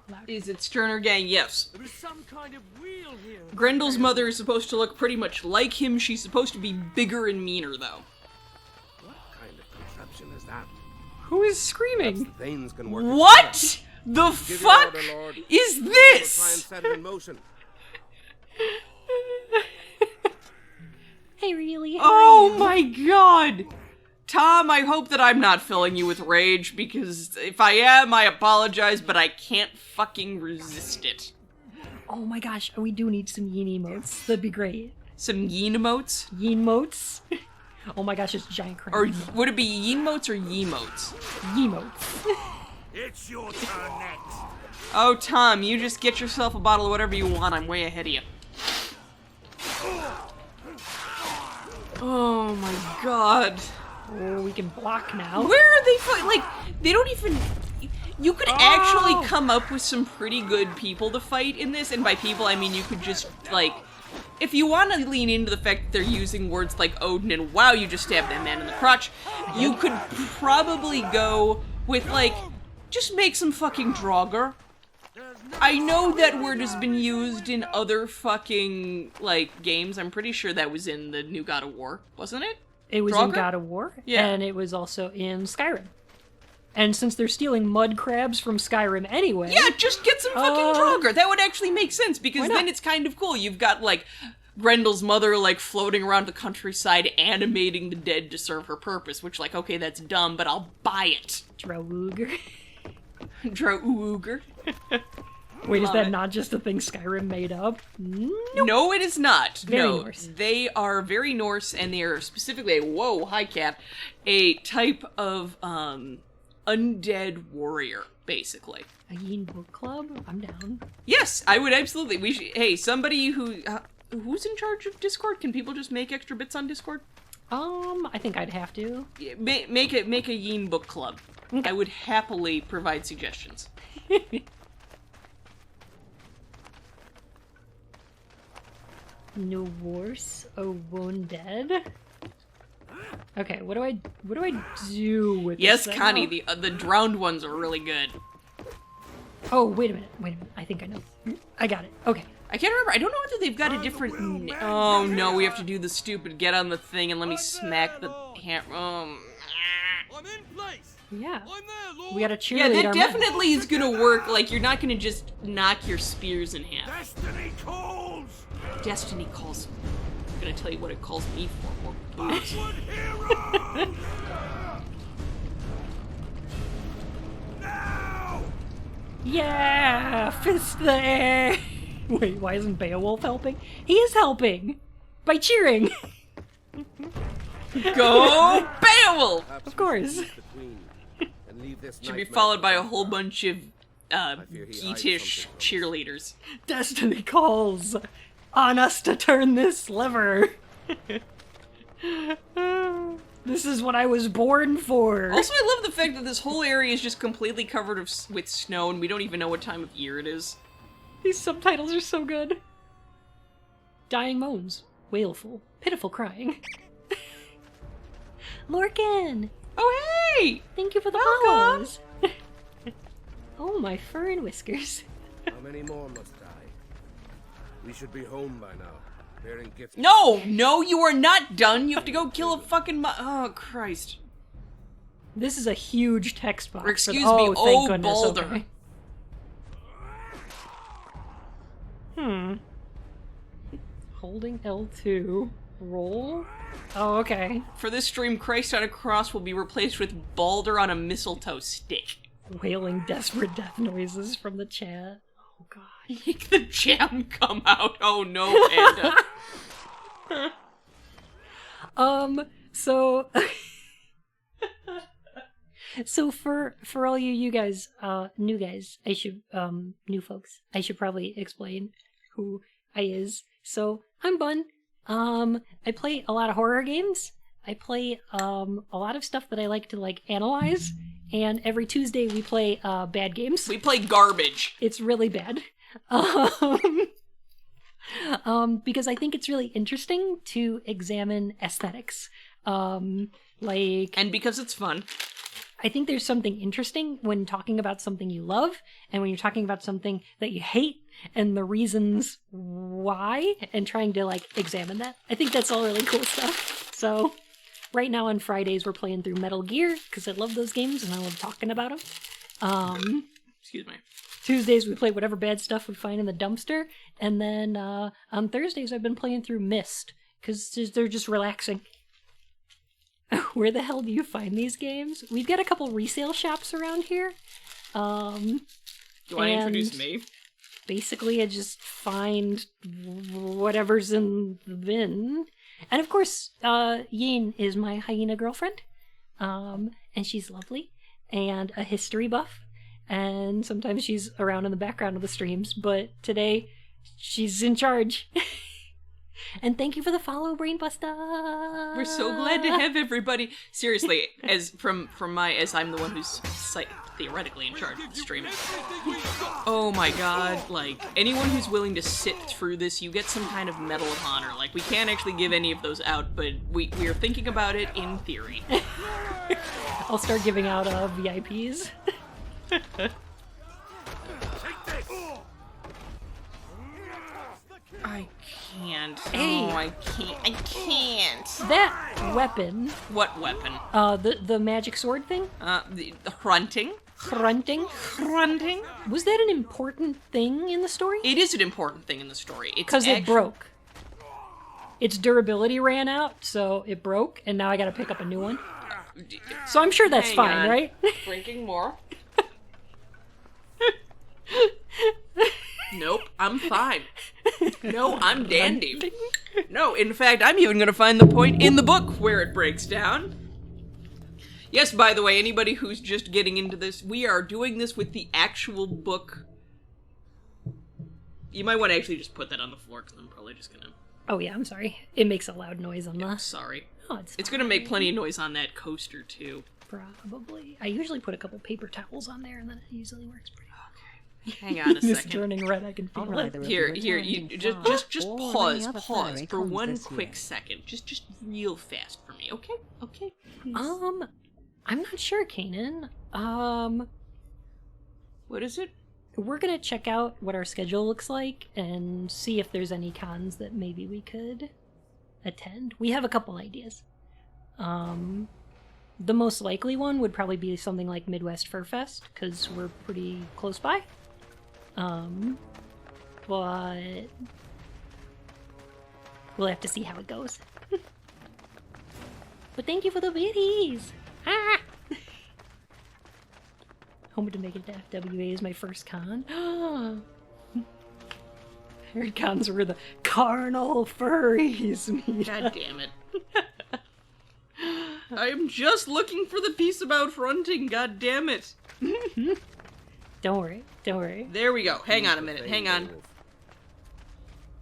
loud. is it Sterner Gang? Yes. There is some kind of wheel here. Grendel's mother is supposed to look pretty much like him. She's supposed to be bigger and meaner, though. What kind of contraption is that? Who is screaming? Thanes can work. What the Give your fuck order, Lord. is We'll try and this? set it in motion. Hey, really? Oh my god! Tom, I hope that I'm not filling you with rage, because if I am, I apologize, but I can't fucking resist it. Oh my gosh, we do need some Yeen emotes. That'd be great. Some Yeen emotes? Yeen motes? Oh my gosh, it's giant crane. Or would it be Yeen motes or Yemotes? Yemotes. It's your turn next. Oh, Tom, you just get yourself a bottle of whatever you want. I'm way ahead of you. Oh my god. Oh, we can block now. Where are they like, they don't even... You could actually come up with some pretty good people to fight in this, and by people I mean you could just, like... If you want to lean into the fact that they're using words like Odin and wow, you just stabbed that man in the crotch, you could probably go with, like, just make some fucking Draugr. I know that word has been used in other fucking, like, games. I'm pretty sure that was in the new God of War, wasn't it? It was Draugr? in God of War, Yeah. and it was also in Skyrim. And since they're stealing mud crabs from Skyrim anyway... Yeah, just get some fucking Draugr. That would actually make sense, because then it's kind of cool. You've got, like, Grendel's mother, like, floating around the countryside animating the dead to serve her purpose, which, like, okay, that's dumb, but I'll buy it. Draugr. Draugr. Wait, is Love that it. not just a thing Skyrim made up? No, it is not. Very no, Norse. They are very Norse, and they are specifically high cap, a type of undead warrior, basically. A Yeen book club? I'm down. Yes, I would absolutely. We should. Hey, somebody who's in charge of Discord? Can people just make extra bits on Discord? I think I'd have to. Yeah, make a Yeen book club. Okay. I would happily provide suggestions. No worse, a wounded. Okay, what do I do with Yes, this thing? Connie, the drowned ones are really good. Oh, wait a minute. I think I know. I got it. Okay. I can't remember. I don't know whether they've got a different. Oh no, we have to do the stupid get on the thing and let me smack the hammer. I'm in place. Yeah. I'm there, Lord. We got a cheerleader. Yeah, that our definitely is gonna work. Like, you're not gonna just knock your spears in half. Destiny calls. Destiny calls. I'm gonna tell you what it calls me for. More booze. Onward, heroes. Now. Yeah! Fist the air! Wait, why isn't BeOwOlf helping? He is helping! By cheering! Go BeOwOlf! Of course. Should be followed by a whole bunch of geetish cheerleaders. Destiny calls on us to turn this lever! This is what I was born for! Also, I love the fact that this whole area is just completely covered with snow and we don't even know what time of year it is. These subtitles are so good. Dying moans. Wailful. Pitiful crying. Lorcan! Oh, hey! Thank you for the Welcome. follows! Oh, my fur and whiskers. How many more must die? We should be home by now. Bearing gifts. No, you are not done. You have to go kill a fucking oh, Christ. This is a huge text box. Or excuse me, thank oh, goodness, Baldur. okay. Holding L2. Roll. Oh, okay. For this stream, Christ on a cross will be replaced with Baldur on a mistletoe stick. Wailing desperate death noises from the chat. Oh, God. Make the jam come out. Oh, no, Panda. So... So for all you guys, new guys, I should, new folks, I should probably explain who I is. So, I'm Bun. I play a lot of horror games. I play, a lot of stuff that I like to, like, analyze. And every Tuesday we play, bad games. We play garbage. It's really bad. Because I think it's really interesting to examine aesthetics. And because it's fun. I think there's something interesting when talking about something you love and when you're talking about something that you hate and the reasons why and trying to, like, examine that. I think that's all really cool stuff. So right now on Fridays we're playing through Metal Gear because I love those games and I love talking about them. Excuse me. Tuesdays we play whatever bad stuff we find in the dumpster. And then on Thursdays I've been playing through Myst because they're just relaxing. Where the hell do you find these games? We've got a couple resale shops around here. Do you want to introduce me? Basically, I just find whatever's in the bin. And of course, Yeen is my hyena girlfriend. And she's lovely. And a history buff. And sometimes she's around in the background of the streams. But today, she's in charge. And thank you for the follow, Brainbuster. We're so glad to have everybody. Seriously, as I'm the one who's theoretically in charge of the stream. Oh my god, like, anyone who's willing to sit through this, you get some kind of Medal of Honor. Like, we can't actually give any of those out, but we are thinking about it in theory. I'll start giving out VIPs. I can't. Hey. Oh, I can't. That weapon. What weapon? The magic sword thing? The grunting. Grunting? Grunting? Was that an important thing in the story? It is an important thing in the story. Because it broke. Its durability ran out, so it broke, and now I gotta pick up a new one. So I'm sure that's fine, right? Drinking more? Nope, I'm fine. No, I'm dandy. No, in fact, I'm even gonna find the point in the book where it breaks down. Yes, by the way, anybody who's just getting into this, we are doing this with the actual book. You might want to actually just put that on the floor, because I'm probably just gonna... Oh yeah, I'm sorry. It makes a loud noise on the... Sorry. Oh, it's gonna make plenty of noise on that coaster, too. Probably. I usually put a couple paper towels on there, and then it usually works pretty well. Hang on a It's second. turning red, I can feel it. Here, you just pause for one quick second. Just real fast for me, okay? Okay. Please. I'm not sure, Kanan. What is it? We're gonna check out what our schedule looks like and see if there's any cons that maybe we could attend. We have a couple ideas. The most likely one would probably be something like Midwest Fur Fest, because we're pretty close by. But we'll have to see how it goes. But thank you for the biddies! Ah! Home to make it to FWA is my first con. I heard cons were the carnal furries meet. God damn it. I'm just looking for the piece about fronting, god damn it. Don't worry, don't worry. There we go. Hang on a minute, hang on.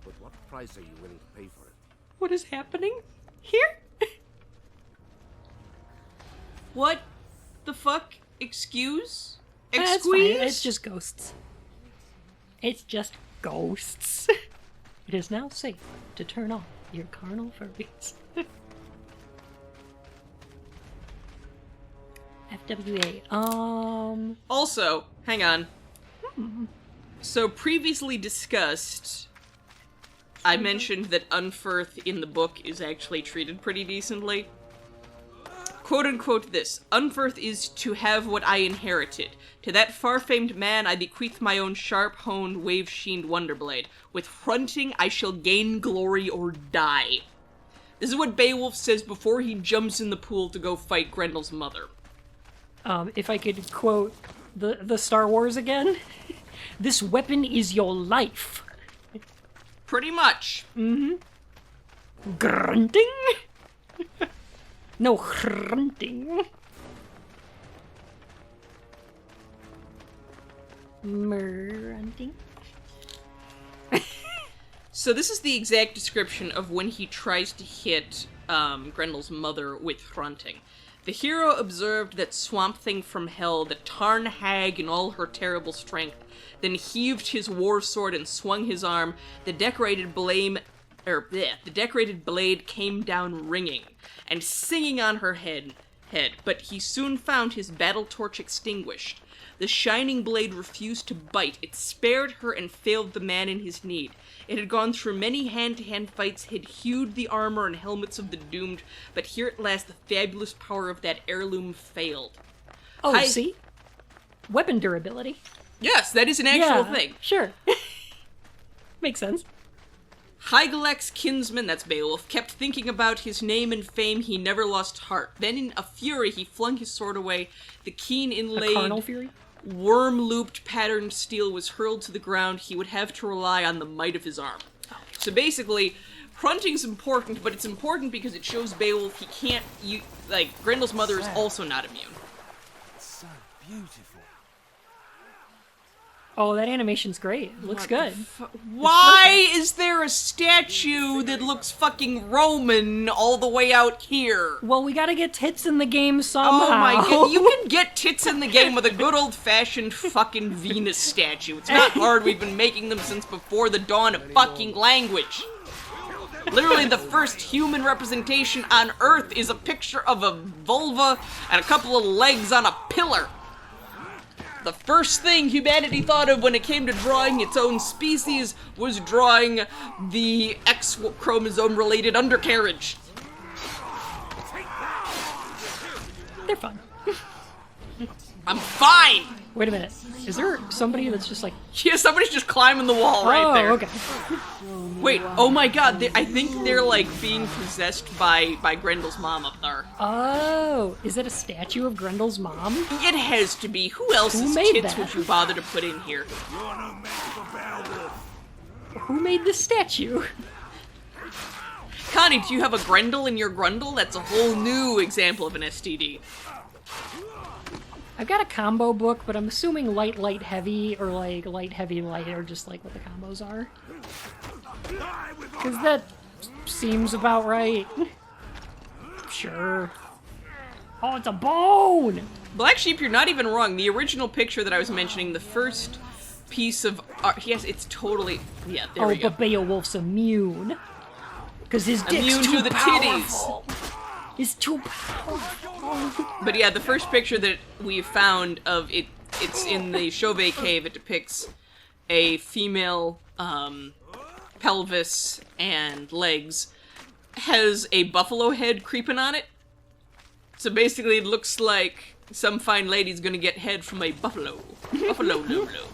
But what price are you willing to pay for it? What is happening here? What the fuck? Excuse? That's Excuse? fine. It's just ghosts. It's just ghosts. It is now safe to turn off your carnal furries. FWA. Also, hang on. So previously discussed, I mentioned that Unferth in the book is actually treated pretty decently. Quote unquote this, Unferth is to have what I inherited. To that far-famed man I bequeath my own sharp-honed, wave-sheened wonderblade. With fronting I shall gain glory or die. This is what BeOwOlf says before he jumps in the pool to go fight Grendel's mother. If I could quote the Star Wars again, this weapon is your life. Pretty much. Mm-hmm. Grunting? No grunting. Grunting. So this is the exact description of when he tries to hit Grendel's mother with fronting. The hero observed that swamp thing from hell, the Tarn hag in all her terrible strength, then heaved his war sword and swung his arm. The decorated blade came down ringing and singing on her head, but he soon found his battle torch extinguished. The shining blade refused to bite. It spared her and failed the man in his need. It had gone through many hand-to-hand fights, had hewed the armor and helmets of the doomed, but here at last the fabulous power of that heirloom failed. Oh, see? Weapon durability. Yes, that is an actual thing. Sure. Makes sense. Hygelac's kinsman, that's BeOwOlf, kept thinking about his name and fame. He never lost heart. Then in a fury, he flung his sword away. The keen inlaid... A carnal fury? Worm-looped patterned steel was hurled to the ground. He would have to rely on the might of his arm. So basically, fronting's important, but it's important because it shows BeOwOlf he can't... Grendel's mother is also not immune. It's so beautiful. Oh, that animation's great. It looks good. Why is there a statue that looks fucking Roman all the way out here? Well, we gotta get tits in the game somehow. Oh my god, you can get tits in the game with a good old-fashioned fucking Venus statue. It's not hard, we've been making them since before the dawn of fucking language. Literally the first human representation on Earth is a picture of a vulva and a couple of legs on a pillar. The first thing humanity thought of when it came to drawing its own species was drawing the X chromosome-related undercarriage. They're fun. I'm fine! Wait a minute. Is there somebody that's just like... Yeah, somebody's just climbing the wall right there. Oh, okay. Wait, oh my god, I think they're like being possessed by Grendel's mom up there. Oh, is it a statue of Grendel's mom? It has to be. Who else's made tits that? would you bother to put in here? Who made this statue? Connie, do you have a Grendel in your Grundle? That's a whole new example of an STD. I've got a combo book, but I'm assuming light, light, heavy, or like light, heavy, light are just like what the combos are. Because that seems about right. Sure. Oh, it's a bone! Black Sheep, you're not even wrong. The original picture that I was mentioning, the first piece of art, yes, it's totally, yeah, there we go. Oh, but BeOwOlf's immune. Because his dick's Immune too to the powerful. titties. He's too powerful. But yeah, the first picture that we found of it, it's in the Chauvet cave. It depicts a female pelvis and legs, has a buffalo head creeping on it. So basically it looks like some fine lady's gonna get head from a buffalo. Buffalo lolo.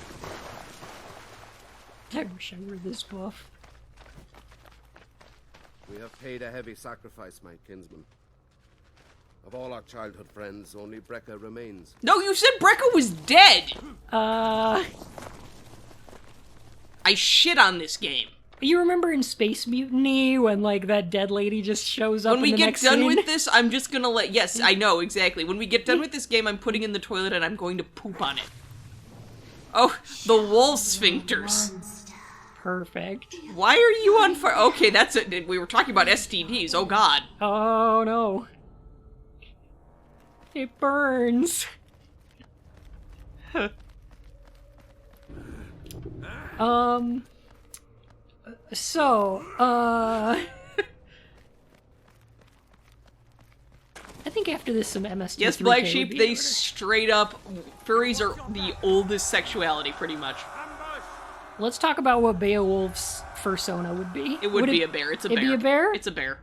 I wish I were this buff. We have paid a heavy sacrifice, my kinsman. Of all our childhood friends, only Brekka remains. No, you said Brekka was dead! I shit on this game. You remember in Space Mutiny when, like, that dead lady just shows up When we in the get next done scene? with this, I'm just gonna let... Yes, I know, exactly. When we get done with this game, I'm putting in the toilet and I'm going to poop on it. Oh, the wall sphincters. Perfect. Why are you on fire? Okay, that's it. We were talking about STDs. Oh, God. Oh, no. It burns. I think after this, some MST3K Yes, Black would Sheep, be they in order. straight up... Furries are the oldest sexuality, pretty much. Let's talk about what BeOwOlf's fursona would be. It would be a bear. It's a bear. It'd be a bear? It's a bear.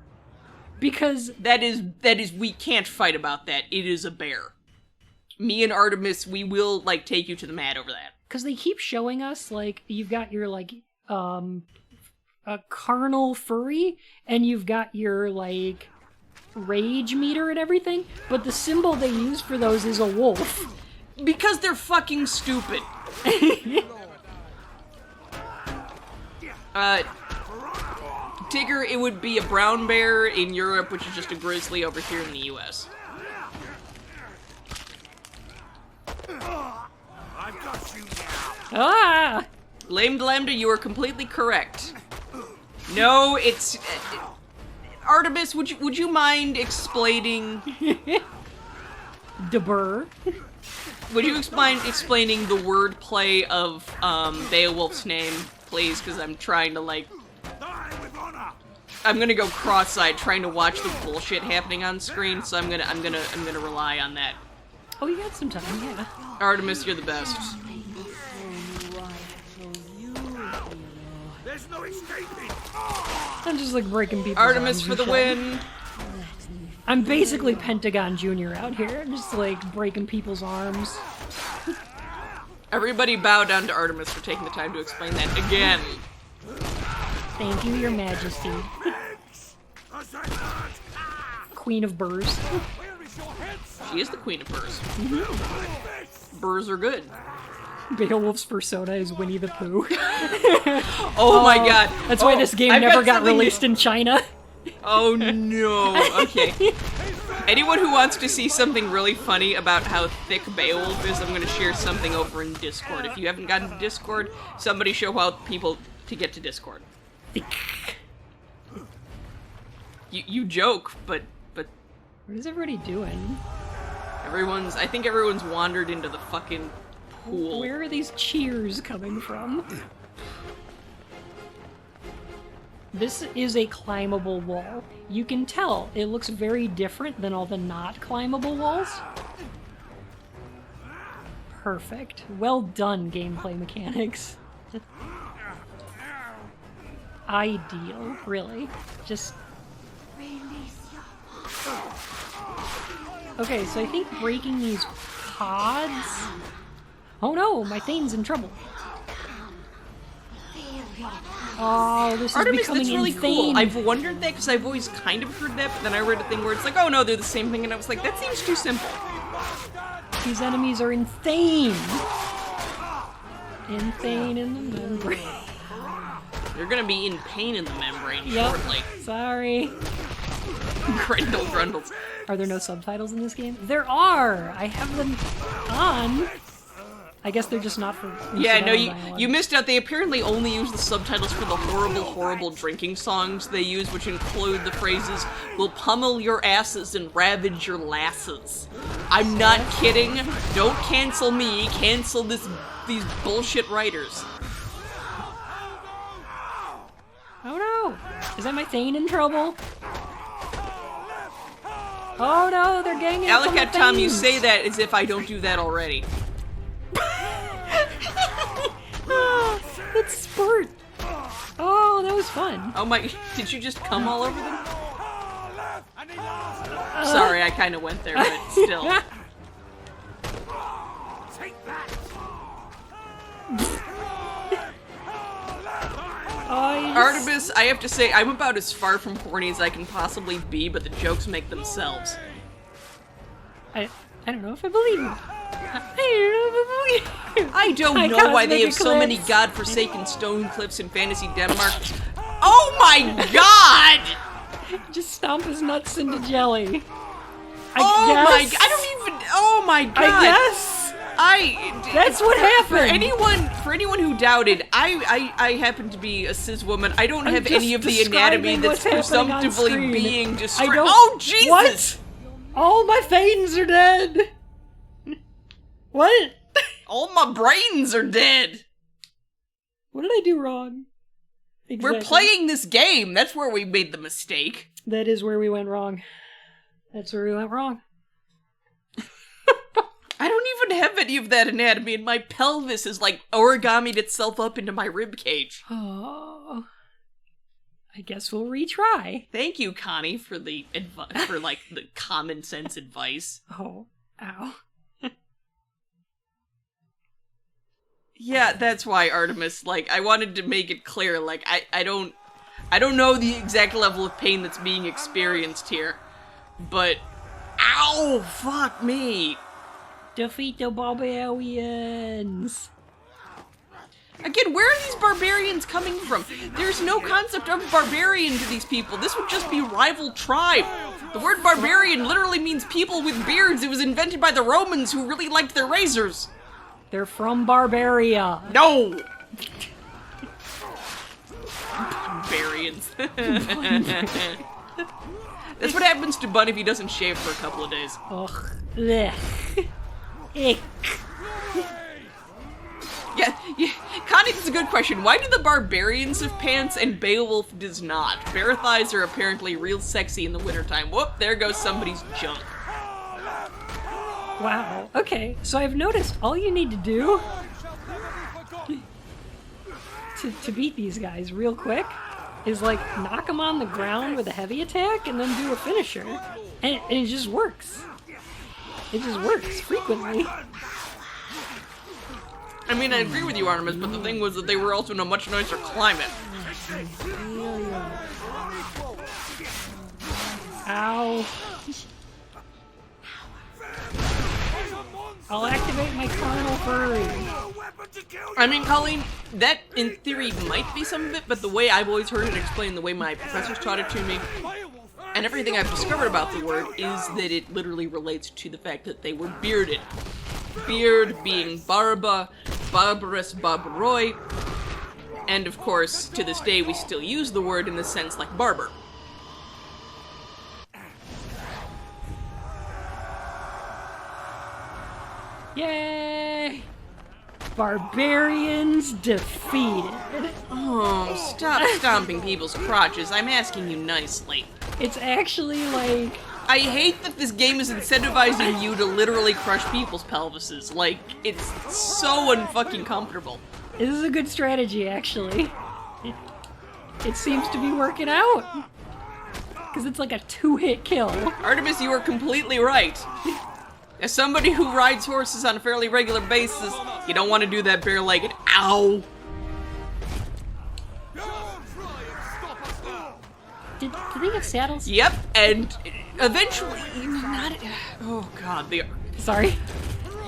Because... That is, we can't fight about that. It is a bear. Me and Artemis, we will, like, take you to the mat over that. Because they keep showing us, like, you've got your, like, a carnal furry, and you've got your, like, rage meter and everything, but the symbol they use for those is a wolf. Because they're fucking stupid. Tigger, it would be a brown bear in Europe, which is just a grizzly over here in the US. I've got you now. Ah! Lame Lambda, you are completely correct. No, it's... Artemis, would you mind explaining... Debur. Would you mind explaining the wordplay of BeOwOlf's name, please? Because I'm trying to, like... I'm gonna go cross-eyed trying to watch the bullshit happening on screen, so I'm gonna rely on that. Oh, you got some time, yeah. Artemis, you're the best. There's no escaping. I'm just like breaking people's Artemis arms for and the shit. win. I'm basically Pentagon Jr. out here. I'm just like breaking people's arms. Everybody bow down to Artemis for taking the time to explain that again. Thank you, Your Majesty. Queen of Burrs. She is the queen of burrs. Burrs are good. BeOwOlf's persona is Winnie the Pooh. Oh my god. That's why this game I've never got got something released in China. Oh no. Okay. Anyone who wants to see something really funny about how thick BeOwOlf is, I'm going to share something over in Discord. If you haven't gotten to Discord, somebody show how people to get to Discord. You joke, but What is everybody doing? I think everyone's wandered into the fucking pool. Where are these cheers coming from? This is a climbable wall. You can tell it looks very different than all the not climbable walls. Perfect. Well done, gameplay mechanics. Ideal, really. Just... Okay, so I think breaking these pods... Oh no, my Thane's in trouble. Oh, this is Artemis, becoming that's really insane. cool. I've wondered that because I've always kind of heard that, but then I read a thing where it's like, oh no, they're the same thing, and I was like, that seems too simple. These enemies are insane. Insane in the membrane. You're gonna be in pain in the membrane Yep. shortly. Sorry. Grendel Grundles. Are there no subtitles in this game? There are! I have them on. I guess they're just not for... Yeah, no, you missed out. They apparently only use the subtitles for the horrible, horrible drinking songs they use, which include the phrases, "We'll pummel your asses and ravage your lasses." I'm not kidding. Don't cancel me. Cancel these bullshit writers. Oh no! Is that my Thane in trouble? Oh no, they're ganging up on the Alacat Tom, you Thanes. say that as if I don't do that already. Oh, that's sport. Oh, that was fun. Oh my, did you just come all over them? Sorry, I kind of went there, but still. Artemis, I have to say, I'm about as far from horny as I can possibly be, but the jokes make themselves. I don't know if I believe you. I don't know why they have so many godforsaken stone cliffs in fantasy Denmark. Oh my god! Just stomp his nuts into jelly. I don't even. Oh my god! I guess. That's what happened. For anyone who doubted, I happen to be a cis woman. I don't have any of the anatomy that's presumptively being destroyed. Oh Jesus! What? All my Thanes are dead. What? All my brains are dead. What did I do wrong? Exactly. We're playing this game. That's where we made the mistake. That is where we went wrong. That's where we went wrong. I don't even have any of that anatomy, and my pelvis is like origamied itself up into my rib cage. Oh, I guess we'll retry. Thank you, Connie, for the the common sense advice. Oh, ow. Yeah, that's why, Artemis. Like, I wanted to make it clear. Like, I don't know the exact level of pain that's being experienced here, but ow, fuck me. Defeat the barbarians. Again, where are these barbarians coming from? There's no concept of barbarian to these people. This would just be rival tribe. The word barbarian literally means people with beards. It was invented by the Romans who really liked their razors. They're from Barbaria. No! Barbarians. That's what happens to Bun if he doesn't shave for a couple of days. Ugh. Blech. Ick. Yeah, Connie, that's a good question. Why do the barbarians have pants and BeOwOlf does not? Bare thighs are apparently real sexy in the wintertime. Whoop, there goes somebody's junk. Wow. Okay, so I've noticed all you need to do to beat these guys real quick is like knock them on the ground with a heavy attack and then do a finisher. And it just works. It just works frequently. I mean, I agree with you, Artemis, but the thing was that they were also in a much nicer climate. Ow. I'll activate my carnal furry. I mean, Colleen, that in theory might be some of it, but the way I've always heard it explained, the way my professors taught it to me, And everything I've discovered about the word is that it literally relates to the fact that they were bearded. Beard being barba, barbarous, barbaroi, and of course, to this day we still use the word in the sense like barber. Yay! Barbarians defeated. Oh, stop stomping people's crotches. I'm asking you nicely. It's actually like... I hate that this game is incentivizing you to literally crush people's pelvises. Like, it's so unfucking comfortable. This is a good strategy, actually. It seems to be working out. Because it's like a 2-hit kill. Artemis, you are completely right. As somebody who rides horses on a fairly regular basis, you don't want to do that bare-legged. Ow! Did they have saddles? Yep, and eventually, oh god, Sorry.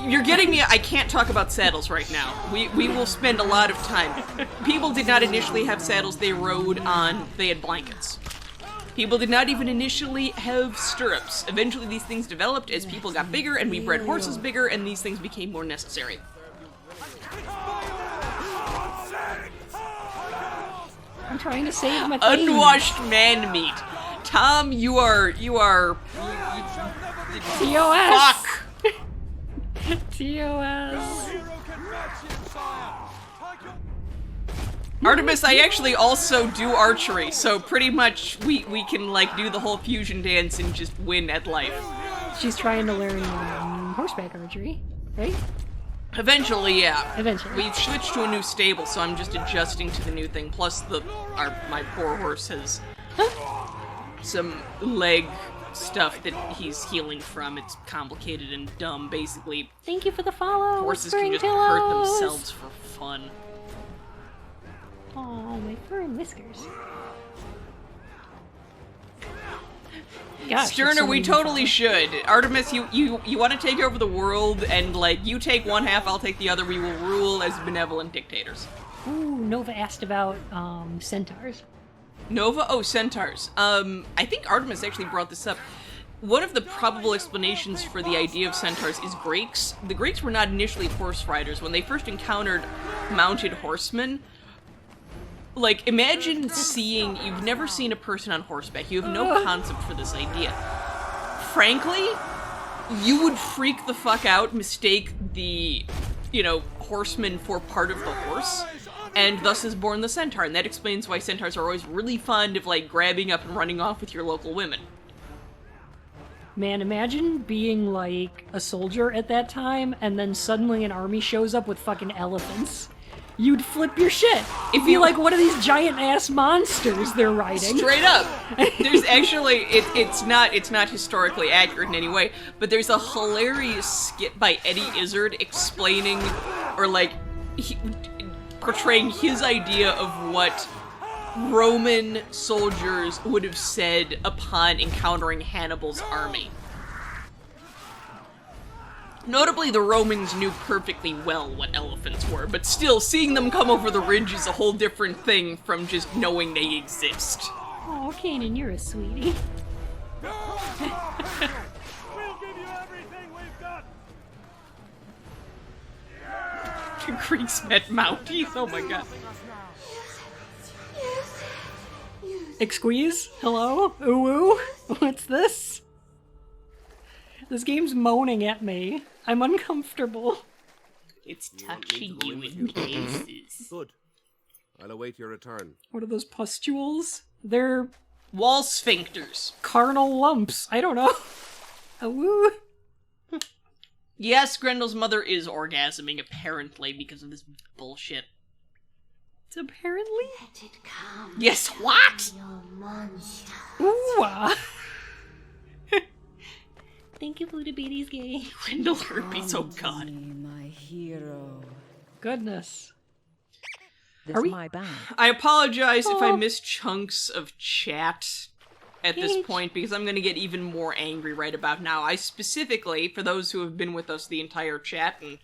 You're getting me. I can't talk about saddles right now. We will spend a lot of time. People did not initially have saddles they rode on. They had blankets. People did not even initially have stirrups. Eventually these things developed as people got bigger and we bred horses bigger and these things became more necessary. I'm trying to save my thing. Unwashed man meat. Tom, you are TOS! Fuck! TOS. Artemis, I actually also do archery, so pretty much we can like do the whole fusion dance and just win at life. She's trying to learn horseback archery, right? Eventually, yeah. Eventually. We've switched to a new stable, so I'm just adjusting to the new thing. Plus, my poor horse has some leg stuff that he's healing from. It's complicated and dumb. Basically, thank you for the follow. Horses can just hurt themselves for fun. Oh, my fur and whiskers. Gosh, Sterner, we totally should. Artemis, you want to take over the world, and like you take one half, I'll take the other. We will rule as benevolent dictators. Ooh, Nova asked about centaurs. Nova? Oh, centaurs. I think Artemis actually brought this up. One of the probable explanations for the idea of centaurs is Greeks. The Greeks were not initially horse riders. When they first encountered mounted horsemen, like, imagine seeing, you've never seen a person on horseback, you have no concept for this idea. Frankly, you would freak the fuck out, mistake the, horseman for part of the horse, and thus is born the centaur, and that explains why centaurs are always really fond of, like, grabbing up and running off with your local women. Man, imagine being, like, a soldier at that time, and then suddenly an army shows up with fucking elephants. You'd flip your shit. It'd be like one of these giant-ass monsters they're riding. Straight up. There's actually, it's not historically accurate in any way, but there's a hilarious skit by Eddie Izzard explaining, or like, portraying his idea of what Roman soldiers would have said upon encountering Hannibal's army. Notably, the Romans knew perfectly well what elephants were, but still, seeing them come over the ridge is a whole different thing from just knowing they exist. Oh, Kanan, you're a sweetie. We'll give you everything we've got. Greeks met Mounties, oh my god. Exqueeze? Hello? Ooh, what's this? This game's moaning at me. I'm uncomfortable. It's touching you in places. Good. I'll await your return. What are those pustules? They're wall sphincters. Carnal lumps. I don't know. Ooh. Yes, Grendel's mother is orgasming, apparently, because of this bullshit. It's apparently? Let it come. Yes, what? Your monster. Ooh. Thank you, Buddha Beatty's gay. Grendel herpes, oh god. My hero. Goodness. This Are we? my band. I apologize if I miss chunks of chat at this Peach. point, because I'm going to get even more angry right about now. I specifically, for those who have been with us the entire chat, and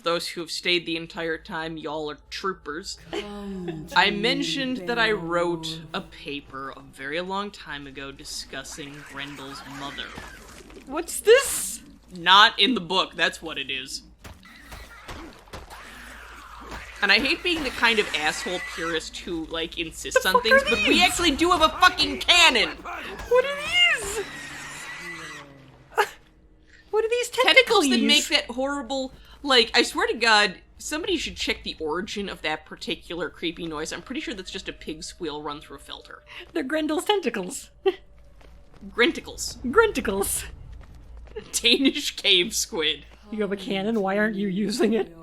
those who have stayed the entire time, y'all are troopers. I mentioned that I wrote a paper a very long time ago discussing Grendel's mother. What's this? Not in the book, that's what it is. And I hate being the kind of asshole purist who, like, insists on things, but we actually do have a fucking cannon! What are these? What are these Tentacles that make that horrible... Like, I swear to God, somebody should check the origin of that particular creepy noise. I'm pretty sure that's just a pig squeal run through a filter. They're Grendel's tentacles. Grinticles. Grinticles. Danish cave squid. You have a cannon, why aren't you using it?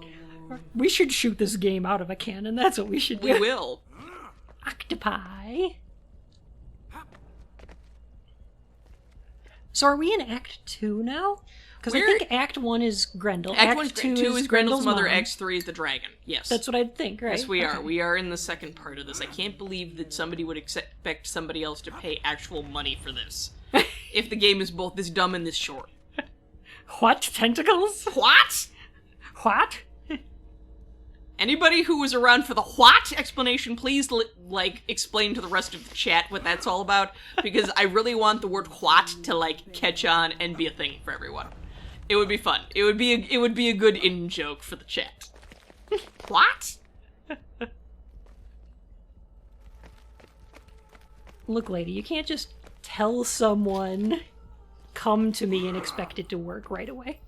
We should shoot this game out of a cannon, that's what we should do. We will. Octopi. So are we in Act 2 now? Because I think Act 1 is Grendel. Act 2 is Grendel's mother, mom. Act 3 is the dragon. Yes. That's what I'd think, right? Yes, we are. We are in the second part of this. I can't believe that somebody would expect somebody else to pay actual money for this. If the game is both this dumb and this short. What? Tentacles? What? What? Anybody who was around for the what explanation, please, like, explain to the rest of the chat what that's all about, because I really want the word what to, like, catch on and be a thing for everyone. It would be fun. It would be a good in-joke for the chat. What? Look, lady, you can't just tell someone, come to me and expect it to work right away.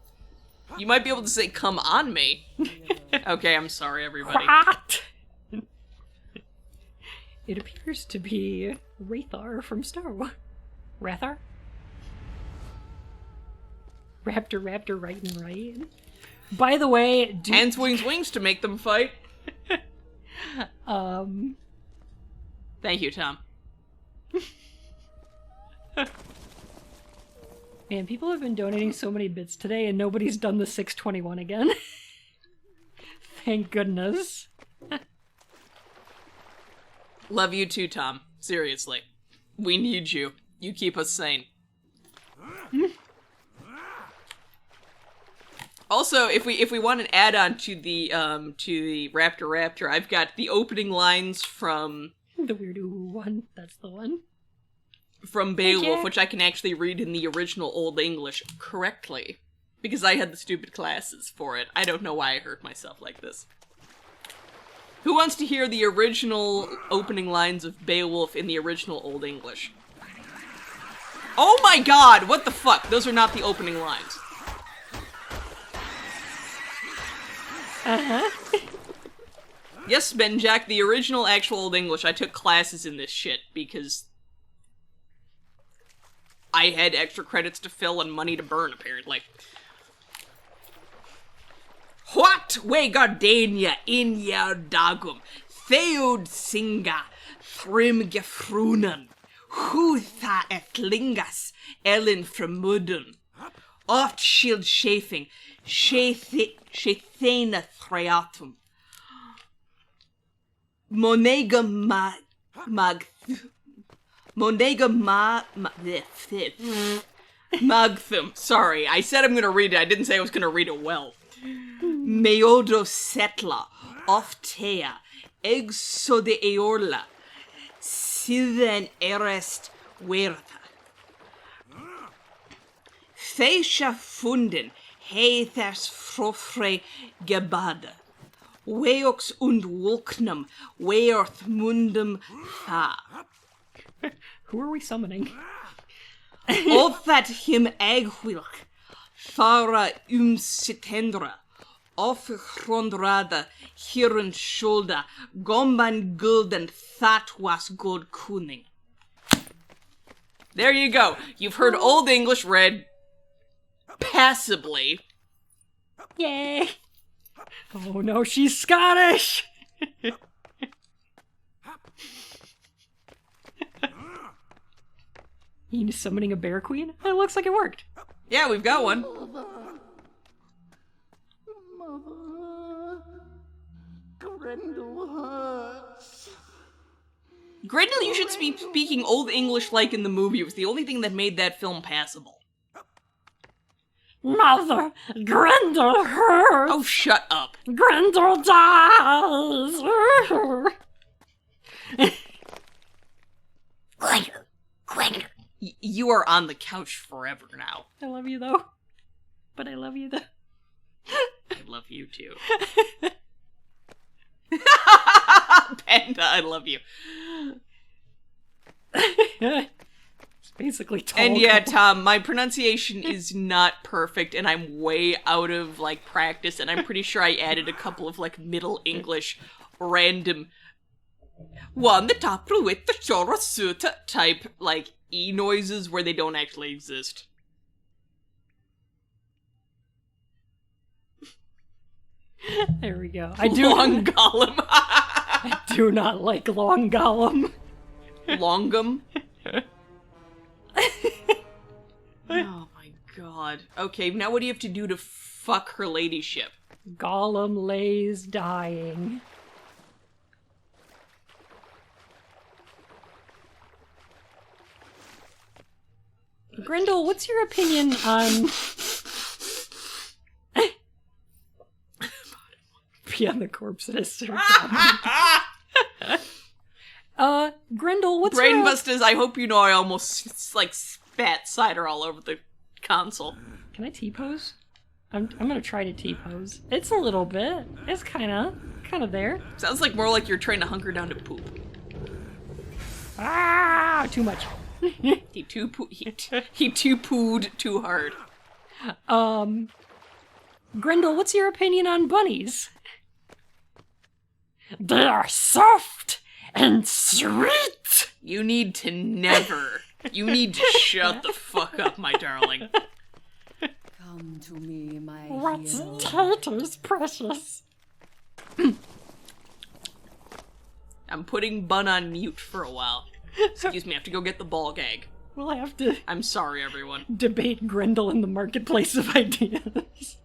You might be able to say, come on me. Okay, I'm sorry, everybody. What? It appears to be Rathar from Star Wars. Rathar? Raptor, right and right. By the way, hands, wings to make them fight. Thank you, Tom. Man, people have been donating so many bits today and nobody's done the 621 again. Thank goodness. Love you too, Tom. Seriously. We need you. You keep us sane. Also, if we want an add-on to the Raptor, I've got the opening lines from the weird ooh one. That's the one. From BeOwOlf, which I can actually read in the original Old English correctly. Because I had the stupid classes for it. I don't know why I hurt myself like this. Who wants to hear the original opening lines of BeOwOlf in the original Old English? Oh my god, what the fuck? Those are not the opening lines. Uh-huh. Yes, Benjack, the original actual Old English. I took classes in this shit because I had extra credits to fill and money to burn, apparently. What way gardenia in your dagum, theod singa, thrim gefrunen, hu tha etlingas, ellen fremuden, oft shield chafing, shathena threatum, monega Magthum. Sorry, I said I'm gonna read it. I didn't say I was gonna read it well. Meodo setla, oftea, exode eorla, siden erest werta. Feisha funden, heithers frofre gebade. Weox und wolknum, weorth mundum fa. Who are we summoning? Of that him egwilk, fara sitendra, of grondrada, hieren shoulder, gomban gulden, that was good kuning. There you go. You've heard Old English read passably. Yay! Oh no, she's Scottish! You summoning a bear queen? It looks like it worked. Yeah, we've got one. Mother, Grendel hurts. Grendel, you should be speaking Old English like in the movie. It was the only thing that made that film passable. Mother, Grendel hurts. Oh, shut up. Grendel dies. Grendel. You are on the couch forever now. I love you though. But I love you though. I love you too. Panda, I love you. It's basically tall. And yeah, Tom, my pronunciation is not perfect, and I'm way out of, like, practice, and I'm pretty sure I added a couple of, like, Middle English random one the top with the chorasuta type, like, E noises where they don't actually exist. There we go. I do Long Gollum. I do not like Long Gollum. Longum. Oh my god. Okay, now what do you have to do to fuck her ladyship? Gollum lays dying. Grendel, what's your opinion on... Beyond the corpse that is Sir Grendel, what's your... Brainbusters, I hope you know I almost, like, spat cider all over the console. Can I T-pose? I'm gonna try to T-pose. It's a little bit. It's kinda there. Sounds like more like you're trying to hunker down to poop. Ah, too much. He two-pooed too hard. Grendel, what's your opinion on bunnies? They are soft and sweet. You need to never. You need to shut the fuck up, my darling. Come to me, my What's hero. taters, precious? I'm putting Bun on mute for a while. Excuse me, I have to go get the ball gag. We'll have to I'm sorry, everyone. debate Grendel in the marketplace of ideas.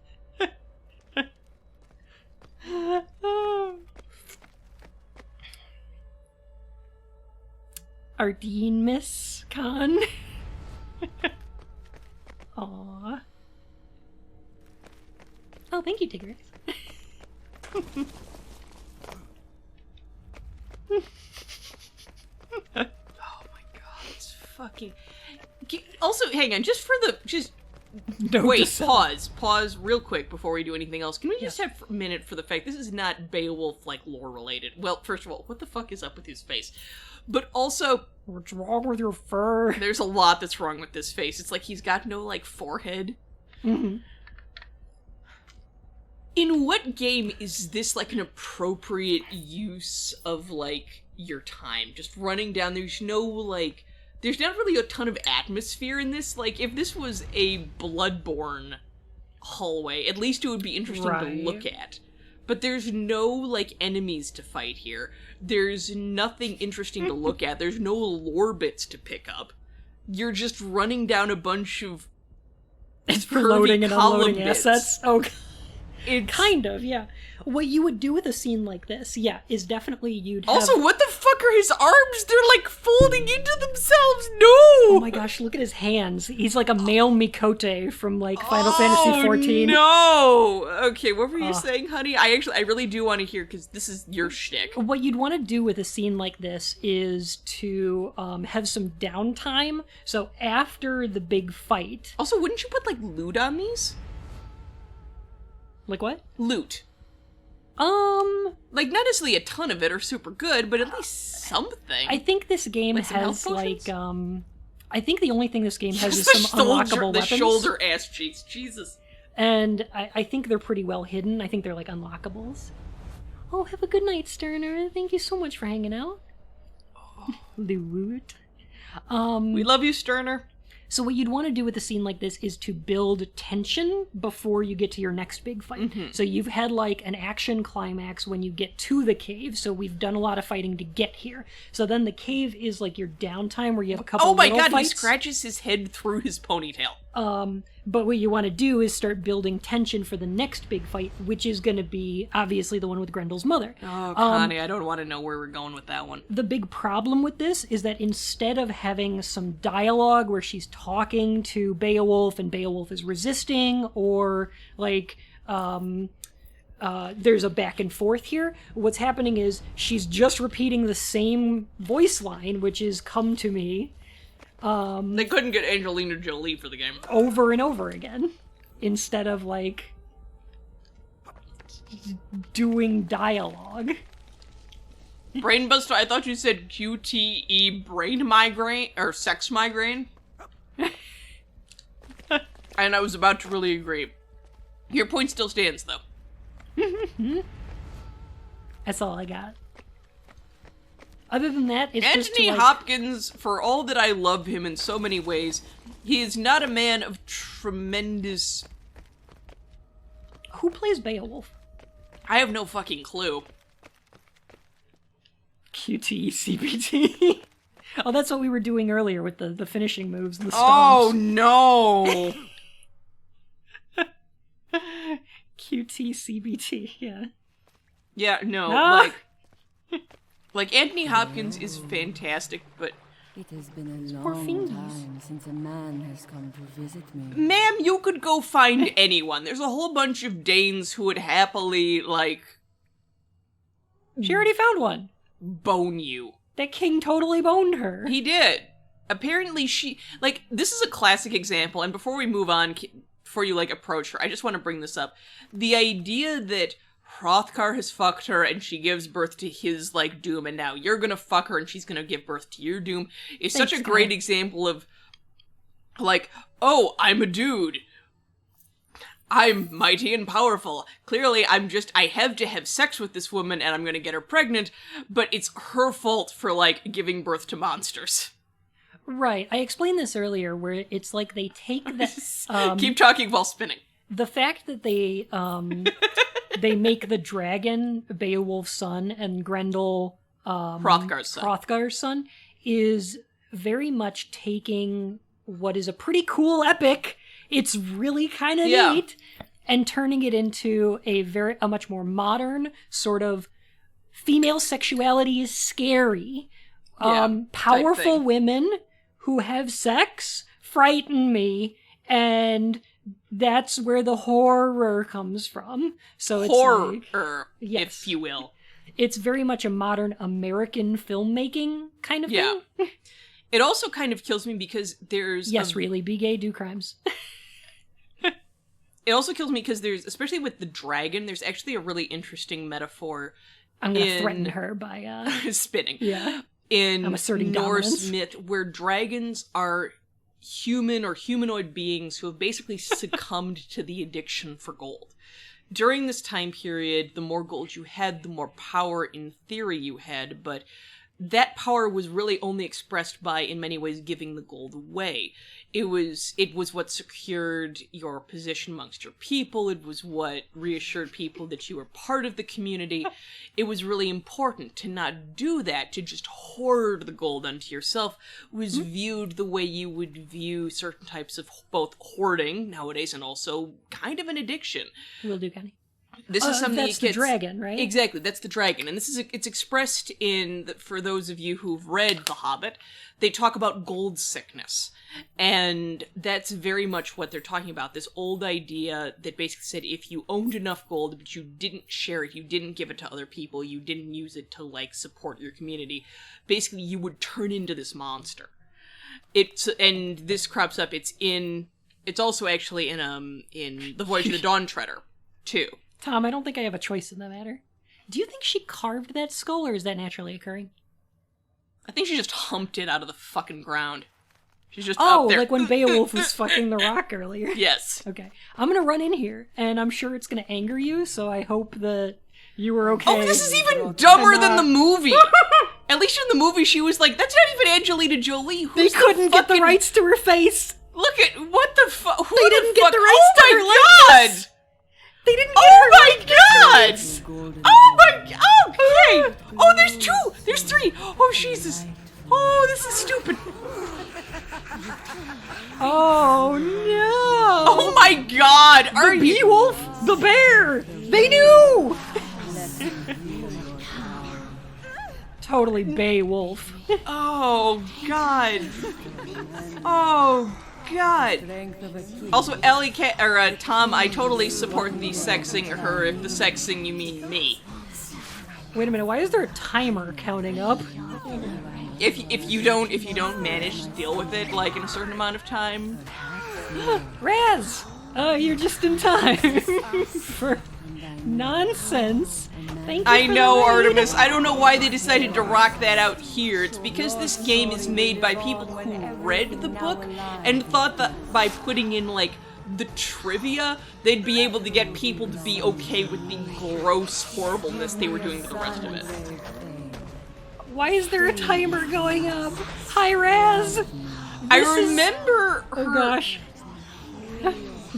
Our Dean Miss Con. Aww. Oh, thank you, Tigger. Oh my god, it's fucking... Also, hang on, just for the... Wait, pause real quick before we do anything else. Can we just have a minute for the fact this is not BeOwOlf, like, lore related? Well, first of all, what the fuck is up with his face? But also... What's wrong with your fur? There's a lot that's wrong with this face. It's like he's got no, like, forehead. Mm-hmm. In what game is this, like, an appropriate use of, like, your time? Just running down, there's no, like... There's not really a ton of atmosphere in this. Like, if this was a Bloodborne hallway, at least it would be interesting to look at. But there's no, like, enemies to fight here. There's nothing interesting to look at. There's no lore bits to pick up. You're just running down a bunch of... It's for loading and unloading bits. assets. Oh, It's... kind of, yeah. What you would do with a scene like this, yeah, is definitely you'd have... Also, what the fuck are his arms? They're, like, folding into themselves. No! Oh my gosh, look at his hands. He's like a male Mikote from, like, Final Fantasy XIV. No! Okay, what were you saying, honey? I really do want to hear, because this is your shtick. What you'd want to do with a scene like this is to have some downtime. So after the big fight... Also, wouldn't you put, like, loot on these? Like what? Loot. Like, not necessarily a ton of it or super good, but at least something. I think this game Like some has, health like, potions? I think the only thing this game has is some unlockable weapons. The shoulder ass cheeks, Jesus. And I think they're pretty well hidden. I think they're, like, unlockables. Oh, have a good night, Sterner. Thank you so much for hanging out. Loot. We love you, Sterner. So what you'd want to do with a scene like this is to build tension before you get to your next big fight. Mm-hmm. So you've had, like, an action climax when you get to the cave, so we've done a lot of fighting to get here. So then the cave is, like, your downtime where you have a couple Oh my little god, fights. he scratches his head through his ponytail. But what you want to do is start building tension for the next big fight, which is going to be obviously the one with Grendel's mother. Oh, Connie, I don't want to know where we're going with that one. The big problem with this is that instead of having some dialogue where she's talking to Beowulf and Beowulf is resisting, or like there's a back and forth here, what's happening is she's just repeating the same voice line, which is "come to me." They couldn't get Angelina Jolie for the game. Over and over again, instead of like doing dialogue. Brainbuster, I thought you said QTE brain migraine, or sex migraine. And I was about to really agree. Your point still stands, though. That's all I got. Other than that, it's just Anthony to, like, Hopkins, for all that I love him in so many ways, he is not a man of tremendous... Who plays Beowulf? I have no fucking clue. QTE CBT. Oh, that's what we were doing earlier with the finishing moves and the stomps. Oh, no! QT CBT, yeah. Yeah, no, Ah! like, Anthony Hopkins is fantastic, but... It has been a Poor long fingies. time since a man has come to visit me. Ma'am, you could go find anyone. There's a whole bunch of Danes who would happily, like... She already found one. Bone you. That king totally boned her. He did. Apparently she... Like, this is a classic example, and before we move on, before you, like, approach her, I just want to bring this up. The idea that Hrothgar has fucked her and she gives birth to his, like, doom, and now you're gonna fuck her and she's gonna give birth to your doom is such a great example of, like, oh, I'm a dude. I'm mighty and powerful. Clearly, I have to have sex with this woman and I'm gonna get her pregnant, but it's her fault for, like, giving birth to monsters. Right. I explained this earlier, where it's like they take this... Keep talking while spinning. The fact that they they make the dragon Beowulf's son and Grendel Hrothgar's son is very much taking what is a pretty cool epic. It's really kind of neat, and turning it into a much more modern sort of female sexuality is scary. Powerful women who have sex frighten me, and that's where the horror comes from. So it's horror, like, if you will. It's very much a modern American filmmaking kind of thing. It also kind of kills me because there's... really, be gay, do crimes. It also kills me because there's, especially with the dragon, there's actually a really interesting metaphor. I'm going to threaten her by... spinning. Yeah. In I'm asserting Norse dominance. myth, where dragons are human or humanoid beings who have basically succumbed to the addiction for gold. During this time period, the more gold you had, the more power in theory you had, but that power was really only expressed by, in many ways, giving the gold away. It was what secured your position amongst your people. It was what reassured people that you were part of the community. It was really important to not do that, to just hoard the gold unto yourself, was viewed the way you would view certain types of both hoarding nowadays and also kind of an addiction. Will do, Kenny. This is something that's the dragon, right? Exactly, that's the dragon. And it's expressed for those of you who've read The Hobbit, they talk about gold sickness. And that's very much what they're talking about. This old idea that basically said if you owned enough gold, but you didn't share it, you didn't give it to other people, you didn't use it to, like, support your community, basically you would turn into this monster. And this crops up, it's also actually in The Voyage of the Dawn Treader, too. Tom, I don't think I have a choice in the matter. Do you think she carved that skull, or is that naturally occurring? I think she just humped it out of the fucking ground. She's just up there. Like when Beowulf was fucking the rock earlier. Yes. Okay. I'm gonna run in here, and I'm sure it's gonna anger you, so I hope that you were okay. Oh, this is even dumber than the movie! At least in the movie, she was like, that's not even Angelina Jolie. They couldn't get the rights to her face! Look at, what the fuck? They didn't get the rights to her likeness! They didn't get oh her my likeness! god! Oh my, oh, great! Oh, there's 2! There's 3! Oh, Jesus! Oh, this is stupid! Oh, no! God, are you? BeOwOlf, the bear! They knew! Totally BeOwOlf. Oh, God. Oh, God. Also, Ellie, Tom, I totally support the sexing her. If the sexing you mean me. Wait a minute, why is there a timer counting up? If you don't manage to deal with it like in a certain amount of time. Raz! You're just in time for nonsense. Thank you. I for know, the raid. Artemis. I don't know why they decided to rock that out here. It's because this game is made by people who read the book and thought that by putting in, like, the trivia, they'd be able to get people to be okay with the gross horribleness they were doing to the rest of it. Why is there a timer going up? Hi, Raz! I remember her... Oh gosh.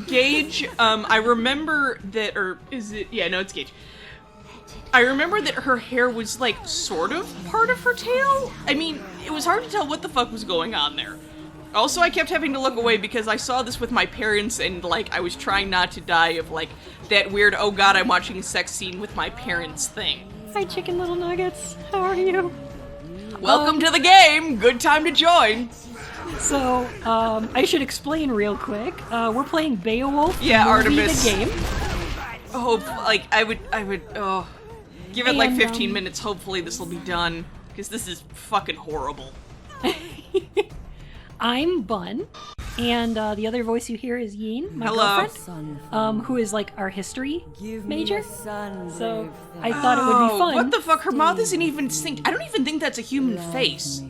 Gage, I remember that, or is it... Yeah, no, it's Gage. I remember that her hair was, like, sort of part of her tail. I mean, it was hard to tell what the fuck was going on there. Also, I kept having to look away because I saw this with my parents and, like, I was trying not to die of, like, that weird, oh god, I'm watching a sex scene with my parents thing. Hi, Chicken Little Nuggets. How are you? Welcome to the game! Good time to join! So, I should explain real quick. We're playing BeOwOlf. Yeah, Artemis. The game. Oh, like, I would, oh. Give it, like, And, 15 minutes, hopefully this will be done. Because this is fucking horrible. I'm Bun, and the other voice you hear is Yeen, my Hello. girlfriend, who is, like, our history major. So, I Oh, thought it would be fun. What the fuck? Her mouth isn't even synced. I don't even think that's a human face.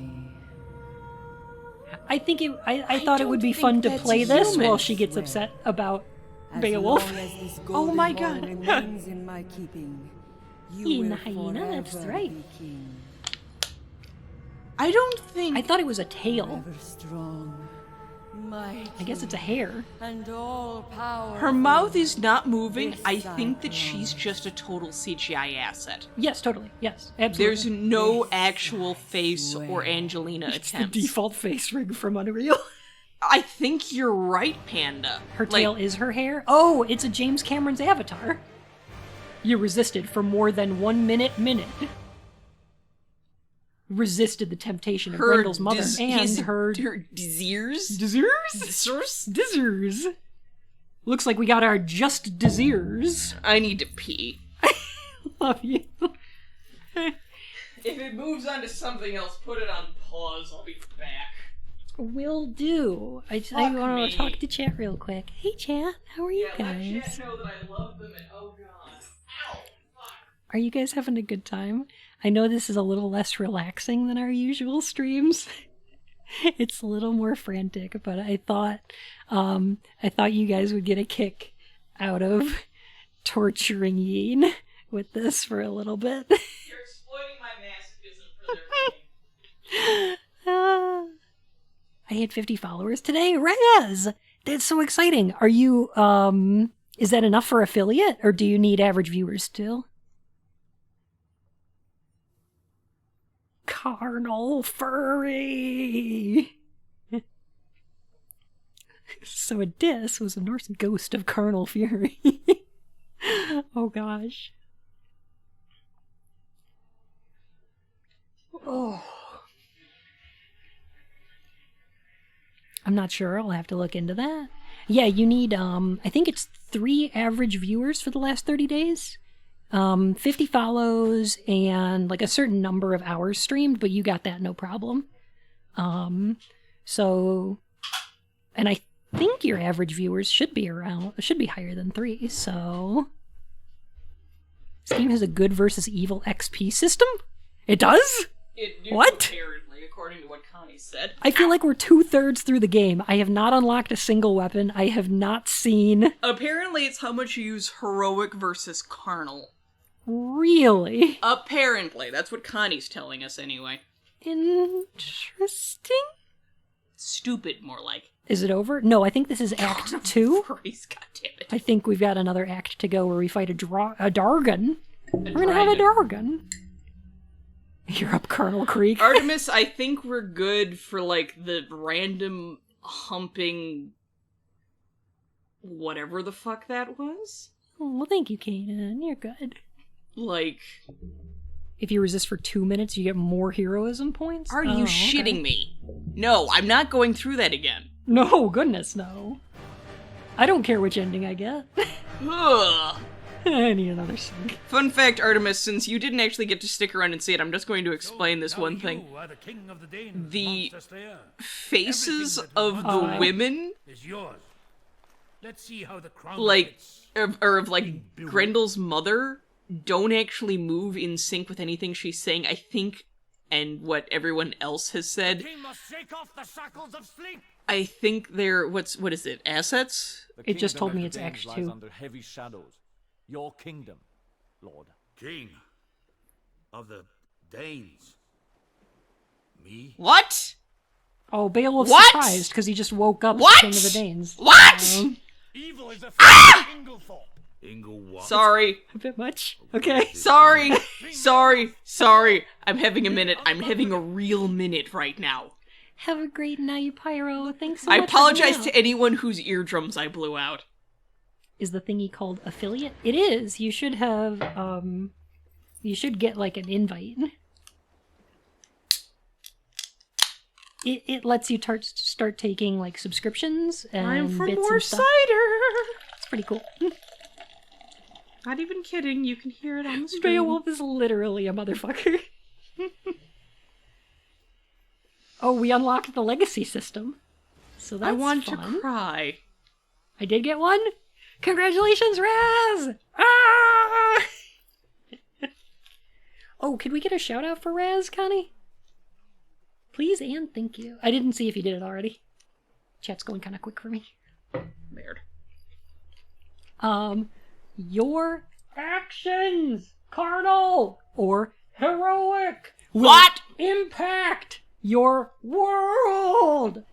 I think I thought it would be fun to play this while she gets upset about BeOwOlf. Oh my god. Yeen the hyena, that's right. I don't think... I thought it was a tail. I guess it's a hair. Her mouth is not moving. I think that she's just a total CGI asset. Yes, totally. Yes, absolutely. There's no actual face or Angelina It's the attempts. default face rig from Unreal. I think you're right, Panda. Her tail is her hair? Oh, it's a James Cameron's Avatar. You resisted for more than 1 minute. Resisted the temptation of Grendel's mother and her desires? Desires. Looks like we got our just desires. I need to pee. Love you. If it moves on to something else, put it on pause. I'll be back. Will do. I want to talk to chat real quick. Hey chat, how are you guys? Let chat know that I love them and oh god. Ow! Fuck. Are you guys having a good time? I know this is a little less relaxing than our usual streams. It's a little more frantic, but I thought you guys would get a kick out of torturing Yeen with this for a little bit. You're exploiting my masochism for their I hit 50 followers today. Raz! That's so exciting. Are you, is that enough for affiliate, or do you need average viewers still? Carnal furry! So a Dis was a Norse ghost of carnal fury. Oh gosh. Oh. I'm not sure. I'll have to look into that. Yeah, you need, I think it's 3 average viewers for the last 30 days. 50 follows and like a certain number of hours streamed, but you got that no problem. So, and I think your average viewers should be higher than 3, so. This game has a good versus evil XP system? It does? It do, what? Apparently, according to what Connie said. I feel like we're 2/3 through the game. I have not unlocked a single weapon. I have not seen... Apparently, it's how much you use heroic versus carnal. Really? Apparently. That's what Connie's telling us anyway. Interesting? Stupid, more like. Is it over? No, I think this is Act 2. Christ, goddammit. I think we've got another act to go where we fight a Dargon. We're gonna have a Dargon. You're up Colonel Creek. Artemis, I think we're good for, like, the random humping whatever the fuck that was. Oh, well, thank you, Kanan. You're good. Like, if you resist for 2 minutes, you get more heroism points? Are you shitting me? No, I'm not going through that again. No, goodness, no. I don't care which ending I get. Ugh. I need another sink. Fun fact, Artemis, since you didn't actually get to stick around and see it, I'm just going to explain this one thing. The king of the Danes, the monster slayer. faces of the women, is yours. Let's see how the crown like, fits. or of like Grendel's mother, don't actually move in sync with anything she's saying, I think, and what everyone else has said. The king must shake off the shackles of sleep. I think they're, what is it, assets? It just told me it's Act 2. Under heavy shadows. Your kingdom, Lord. King of the Danes. Me? What? Oh, Beowulf's What? surprised because he just woke up What? as King of the Danes. What? Evil is a ah! Inglethorpe. Ingle what? Sorry. A bit much. Okay. Sorry. I'm having a minute. I'm having a real minute right now. Have a great night, Pyro. Thanks so much. I apologize for to anyone whose eardrums I blew out. Is the thingy called affiliate? It is. You should have, you should get, like, an invite. It lets you start taking, like, subscriptions and Time for bits more and stuff. cider! It's pretty cool. Not even kidding, you can hear it on the stream. Beowulf is literally a motherfucker. Oh, we unlocked the legacy system. So that's I want fun. to cry. I did get one? Congratulations, Raz! Ah! Oh, could we get a shout out for Raz, Connie? Please and thank you. I didn't see if you did it already. Chat's going kind of quick for me. Weird. Your actions, carnal or heroic, will What? impact your world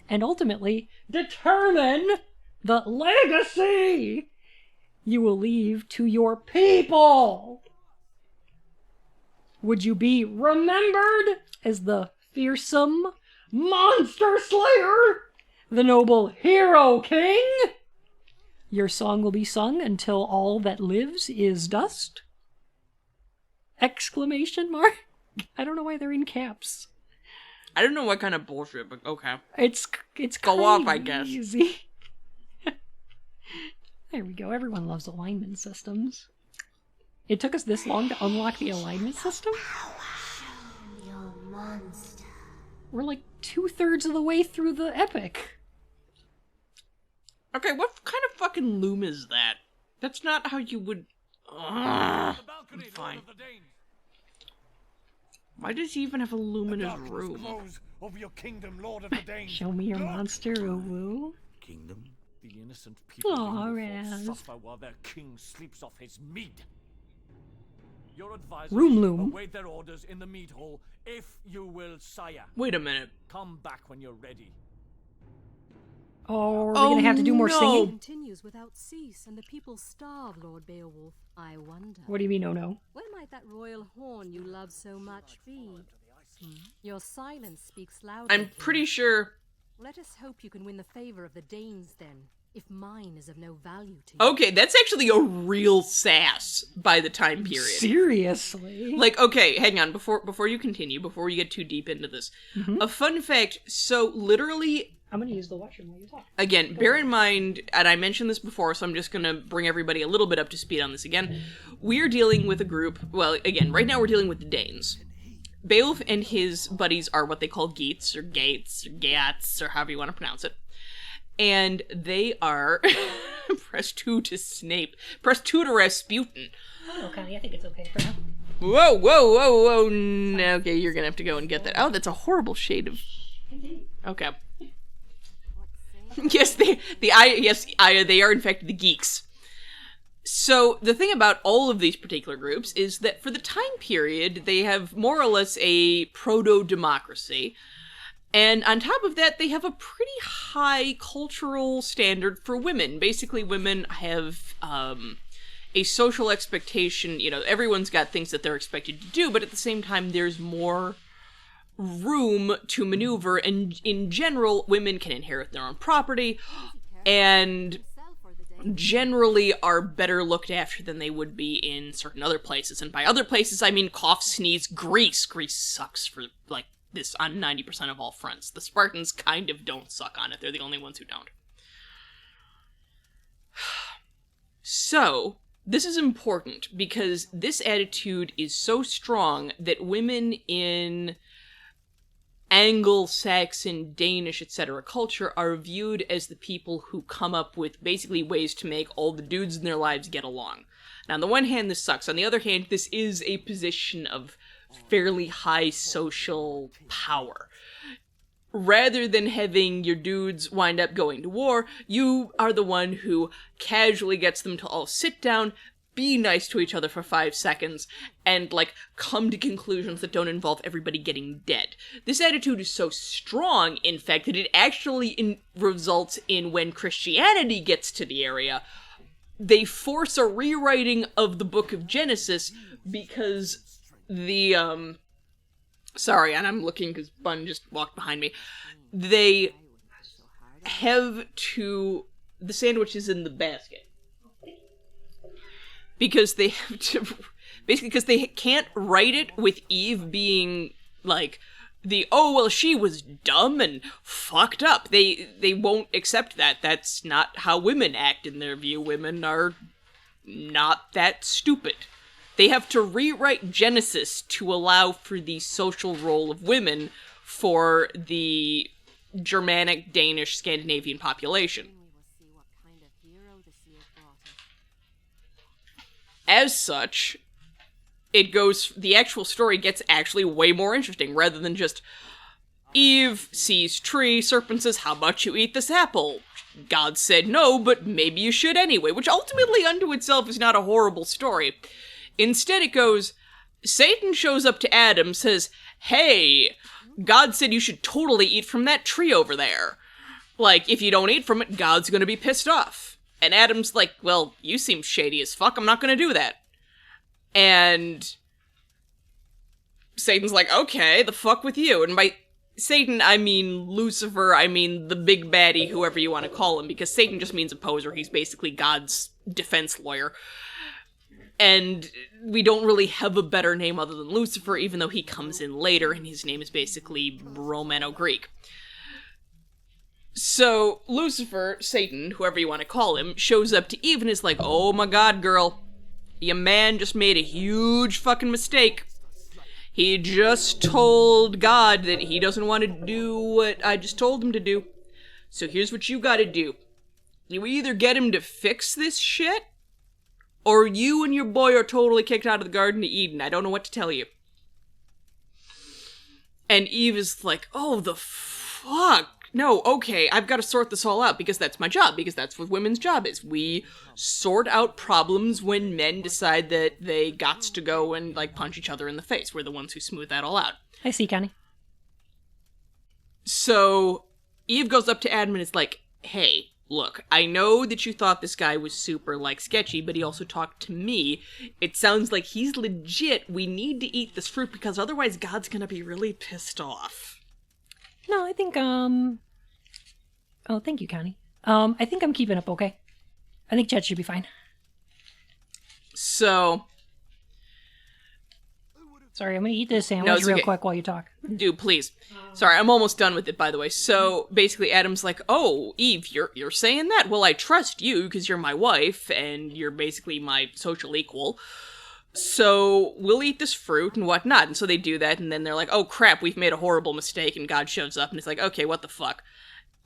and ultimately determine the legacy you will leave to your people. Would you be remembered as the fearsome monster slayer, the noble hero king? Your song will be sung until all that lives is dust? Exclamation mark? I don't know why they're in caps. I don't know what kind of bullshit, but okay. It's Go off, I guess. crazy. There we go. Everyone loves alignment systems. It took us this long to unlock the alignment system? We're like 2/3 of the way through the epic. Okay, what kind of fucking loom is that? That's not how you would... Ugh, The balcony, fine. Lord of the Danes. Why does he even have a loom in his Darkness room? close over your kingdom, Lord of the Danes. Show me your Look! monster, woo. Kingdom? The innocent people Aw, of Raz. Ingleforth suffer while their king sleeps off his mead. Your advisors Room loom. await their orders in the mead hall, if you will, sire. Wait a minute. Come back when you're ready. Oh, are we gonna have to do more no. singing? Continues without cease, and the people starve, Lord Beowulf. I wonder. What do you mean, oh no? Where might that royal horn you love so much be? Your silence speaks loudly. I'm King. pretty sure... Let us hope you can win the favor of the Danes, then, if mine is of no value to you. Okay, that's actually a real sass by the time period. Seriously? Like, okay, hang on, before you continue, before you get too deep into this. A fun fact, so literally... I'm gonna use the washroom while you talk. Again, bear in mind, and I mentioned this before, so I'm just gonna bring everybody a little bit up to speed on this again. We're dealing with a group, well, again, right now we're dealing with the Danes. Beowulf and his buddies are what they call Geats, or Gates, or Gats, or however you want to pronounce it. And they are... Press 2 to Snape. Press 2 to Rasputin. Oh, Connie, I think it's okay for now. Whoa, whoa, whoa, whoa. No, okay, you're gonna have to go and get that. Oh, that's a horrible shade of... Okay. Yes, they are in fact the geeks. So the thing about all of these particular groups is that for the time period, they have more or less a proto-democracy. And on top of that, they have a pretty high cultural standard for women. Basically, women have a social expectation. You know, everyone's got things that they're expected to do, but at the same time, there's more room to maneuver, and in general, women can inherit their own property, and generally are better looked after than they would be in certain other places. And by other places, I mean cough, sneeze, Greece. Greece sucks for, like, this on 90% of all fronts. The Spartans kind of don't suck on it. They're the only ones who don't. So, this is important because this attitude is so strong that women in Anglo-Saxon, Danish, etc. culture are viewed as the people who come up with basically ways to make all the dudes in their lives get along. Now, on the one hand, this sucks. On the other hand, this is a position of fairly high social power. Rather than having your dudes wind up going to war, you are the one who casually gets them to all sit down, be nice to each other for 5 seconds, and, like, come to conclusions that don't involve everybody getting dead. This attitude is so strong, in fact, that it actually results in when Christianity gets to the area, they force a rewriting of the Book of Genesis because the, sorry, and I'm looking because Bun just walked behind me. They have to... The sandwich is in the basket. Because they have to... Basically, because they can't write it with Eve being, like, oh, well, she was dumb and fucked up. They won't accept that. That's not how women act in their view. Women are not that stupid. They have to rewrite Genesis to allow for the social role of women for the Germanic, Danish, Scandinavian population. As such, the actual story gets actually way more interesting, rather than just, Eve sees tree, serpent says, how about you eat this apple? God said no, but maybe you should anyway, which ultimately unto itself is not a horrible story. Instead it goes, Satan shows up to Adam, says, hey, God said you should totally eat from that tree over there. Like, if you don't eat from it, God's gonna be pissed off. And Adam's like, well, you seem shady as fuck, I'm not gonna do that. And Satan's like, okay, the fuck with you. And by Satan, I mean Lucifer, I mean the big baddie, whoever you want to call him, because Satan just means opposer. He's basically God's defense lawyer. And we don't really have a better name other than Lucifer, even though he comes in later, and his name is basically Romano-Greek. So, Lucifer, Satan, whoever you want to call him, shows up to Eve and is like, oh my god, girl, your man just made a huge fucking mistake. He just told God that he doesn't want to do what I just told him to do. So here's what you gotta do. You either get him to fix this shit, or you and your boy are totally kicked out of the Garden of Eden. I don't know what to tell you. And Eve is like, oh, the fuck? No, okay, I've got to sort this all out, because that's my job, because that's what women's job is. We sort out problems when men decide that they gots to go and, like, punch each other in the face. We're the ones who smooth that all out. I see, Connie. So, Eve goes up to Adam and is like, hey, look, I know that you thought this guy was super, like, sketchy, but he also talked to me. It sounds like he's legit. We need to eat this fruit, because otherwise God's gonna be really pissed off. No, I think, oh, thank you, Connie. I think I'm keeping up okay. I think Chet should be fine. So... Sorry, I'm gonna eat this sandwich real quick while you talk. Dude, please. Sorry, I'm almost done with it, by the way. So, basically, Adam's like, oh, Eve, you're saying that? Well, I trust you, because you're my wife, and you're basically my social equal. So, we'll eat this fruit and whatnot. And so they do that, and then they're like, oh crap, we've made a horrible mistake, and God shows up, and it's like, okay, what the fuck?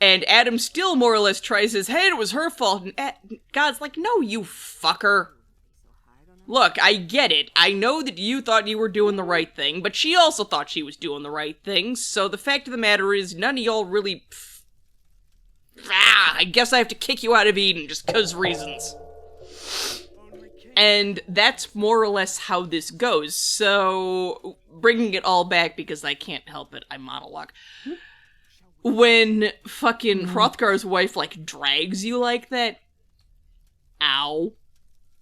And Adam still more or less tries his, hey, it was her fault, and God's like, no, you fucker. Look, I get it. I know that you thought you were doing the right thing, but she also thought she was doing the right thing, so the fact of the matter is, none of y'all really... I guess I have to kick you out of Eden, just 'cause reasons. And that's more or less how this goes. So, bringing it all back, because I can't help it, I monologue. When fucking Hrothgar's wife, like, drags you like that, ow.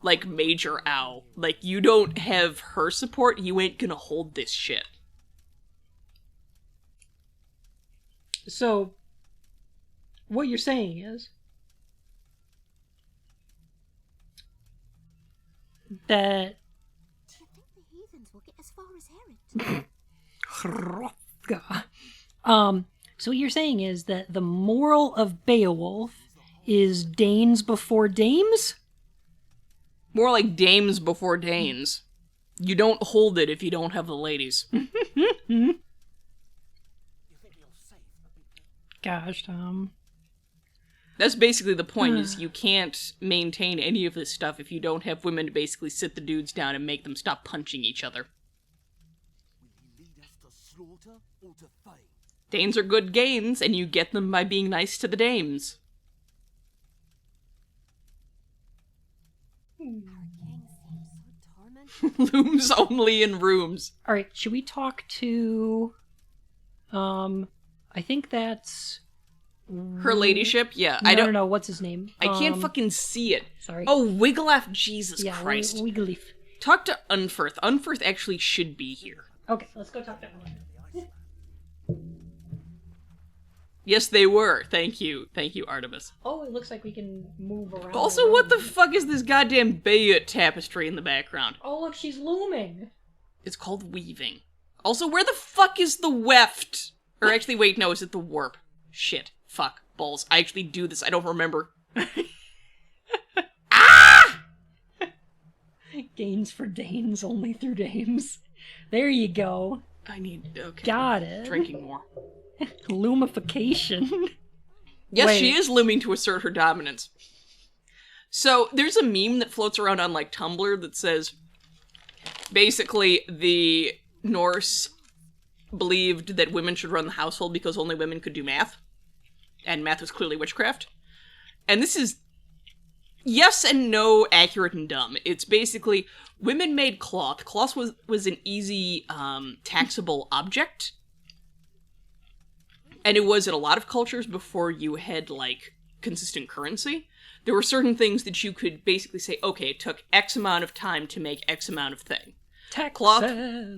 Like, major ow. Like, you don't have her support, you ain't gonna hold this shit. So, what you're saying is, that Do you think the heathens will get as far as Herod? So what you're saying is that the moral of Beowulf is Danes before dames? More like dames before Danes. You don't hold it if you don't have the ladies. Gosh, Tom. That's basically the point, is you can't maintain any of this stuff if you don't have women to basically sit the dudes down and make them stop punching each other. Danes are good gains, and you get them by being nice to the dames. Looms only in rooms. Alright, should we talk to... I think that's... Her ladyship? Yeah, No, I don't no, what's his name? I can't fucking see it. Sorry. Oh, Wiggleoff, Jesus Yeah, Christ. Wiggleof. Talk to Unferth. Unferth actually should be here. Okay, let's go talk to him. Yes, they were. Thank you. Thank you, Artemis. Oh, it looks like we can move around. Also, what the fuck is this goddamn Bayut tapestry in the background? Oh, look, she's looming. It's called weaving. Also, where the fuck is the weft? Or actually, wait, no, is it the warp? Shit. Fuck. Balls. I actually do this. I don't remember. Gains for Danes, only through dames. There you go. I need... Okay. Got it. Drinking more. Loomification. Yes, Wait. she is looming to assert her dominance. So, there's a meme that floats around on, like, Tumblr that says, basically, the Norse believed that women should run the household because only women could do math. And math was clearly witchcraft. And this is yes and no, accurate and dumb. It's basically, women made cloth. Cloth was an easy, taxable object. And it was in a lot of cultures before you had, like, consistent currency. There were certain things that you could basically say, okay, it took X amount of time to make X amount of thing. Taxes. Cloth.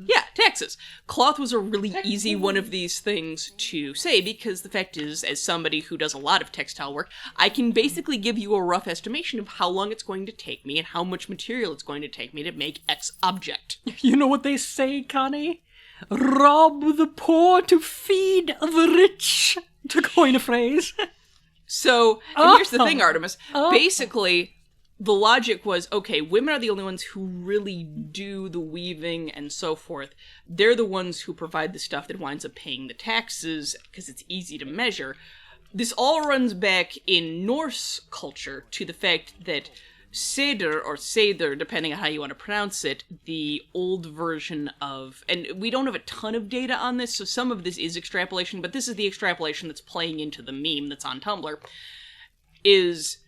Yeah, taxes. Cloth was a really easy one of these things to say, because the fact is, as somebody who does a lot of textile work, I can basically give you a rough estimation of how long it's going to take me and how much material it's going to take me to make X object. You know what they say, Connie? Rob the poor to feed the rich, to coin a phrase. So, and here's the thing, Artemis. Basically, the logic was, okay, women are the only ones who really do the weaving and so forth. They're the ones who provide the stuff that winds up paying the taxes, because it's easy to measure. This all runs back in Norse culture to the fact that Seder, or Seder, depending on how you want to pronounce it, the old version of... And we don't have a ton of data on this, so some of this is extrapolation, but this is the extrapolation that's playing into the meme that's on Tumblr, is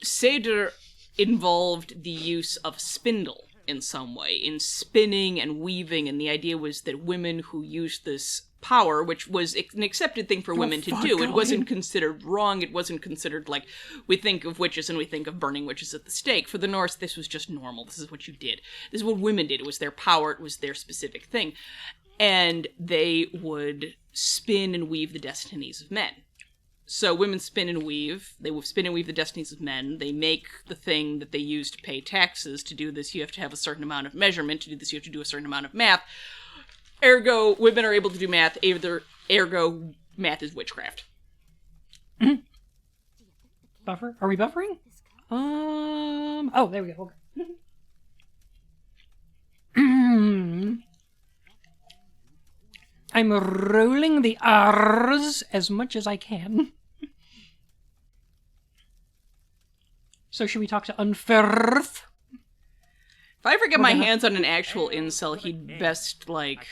Seder involved the use of spindle in some way, in spinning and weaving, and the idea was that women who used this power, which was an accepted thing for women to do, it wasn't considered wrong, it wasn't considered like, we think of witches and we think of burning witches at the stake. For the Norse, this was just normal, this is what you did. This is what women did, it was their power, it was their specific thing. And they would spin and weave the destinies of men. So women spin and weave. They will spin and weave the destinies of men. They make the thing that they use to pay taxes. To do this, you have to have a certain amount of measurement. To do this, you have to do a certain amount of math. Ergo, women are able to do math. Ergo, math is witchcraft. Mm-hmm. Buffer? Are we buffering? Oh, there we go. Okay. I'm rolling the R's as much as I can. So should we talk to Unferth? If I ever get my hands on an actual incel, he'd best, like,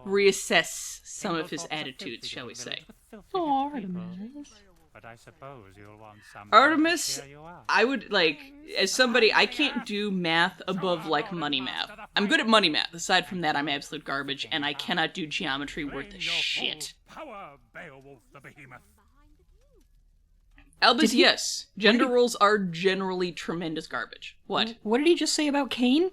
reassess some of his attitudes, shall we say. Oh, Artemis. But I suppose you'll want some Artemis, I would, like, as somebody, I can't do math above, like, money math. I'm good at money math. Aside from that, I'm absolute garbage, and I cannot do geometry worth a shit. Power, Beowulf the Behemoth. Albus, yes. Gender roles are generally tremendous garbage. What? What did he just say about Cain?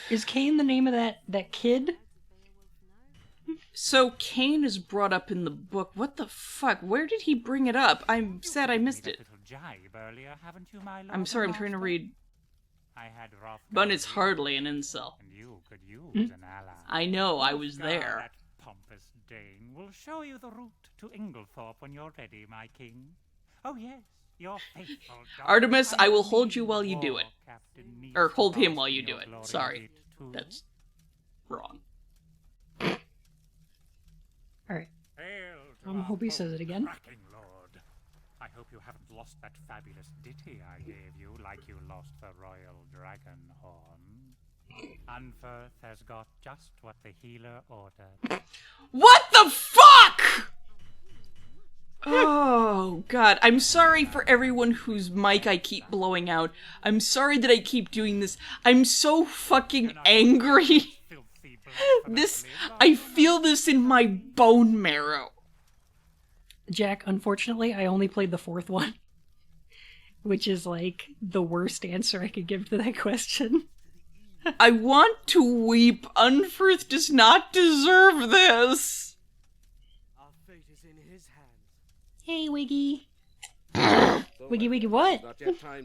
Is Cain the name of that kid? So, Cain is brought up in the book. What the fuck? Where did he bring it up? I'm sad I missed it. jibe earlier, haven't you, my lord? I'm sorry, I'm trying to read. I had rough. Bun is hardly an incel. And you could use an ally. I know, I was Guard there. That pompous Dane will show you the route to Inglethorpe when you're ready, my king. Oh yes, your faithful dog. Artemis, I will hold you while you do it. Captain needs Or hold to him bask while in you do your it. glory Sorry. of it, too. That's wrong. Alright. Hail to I hope he our says it again. cracking lord. I hope you haven't lost that fabulous ditty I gave you, like you lost the royal dragon horn. Unferth has got just what the healer ordered. What the fuck?! Oh, God. I'm sorry for everyone whose mic I keep blowing out. I'm sorry that I keep doing this. I'm so fucking angry. I feel this in my bone marrow. Jack, unfortunately, I only played the fourth one. Which is, like, the worst answer I could give to that question. I want to weep. Unferth does not deserve this. Our fate is in his hands. Hey, Wiggy. Wiggy, Wiggy, what?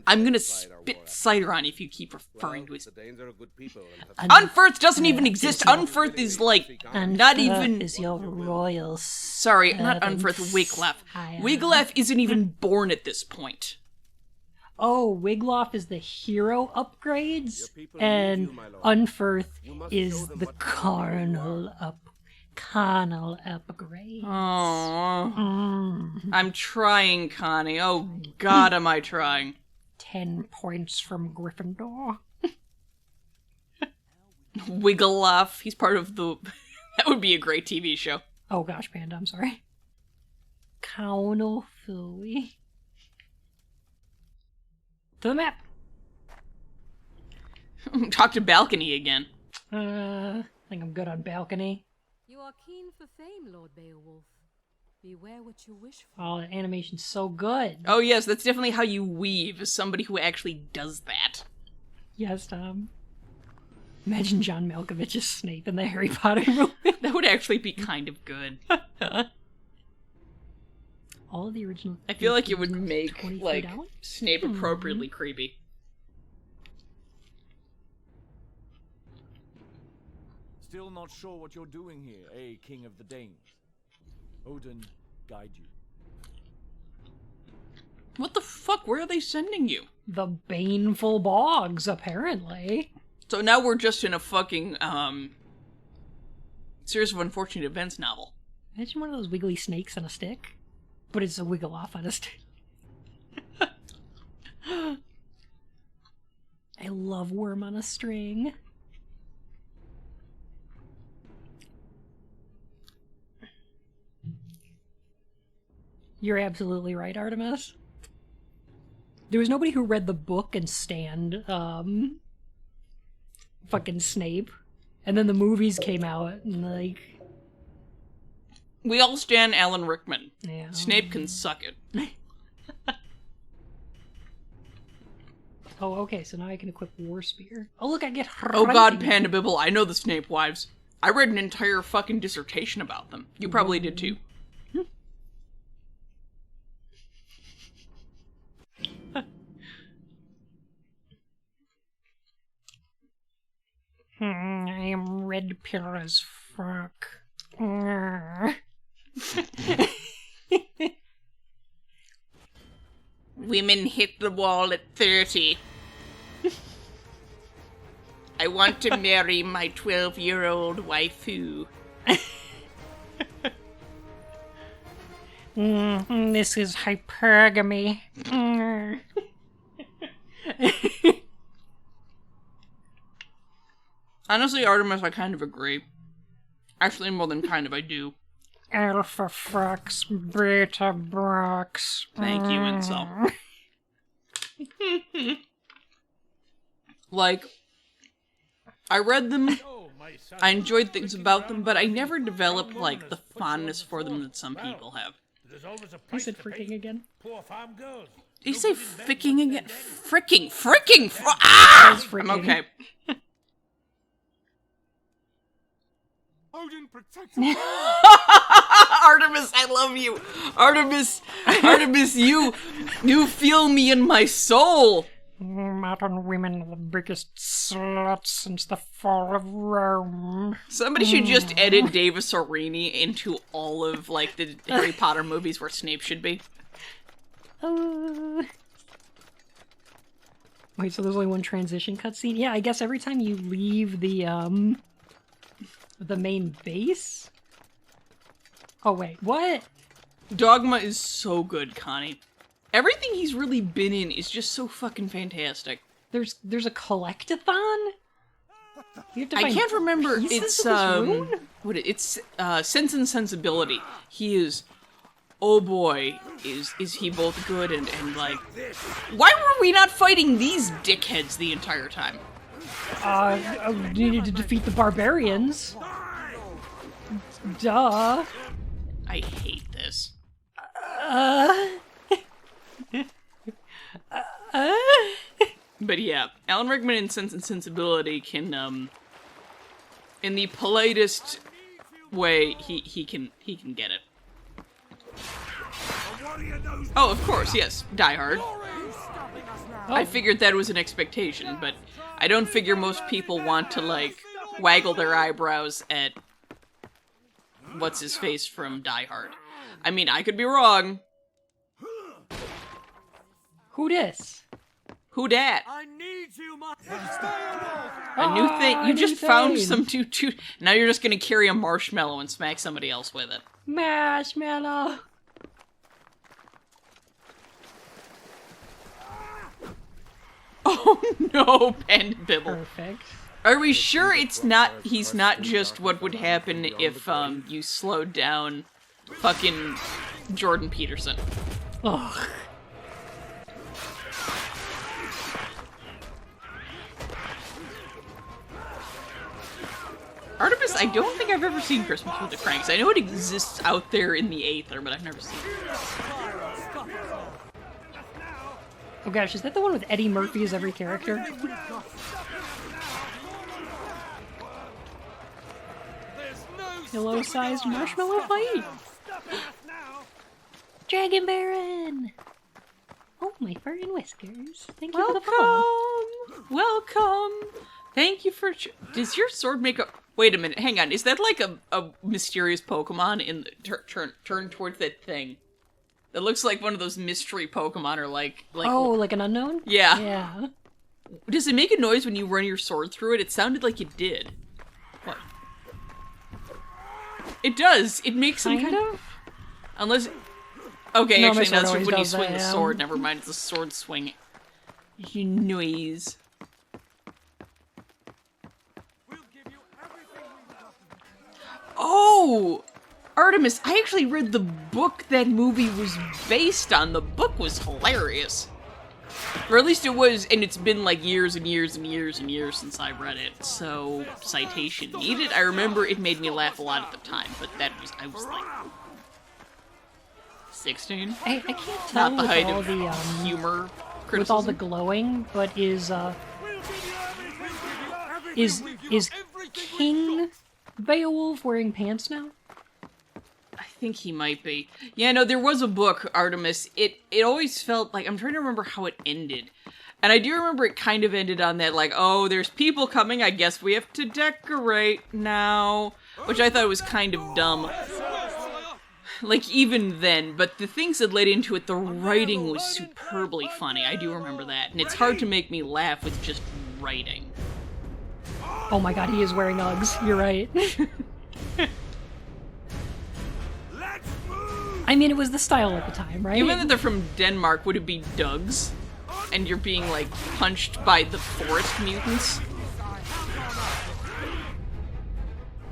I'm gonna spit cider on you if you keep referring to his... The Danes are good people. Unferth doesn't even exist. Unferth is, like, not even... is your royal... Sorry, not Unferth, Wiglaf. Wiglaf isn't even born at this point. Oh, Wiglaf is the hero upgrades, and Unferth is the carnal upgrade. Oh, I'm trying, Connie. Oh God, am I trying? 10 points from Gryffindor. Wiglaf. He's part of the... That would be a great TV show. Oh gosh, Panda, I'm sorry. Carnal Fooey. To the map. Talk to balcony again. I think I'm good on balcony. You are keen for fame, Lord BeOwOlf. Beware what you wish for. Oh, the animation's so good. Oh yes, that's definitely how you weave, as somebody who actually does that. Yes, Tom. Imagine John Malkovich's Snape in the Harry Potter movie. That would actually be kind of good. All of the original... I feel like it would make, like, $23? Snape appropriately creepy. Still not sure what you're doing here, eh, King of the Danes? Odin, guide you. What the fuck? Where are they sending you? The Baneful Bogs, apparently. So now we're just in a fucking, series of unfortunate events novel. Imagine one of those wiggly snakes on a stick. But it's a wiggle off on a stick. I love worm on a string. You're absolutely right, Artemis. There was nobody who read the book and stand fucking Snape. And then the movies came out and like... We all stand Alan Rickman. Yeah. Snape can suck it. Oh, okay, so now I can equip War Spear. Oh, look, I get Oh god, Panda Bibble, I know the Snape wives. I read an entire fucking dissertation about them. You probably did too. I am Red Pilla's fuck. Women hit the wall at 30. I want to marry my 12-year-old waifu. This is hypergamy. Honestly, Artemis, I kind of agree. Actually, more than kind of, I do. Alpha Fox, Beta Brox. Thank you, Incel. Like, I read them, I enjoyed things about them, but I never developed, like, the fondness for them that some people have. I said freaking again. Did you say ficking again? Fricking! Ah! I'm okay. Odin protects me. Artemis, I love you. Artemis, you feel me in my soul. Modern women are the biggest sluts since the fall of Rome. Somebody should just edit Davis Orini into all of, like, the Harry Potter movies where Snape should be. Wait, so there's only one transition cutscene? Yeah, I guess every time you leave the main base? Oh, wait, what? Dogma is so good, Connie. Everything he's really been in is just so fucking fantastic. There's a collectathon? You have to I find can't remember. pieces It's of this rune? it's Sense and Sensibility. He is, oh boy, is he both good and like. Why were we not fighting these dickheads the entire time? Needed to defeat the barbarians. Duh. I hate this. But yeah, Alan Rickman in Sense and Sensibility can, in the politest way, he can get it. Oh, of course, yes, Die Hard. I figured that was an expectation, but I don't figure most people want to, like, waggle their eyebrows at what's-his-face from Die Hard. I mean, I could be wrong. Who dis? Who dat? I need you, my A new thing. You new just found thing. some two. Now you're just gonna carry a marshmallow and smack somebody else with it. Marshmallow. Oh no, Panda Bibble. Perfect. Are we sure it's not? He's not just what would happen if you slowed down fucking Jordan Peterson. Ugh. Artemis, I don't think I've ever seen Christmas with the Cranks. I know it exists out there in the Aether, but I've never seen it. Oh gosh, is that the one with Eddie Murphy as every character? Pillow-sized marshmallow fight. Dragon Baron. Oh, my fur and whiskers. Thank you for the follow. Welcome! Thank you for... Does your sword make a... Wait a minute, hang on. Is that like a mysterious Pokemon in the... Turn towards that thing? That looks like one of those mystery Pokemon or like... Oh, like an unknown? Yeah. Yeah. Does it make a noise when you run your sword through it? It sounded like it did. What? It does. It makes some kind of... Unless... Okay, No, actually, my sword that's always when you does swing that, the yeah. sword. Never mind, it's a sword swing. Noise. Oh! Artemis, I actually read the book that movie was based on. The book was hilarious. Or at least it was, and it's been like years and years and years and years since I read it, so citation needed. I remember it made me laugh a lot at the time, but I was like 16? I can't tell Not the with height all of the, humor criticism. with all the glowing, but is King BeOwOlf wearing pants now? I think he might be. Yeah, no, there was a book, Artemis. It always felt like... I'm trying to remember how it ended. And I do remember it kind of ended on that, like, oh, there's people coming, I guess we have to decorate now. Which I thought was kind of dumb. Like, even then. But the things that led into it, the writing was superbly funny. I do remember that. And it's hard to make me laugh with just writing. Oh my god, he is wearing Uggs. You're right. I mean, it was the style at the time, right? Given that they're from Denmark, would it be Doug's? And you're being, like, punched by the forest mutants?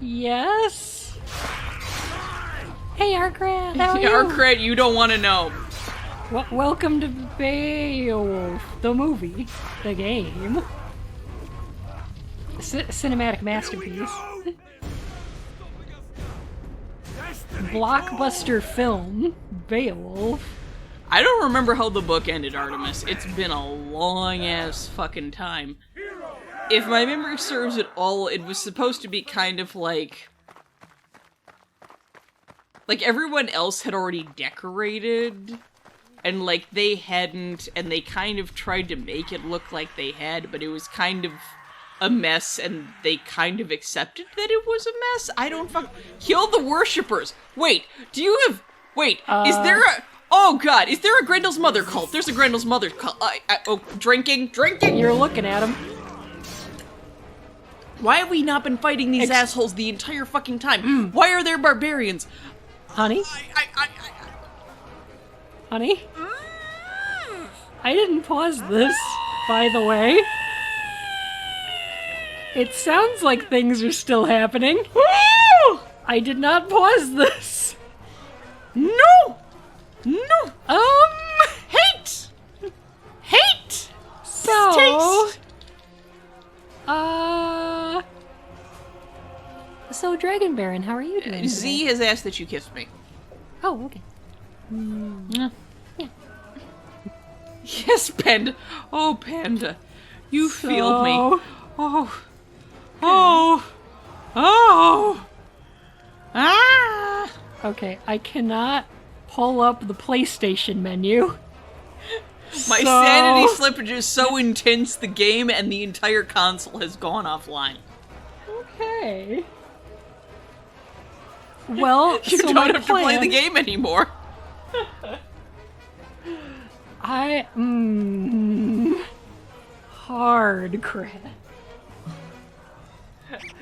Yes? Hey, Arkrat, how are you? Arkrat, you don't want to know. Welcome to BeOwOlf, the movie, the game. Cinematic masterpiece. Blockbuster film, BeOwOlf. I don't remember how the book ended, Artemis. It's been a long-ass fucking time. If my memory serves at all, it was supposed to be kind of like Like, everyone else had already decorated, and, like, they hadn't, and they kind of tried to make it look like they had, but it was kind of a mess, and they kind of accepted that it was a mess? I don't Kill the worshippers! Wait, do you have... Wait, is there a... Oh god, is there a Grendel's Mother cult? There's a Grendel's Mother cult. Drinking? You're looking at him. Why have we not been fighting these assholes the entire fucking time? Why are there barbarians? Honey? Honey? I didn't pause this, by the way. It sounds like things are still happening. I did not pause this. No! No! Hate! Hate! So... So, Dragon Baron, how are you doing Z has asked that you kiss me. Oh, okay. Yeah. Yes, Panda. Oh, Panda. You feel me. Oh. Ah! Okay, I cannot pull up the PlayStation menu. My sanity slippage is so intense, the game and the entire console has gone offline. Okay. Well, you so don't have to play the game anymore. Hard crap.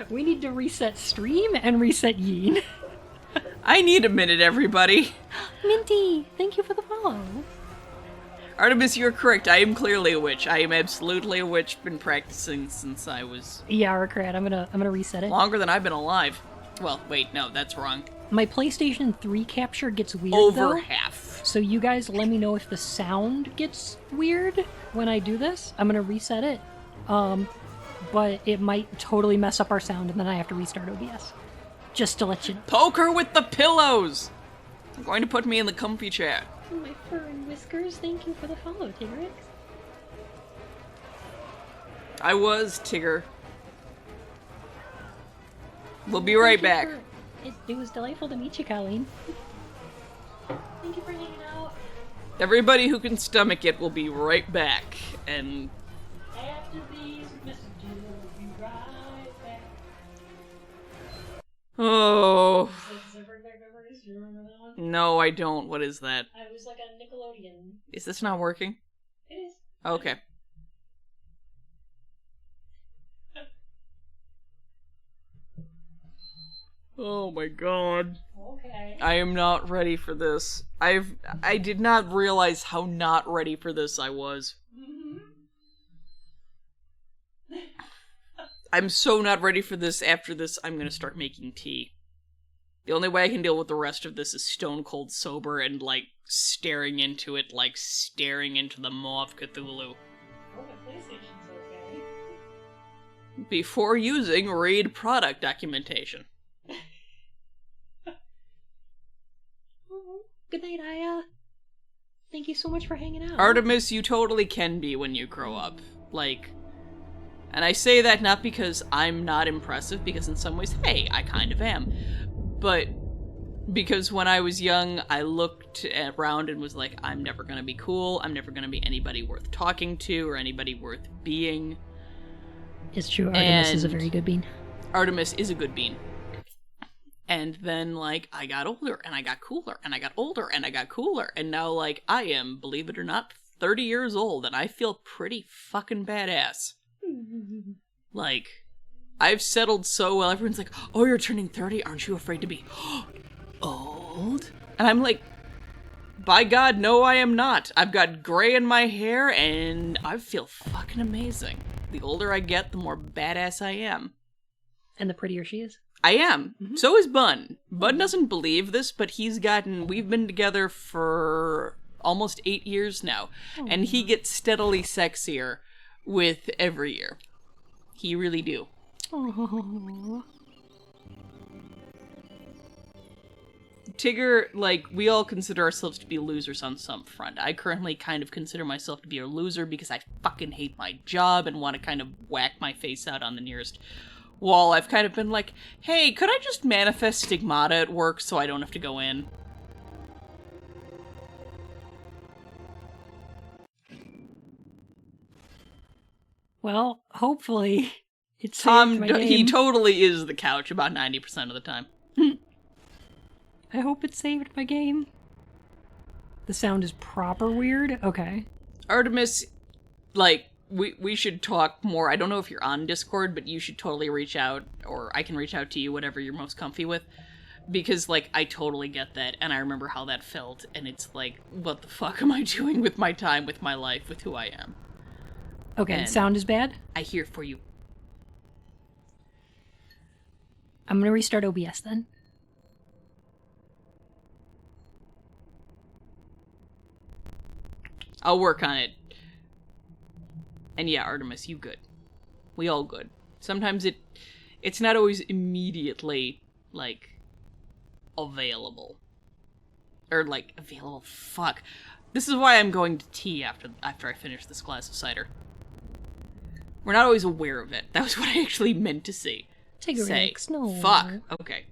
We need to reset Streem and reset Yeen. I need a minute, everybody. Minty, thank you for the follow. Artemis, you're correct. I am clearly a witch. I am absolutely a witch. Been practicing since I was... Yeah, Arcrat, I'm gonna reset it. Longer than I've been alive. Well, wait, no, that's wrong. My PlayStation 3 capture gets weird, Over though. half. So you guys let me know if the sound gets weird when I do this. I'm gonna reset it. But it might totally mess up our sound, and then I have to restart OBS. Just to let you know. Poker with the pillows! I'm going to put me in the comfy chair. My fur and whiskers, thank you for the follow, Tigrex. I was Tigger. We'll be right back. It was delightful to meet you, Colleen. Thank you for hanging out. Everybody who can stomach it will be right back. And... After these messages, we'll be right back. Oh... No, I don't. What is that? I was like a Nickelodeon. Is this not working? It is. Okay. Oh my god. Okay. I am not ready for this. I did not realize how not ready for this I was. I'm so not ready for this. After this, I'm gonna start making tea. The only way I can deal with the rest of this is stone cold sober and, like, staring into it like staring into the maw of Cthulhu. Oh, my PlayStation's okay. Before using, read product documentation. Good night, Aya. Thank you so much for hanging out. Artemis, you totally can be when you grow up. Like, and I say that not because I'm not impressive, because in some ways, hey, I kind of am. But because when I was young, I looked around and was like, I'm never gonna be cool, I'm never gonna be anybody worth talking to, or anybody worth being. It's true, Artemis is a very good bean. Artemis is a good bean. And then, like, I got older, and I got cooler, and I got older, and I got cooler, and now, like, I am, believe it or not, 30 years old, and I feel pretty fucking badass. Like, I've settled so well, everyone's like, oh, you're turning 30, aren't you afraid to be old? And I'm like, by God, no, I am not. I've got gray in my hair, and I feel fucking amazing. The older I get, the more badass I am. And the prettier she is. I am. Mm-hmm. So is Bun. Bun doesn't believe this, but we've been together for almost 8 years now. Aww. And he gets steadily sexier with every year. He really do. Aww. Tigger, like, we all consider ourselves to be losers on some front. I currently kind of consider myself to be a loser because I fucking hate my job and want to kind of whack my face out on the nearest wall, I've kind of been like, hey, could I just manifest stigmata at work so I don't have to go in? Well, hopefully it's Tom, saved my he game. totally is the couch about 90% of the time. I hope it saved my game. The sound is proper weird. Okay. Artemis, like, we should talk more. I don't know if you're on Discord, but you should totally reach out, or I can reach out to you, whatever you're most comfy with. Because, like, I totally get that, and I remember how that felt, and it's like, what the fuck am I doing with my time, with my life, with who I am? Okay, And the sound is bad? I hear for you. I'm gonna restart OBS then. I'll work on it. And yeah, Artemis, you good. We all good. Sometimes it's not always immediately, like, available. Or, like, available. Fuck. This is why I'm going to tea after I finish this glass of cider. We're not always aware of it. That was what I actually meant to say. Take a relax. No. Fuck. Okay.